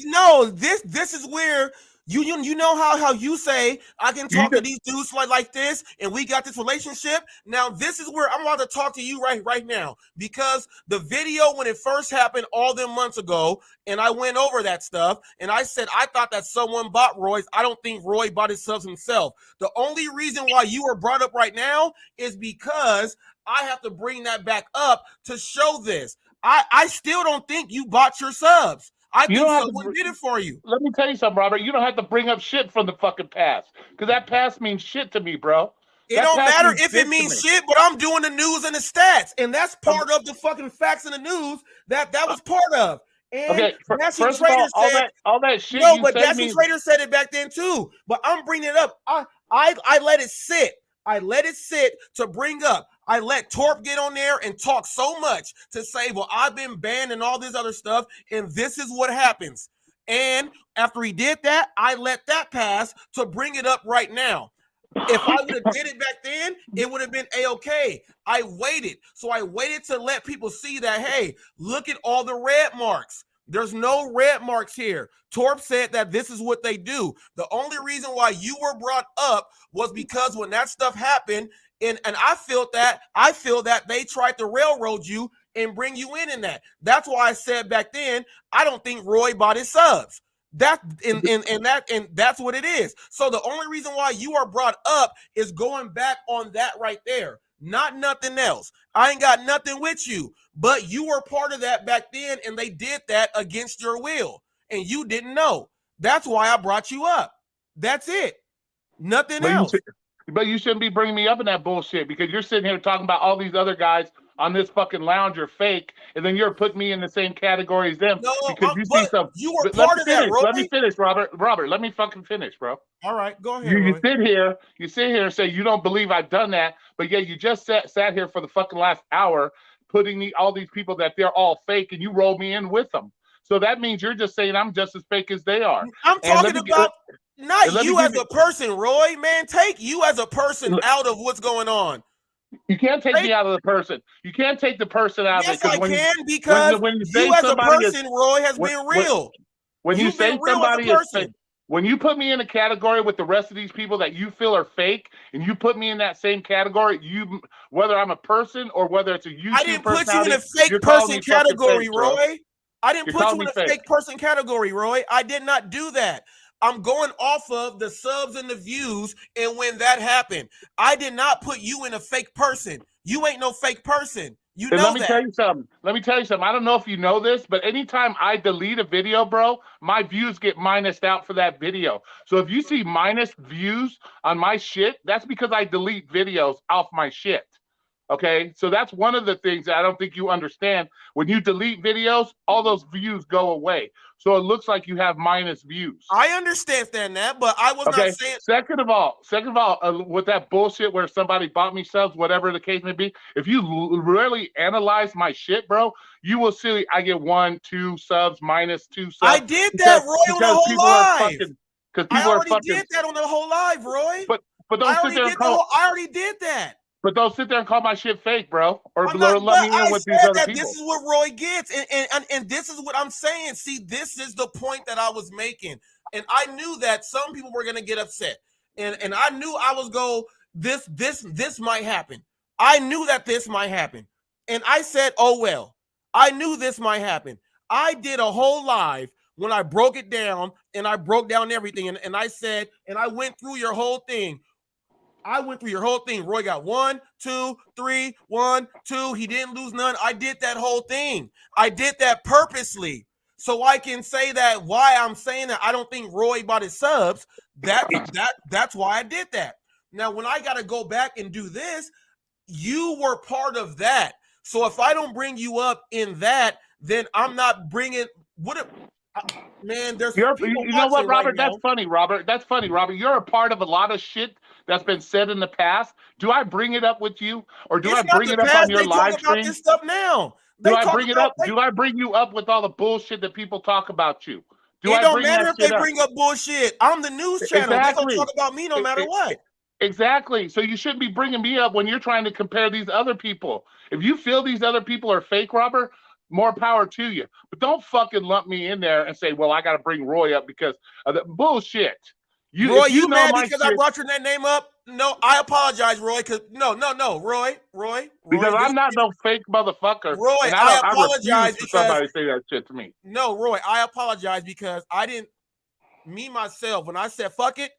No. This is where you know how you say I can talk to these dudes like this, and we got this relationship. Now this is where I'm about to talk to you right now, because the video when it first happened all them months ago, and I went over that stuff, and I said I thought that someone bought Roy's. I don't think Roy bought his subs himself. The only reason why you are brought up right now is because I have to bring that back up to show this. I still don't think you bought your subs. I think someone did it for you. Let me tell you something, Robert. You don't have to bring up shit from the fucking past, because that past means shit to me, bro. It don't matter if it means shit, but I'm doing the news and the stats, and that's part of the fucking facts in the news that was part of. And okay, Nasty Trader said all that shit. No, but Nasty Trader said it back then too. But I'm bringing it up. I let it sit. I let it sit to bring up. I let Torp get on there and talk so much to say, well, I've been banned and all this other stuff, and this is what happens. And after he did that, I let that pass to bring it up right now. If I would have did it back then, it would have been A-okay. I waited. So I waited to let people see that, hey, look at all the red marks. There's no red marks here. Torp said that this is what they do. The only reason why you were brought up was because when that stuff happened, and I feel that they tried to railroad you and bring you in that. That's why I said back then, I don't think Roy bought his subs. That's what it is. So the only reason why you are brought up is going back on that right there. Not nothing else. I ain't got nothing with you, but you were part of that back then, and they did that against your will, and you didn't know. That's why I brought you up. That's it. Nothing else. But you shouldn't be bringing me up in that bullshit, because you're sitting here talking about all these other guys on this fucking lounge are fake, and then you're putting me in the same category as them. No, because you see some. You were part of that, Roy. Let me finish, Robert. Robert, let me fucking finish, bro. All right, go ahead. You sit here and say you don't believe I've done that, but yeah, you just sat here for the fucking last hour putting all these people that they're all fake, and you rolled me in with them. So that means you're just saying I'm just as fake as they are. I'm talking about not you as a person, Roy. Man, take you as a person out of what's going on. You can't take me out of the person. You can't take the person out of it. Yes, I can, because you as a person, Roy, has been real. When you say somebody is fake, when you put me in a category with the rest of these people that you feel are fake, and you put me in that same category, whether I'm a person or whether it's a YouTube I didn't put you in a fake person category, Roy. I didn't put you in a fake person category, Roy. I did not do that. I'm going off of the subs and the views, and when that happened, I did not put you in a fake person. You ain't no fake person. You know that. Let me tell you something. I don't know if you know this, but anytime I delete a video, bro, my views get minused out for that video. So if you see minus views on my shit, that's because I delete videos off my shit. Okay, so that's one of the things that I don't think you understand. When you delete videos, all those views go away. So it looks like you have minus views. I understand that, but I was not saying. Second of all, with that bullshit where somebody bought me subs, whatever the case may be, if you really analyze my shit, bro, you will see I get 1, 2 subs, minus 2 subs. I did that, Roy, on the whole live. Because people are fucking. Did that on the whole live, Roy. But don't sit there and call. I already did that. But don't sit there and call my shit fake, bro. Or let me in with these other people. This is what Roy gets, and this is what I'm saying. See, this is the point that I was making, and I knew that some people were gonna get upset, and I knew I was this might happen. I knew that this might happen, and I said, oh well. I knew this might happen. I did a whole live when I broke it down, and I broke down everything, and I said, and I went through your whole thing. Roy got 1, 2, 3, 1, 2. He didn't lose none. I did that whole thing. I did that purposely. So I can say that why I'm saying that I don't think Roy bought his subs. That's why I did that. Now, when I got to go back and do this, you were part of that. So if I don't bring you up in that, then I'm not bringing man, there's you know what, Robert? That's funny, Robert. You're a part of a lot of shit that's been said in the past. Do I bring it up with you, or do I bring it up on your live stream? This stuff now. Do I bring it up? Do I bring you up with all the bullshit that people talk about you? It don't matter if they bring up bullshit. I'm the news channel. Exactly. They don't talk about me no matter what. Exactly. So you shouldn't be bringing me up when you're trying to compare these other people. If you feel these other people are fake, Robert, more power to you. But don't fucking lump me in there and say, well, I got to bring Roy up because of the bullshit. Roy, you mad because I brought your name up? No, I apologize, Roy. Because no, Roy. Because I'm not no fake motherfucker. Roy, I apologize because somebody say that shit to me. No, Roy, I apologize because I didn't. Me myself, when I said fuck it,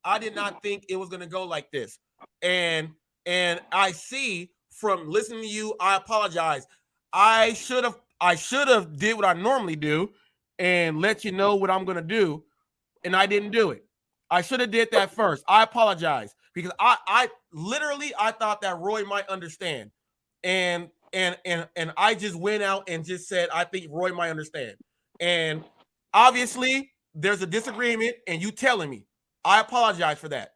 I did not think it was gonna go like this. And I see from listening to you, I apologize. I should have did what I normally do and let you know what I'm gonna do, and I didn't do it. I should have did that first. I apologize because I literally thought that Roy might understand, and I just went out and just said I think Roy might understand, and obviously there's a disagreement, and you telling me. I apologize for that.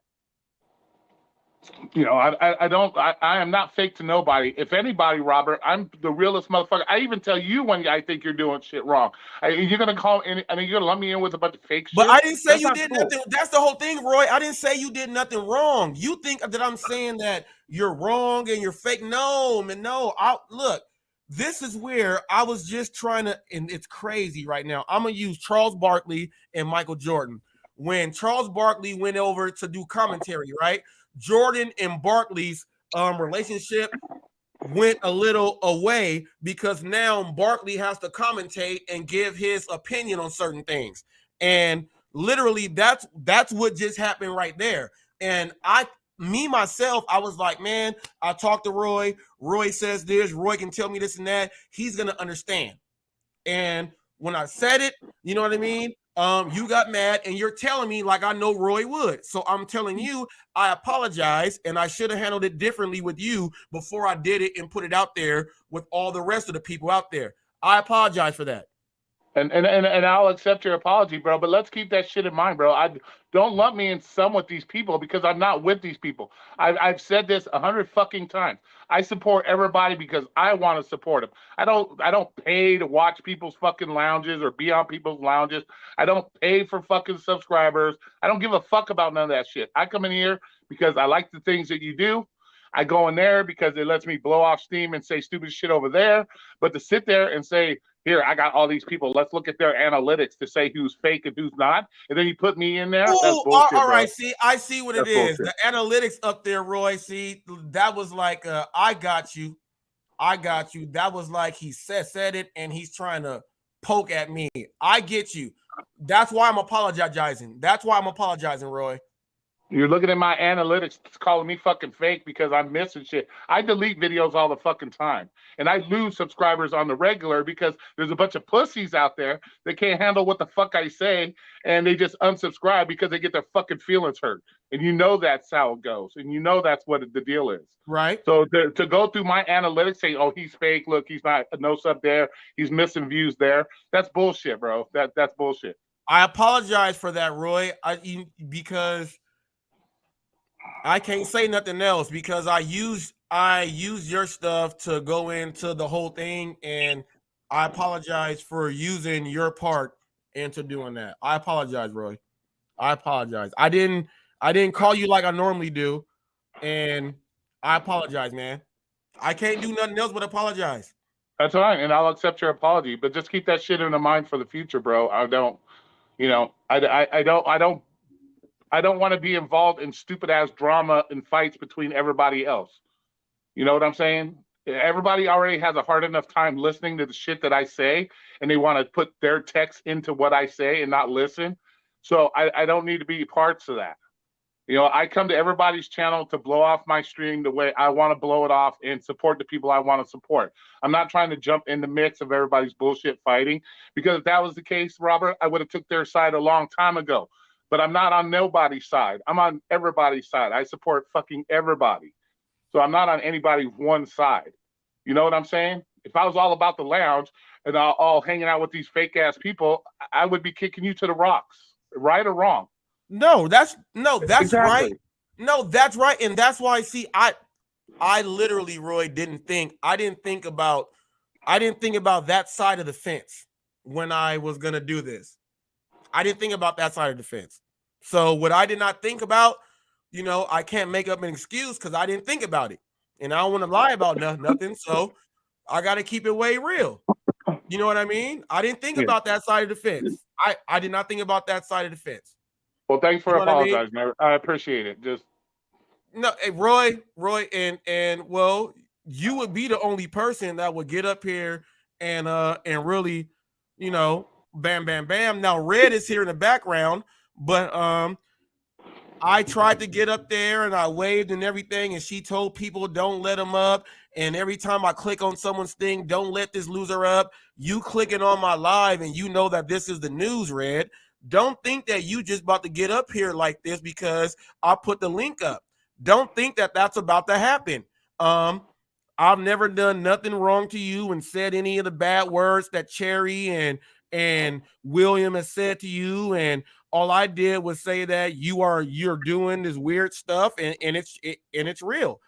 You know, I am not fake to nobody. If anybody, Robert, I'm the realest motherfucker. I even tell you when I think you're doing shit wrong. You're gonna call in, I mean, you're gonna lump me in with a bunch of fake shit. But I didn't say you did nothing. That's the whole thing, Roy. I didn't say you did nothing wrong. You think that I'm saying that you're wrong and you're fake. No, man, no. Look, this is where I was just trying to, and it's crazy right now. I'm gonna use Charles Barkley and Michael Jordan. When Charles Barkley went over to do commentary, right? Jordan and Barkley's relationship went a little away because now Barkley has to commentate and give his opinion on certain things. And literally that's what just happened right there. And myself, I was like, man, I talked to Roy. Roy says this. Roy can tell me this and that. He's going to understand. And when I said it, you know what I mean? You got mad and you're telling me like I know Roy would. So I'm telling you, I apologize and I should have handled it differently with you before I did it and put it out there with all the rest of the people out there. I apologize for that. And I'll accept your apology, bro. But let's keep that shit in mind, bro. I don't lump me in some with these people because I'm not with these people. I've said this 100 fucking times. I support everybody because I want to support them. I don't pay to watch people's fucking lounges or be on people's lounges. I don't pay for fucking subscribers. I don't give a fuck about none of that shit. I come in here because I like the things that you do. I go in there because it lets me blow off steam and say stupid shit over there. But to sit there and say, here, I got all these people. Let's look at their analytics to say who's fake and who's not. And then you put me in there. Ooh, that's bullshit, all right, bro. see, I see what it is. Bullshit. The analytics up there, Roy. See, that was like, I got you. That was like he said it, and he's trying to poke at me. I get you. That's why I'm apologizing. Roy. You're looking at my analytics, it's calling me fucking fake because I'm missing shit. I delete videos all the fucking time. And I lose subscribers on the regular because there's a bunch of pussies out there that can't handle what the fuck I say. And they just unsubscribe because they get their fucking feelings hurt. And you know that's how it goes. And you know that's what the deal is. Right. So to go through my analytics, say, oh, he's fake. Look, he's not no sub there. He's missing views there. That's bullshit, bro. That's bullshit. I apologize for that, Roy. Because I can't say nothing else because I use your stuff to go into the whole thing, and I apologize for using your part into doing that. I apologize, Roy. I apologize. I didn't call you like I normally do, and I apologize, man. I can't do nothing else but apologize. That's fine, and I'll accept your apology, but just keep that shit in mind for the future, bro. I don't want to be involved in stupid ass drama and fights between everybody else. You know what I'm saying? Everybody already has a hard enough time listening to the shit that I say, and they want to put their text into what I say and not listen. So I don't need to be parts of that. You know, I come to everybody's channel to blow off my stream the way I want to blow it off and support the people I want to support. I'm not trying to jump in the mix of everybody's bullshit fighting, because if that was the case, Robert, I would have took their side a long time ago. But I'm not on nobody's side. I'm on everybody's side. I support fucking everybody. So I'm not on anybody's one side. You know what I'm saying? If I was all about the lounge and all hanging out with these fake ass people, I would be kicking you to the rocks, right or wrong. No, that's Exactly. right. No, that's right. And that's why I literally, Roy, didn't think about that side of the fence when I was gonna do this. I didn't think about that side of the fence. So what I did not think about, I can't make up an excuse because I didn't think about it. And I don't want to lie about nothing. So I gotta keep it way real. You know what I mean? I didn't think about that side of the fence. I did not think about that side of the fence. Well, thanks for apologizing. I mean? I appreciate it. Just no, hey, Roy, and well, you would be the only person that would get up here and really, bam, bam, bam. Now Red is here in the background, but I tried to get up there and I waved and everything, and she told people don't let him up. And every time I click on someone's thing, don't let this loser up. You clicking on my live and you know that this is the news, Red. Don't think that you just about to get up here like this because I put the link up. Don't think that that's about to happen. I've never done nothing wrong to you and said any of the bad words that Cherry and William has said to you, and all I did was say that you're doing this weird stuff and it's real.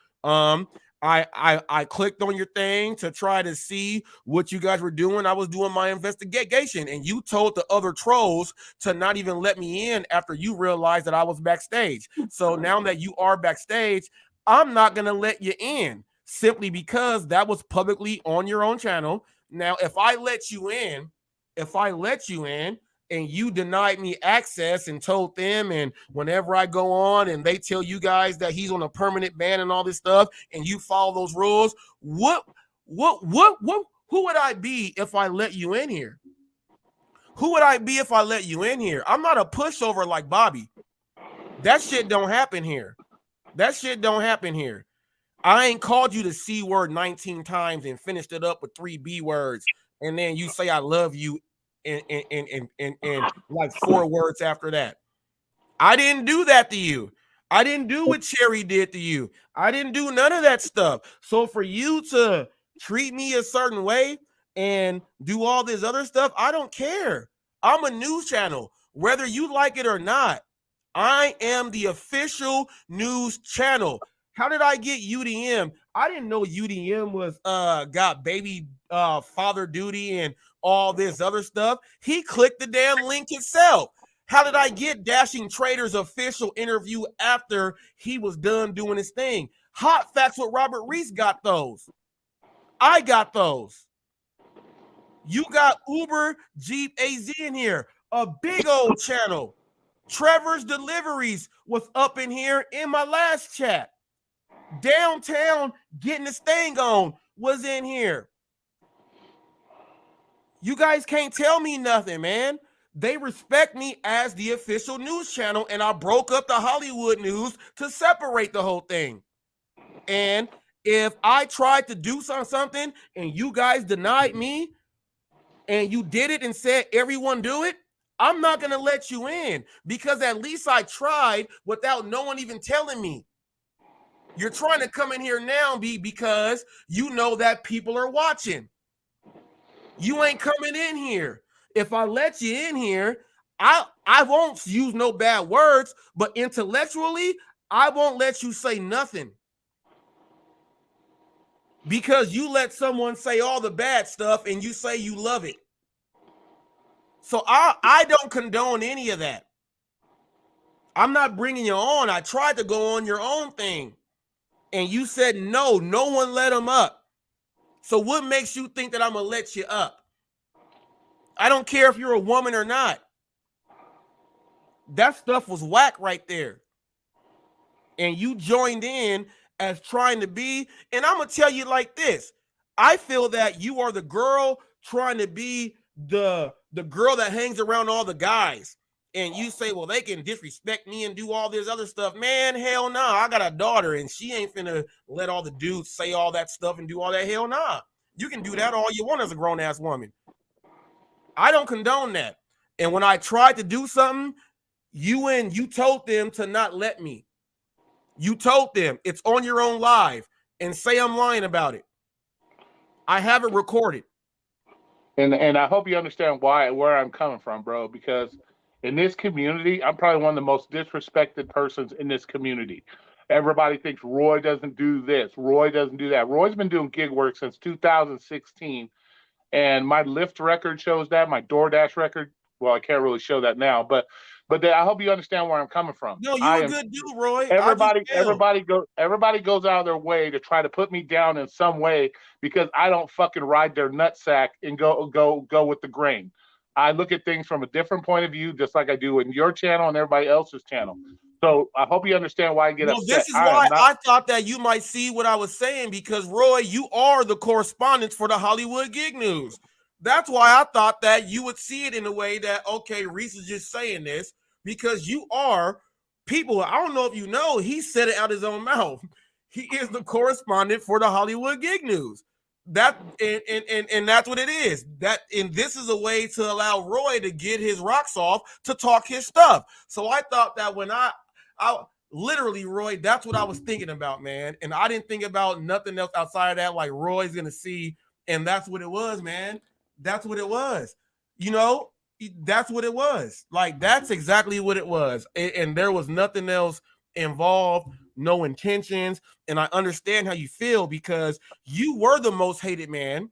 I clicked on your thing to try to see what you guys were doing. I was doing my investigation, and you told the other trolls to not even let me in after you realized that I was backstage. So now that you are backstage, I'm not gonna let you in simply because that was publicly on your own channel. Now, if I let you in and you denied me access and told them, and whenever I go on and they tell you guys that he's on a permanent ban and all this stuff, and you follow those rules, who would I be if I let you in here? Who would I be if I let you in here? I'm not a pushover like Bobby. That shit don't happen here. I ain't called you the C word 19 times and finished it up with 3 B words, and then you say I love you and like 4 words after that. I didn't do that to you. I didn't do what Cherry did to you. I didn't do none of that stuff. So for you to treat me a certain way and do all this other stuff, I don't care. I'm a news channel, whether you like it or not. I am the official news channel. How did I get UDM? I didn't know UDM was got baby father duty and all this other stuff. He clicked the damn link himself. How did I get Dashing Trader's official interview after he was done doing his thing? Hot Facts with Robert Reese got those. I got those. You got Uber Jeep AZ in here, a big old channel. Trevor's Deliveries was up in here in my last chat. Downtown getting this thing on was in here. You guys can't tell me nothing, man. They respect me as the official news channel, and I broke up the Hollywood news to separate the whole thing. And if I tried to do something and you guys denied me and you did it and said everyone do it, I'm not going to let you in, because at least I tried without no one even telling me. You're trying to come in here now because you know that people are watching. You ain't coming in here. If I let you in here, I won't use no bad words, but intellectually, I won't let you say nothing. Because you let someone say all the bad stuff and you say you love it. So I don't condone any of that. I'm not bringing you on. I tried to go on your own thing. And you said no one let him up. So what makes you think that I'm going to let you up? I don't care if you're a woman or not. That stuff was whack right there. And you joined in as trying to be, and I'm going to tell you like this. I feel that you are the girl trying to be the girl that hangs around all the guys. And you say, well, they can disrespect me and do all this other stuff. Man, hell nah. I got a daughter and she ain't finna let all the dudes say all that stuff and do all that. Hell nah. You can do that all you want as a grown-ass woman. I don't condone that. And when I tried to do something, you told them to not let me. You told them it's on your own live and say I'm lying about it. I have it recorded. And I hope you understand where I'm coming from, bro, because in this community, I'm probably one of the most disrespected persons in this community. Everybody thinks Roy doesn't do this. Roy doesn't do that. Roy's been doing gig work since 2016. And my Lyft record shows that. My DoorDash record, well, I can't really show that now, but I hope you understand where I'm coming from. No, you're a good dude, Roy. Everybody goes out of their way to try to put me down in some way because I don't fucking ride their nutsack and go with the grain. I look at things from a different point of view, just like I do in your channel and everybody else's channel. So I hope you understand why I get upset. This is why I thought that you might see what I was saying, because Roy, you are the correspondent for the Hollywood Gig News. That's why I thought that you would see it in a way that, okay, Reese is just saying this because you are people. I don't know if you know, he said it out his own mouth. He is the correspondent for the Hollywood Gig News. That and that's what it is. And this is a way to allow Roy to get his rocks off to talk his stuff. So I thought that when I literally, Roy, that's what I was thinking about, man. And I didn't think about nothing else outside of that. Like, Roy's gonna see, and that's what it was, man. That's what it was. You know, that's what it was. Like, that's exactly what it was. And there was nothing else involved, no intentions. And I understand how you feel, because you were the most hated man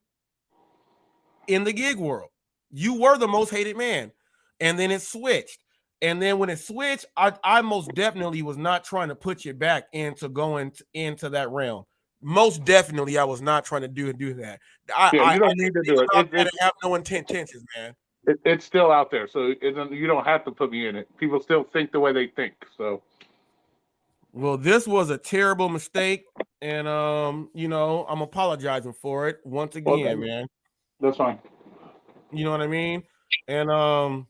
in the gig world. You were the most hated man. And then it switched. And then when it switched, I most definitely was not trying to put you back into going into that realm. Most definitely, I was not trying to do that. You don't need to do it. I have no intentions, man. It's still out there, so you don't have to put me in it. People still think the way they think. So, well, this was a terrible mistake, and I'm apologizing for it once again, okay, man. That's fine. You know what I mean? And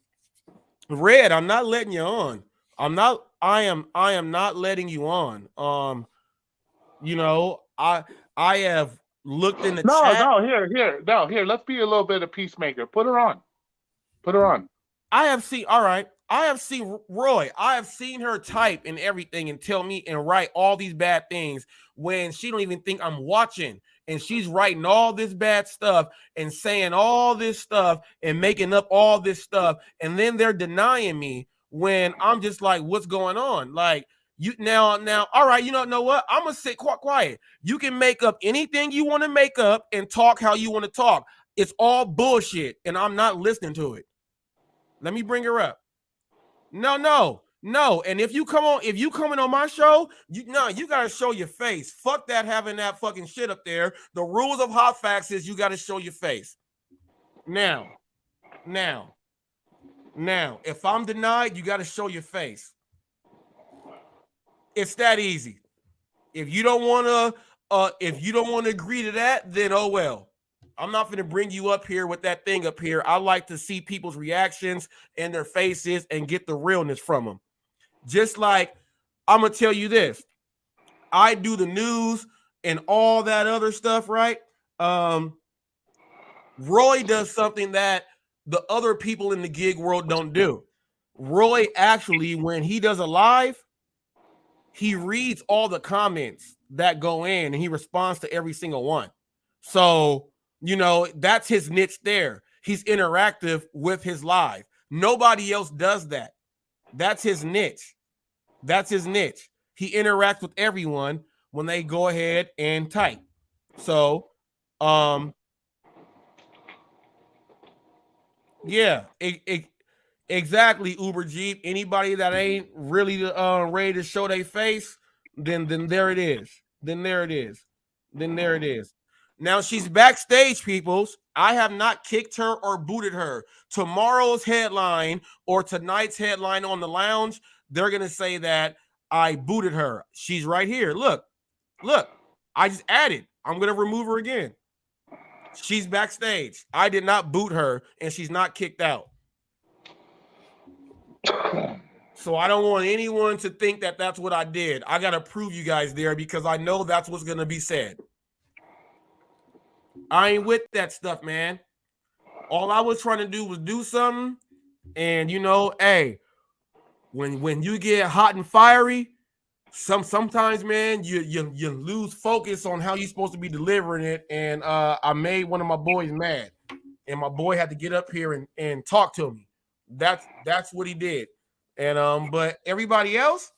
Red, I'm not letting you on. I am not letting you on. I have looked in the chat. Here. Let's be a little bit of peacemaker. Put her on. I have seen Roy. I have seen her type and everything and tell me and write all these bad things when she don't even think I'm watching. And she's writing all this bad stuff and saying all this stuff and making up all this stuff. And then they're denying me when I'm just like, what's going on? Like, you now, all right, you know what? I'm going to sit quiet. You can make up anything you want to make up and talk how you want to talk. It's all bullshit, and I'm not listening to it. Let me bring her up. No. And if you coming on my show, you gotta show your face. Fuck that, having that fucking shit up there. The rules of Hot Facts is you gotta show your face. Now, if I'm denied, you gotta show your face. It's that easy. If you don't wanna agree to that, then oh well. I'm not going to bring you up here with that thing up here. I like to see people's reactions and their faces and get the realness from them. Just like I'm going to tell you this. I do the news and all that other stuff, right? Roy does something that the other people in the gig world don't do. Roy actually, when he does a live, he reads all the comments that go in and he responds to every single one. So, you know, that's his niche there. He's interactive with his live. Nobody else does that. That's his niche. That's his niche. He interacts with everyone when they go ahead and type. So, yeah, exactly, Uber Jeep. Anybody that ain't really ready to show their face, then there it is. Then there it is. Then there it is. Now she's backstage, peoples. I have not kicked her or booted her. Tomorrow's headline or tonight's headline on the lounge, they're gonna say that I booted her. She's right here. Look, look. I just added. I'm gonna remove her again. She's backstage. I did not boot her, and she's not kicked out. So I don't want anyone to think that that's what I did. I got to prove you guys there because I know that's what's going to be said. I ain't with that stuff, man. All I was trying to do was do something. And, you know, hey, when you get hot and fiery, sometimes, man, you lose focus on how you're supposed to be delivering it. And I made one of my boys mad. And my boy had to get up here and talk to me. That's what he did. And but everybody else,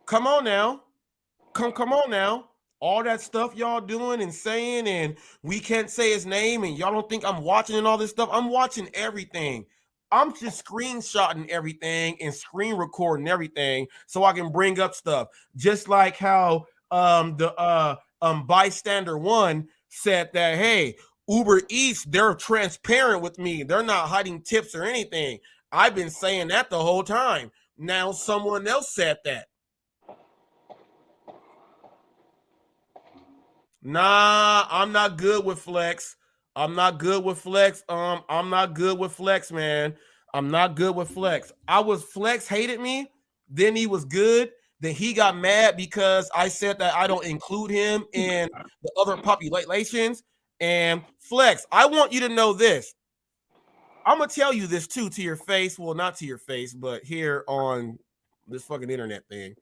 come on now. Come on now. All that stuff y'all doing and saying, and we can't say his name, and y'all don't think I'm watching and all this stuff. I'm watching everything. I'm just screenshotting everything and screen recording everything so I can bring up stuff. Just like how the bystander one said that, hey, Uber Eats, they're transparent with me. They're not hiding tips or anything. I've been saying that the whole time. Now someone else said that. Nah, I'm not good with Flex. I'm not good with Flex. I'm not good with Flex, man. I'm not good with Flex. Flex hated me. Then he was good. Then he got mad because I said that I don't include him in the other populations. And Flex, I want you to know this. I'm going to tell you this too to your face. Well, not to your face, but here on this fucking internet thing.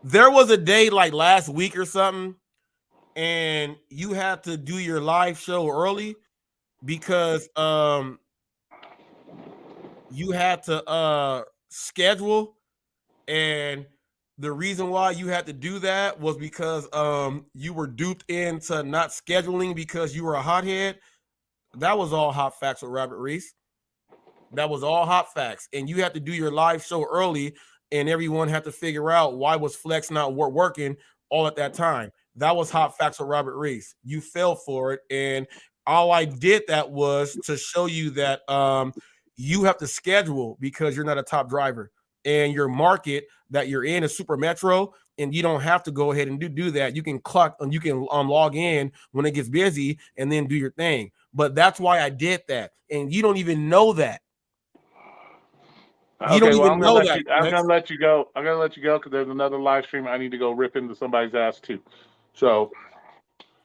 There was a day like last week or something, and you had to do your live show early because you had to schedule, and the reason why you had to do that was because you were duped into not scheduling because you were a hothead. That was all hot facts with Robert Reese. That was all hot facts. And you had to do your live show early, and everyone had to figure out why was Flex not working all at that time. That was hot facts with Robert Reese. You fell for it. And all I did that was to show you that you have to schedule because you're not a top driver. And your market that you're in is super metro, and you don't have to go ahead and do that. You can log in when it gets busy and then do your thing. But that's why I did that, and you don't even know that. I'm gonna let you go. I'm gonna let you go because there's another live stream. I need to go rip into somebody's ass too. So,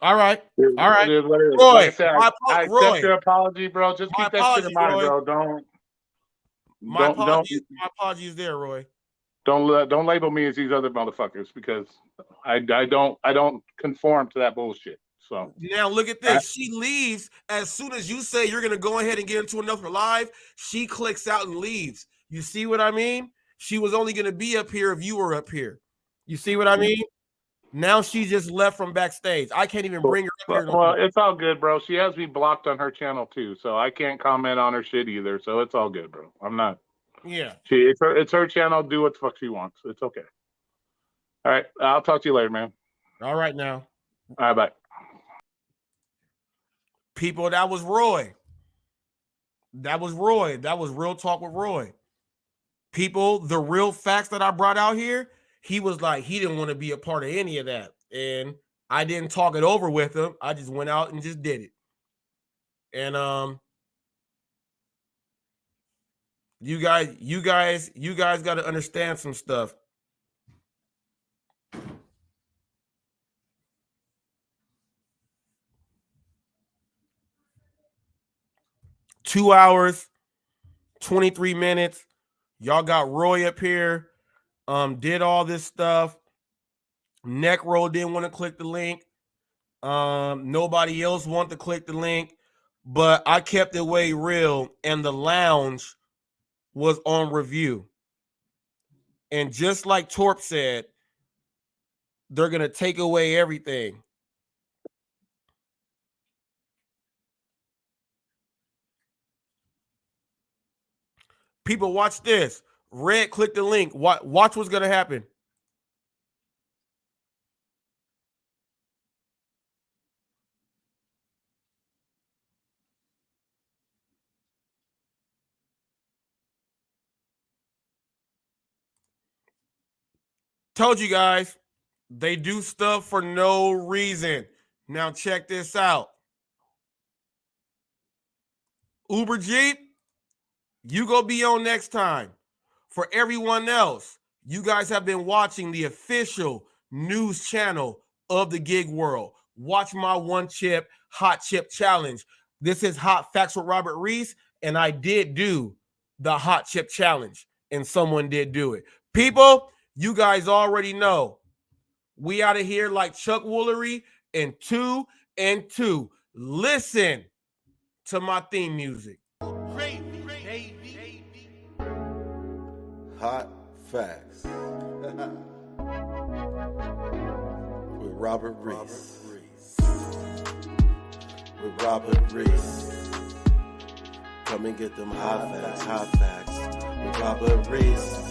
all right. Roy, like I said, I accept your apology, bro. Just keep that shit in mind, Roy. bro. My apologies there, Roy. Don't label me as these other motherfuckers because I don't conform to that bullshit. So now look at this. She leaves as soon as you say you're gonna go ahead and get into another live. She clicks out and leaves. You see what I mean? She was only gonna be up here if you were up here. You see what I mean? Now she just left from backstage. I can't even bring her up here. Well, it's all good, bro. She has me blocked on her channel too, so I can't comment on her shit either. So it's all good, bro. I'm not. Yeah. It's her channel. Do what the fuck she wants. It's okay. All right. I'll talk to you later, man. All right now. All right, bye. People, that was Roy. That was Roy. That was Real Talk with Roy. People, the real facts that I brought out here, he was like, he didn't want to be a part of any of that. and I didn't talk it over with him. I just went out and just did it. And you guys got to understand some stuff. Two hours, 23 minutes. Y'all got Roy up here. Did all this stuff. Necro didn't want to click the link. Nobody else wanted to click the link, but I kept it way real, and the lounge was on review. And just like Torp said, they're gonna take away everything. People, watch this. Red, click the link. Watch what's gonna happen. Told you guys, they do stuff for no reason. Now check this out. Uber Jeep, you go be on next time. For everyone else, you guys have been watching the official news channel of the gig world. Watch my one chip hot chip challenge. This is Hot Facts with Robert Reese, and I did do the hot chip challenge, and someone did do it. People, you guys already know. We out of here like Chuck Woolery and 2 and 2. Listen to my theme music. Hot Facts with Robert Reese. With Robert Reese. Come and get them hot facts with Robert Reese.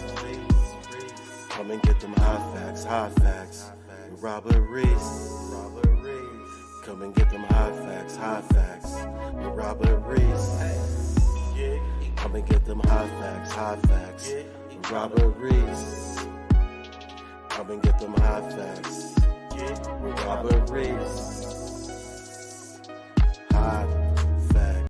Come and get them hot facts with Robert Reese. Come and get them hot facts with Robert Reese. Come and get them hot facts with Robert Reese. Come and get them hot facts with Robert Reese.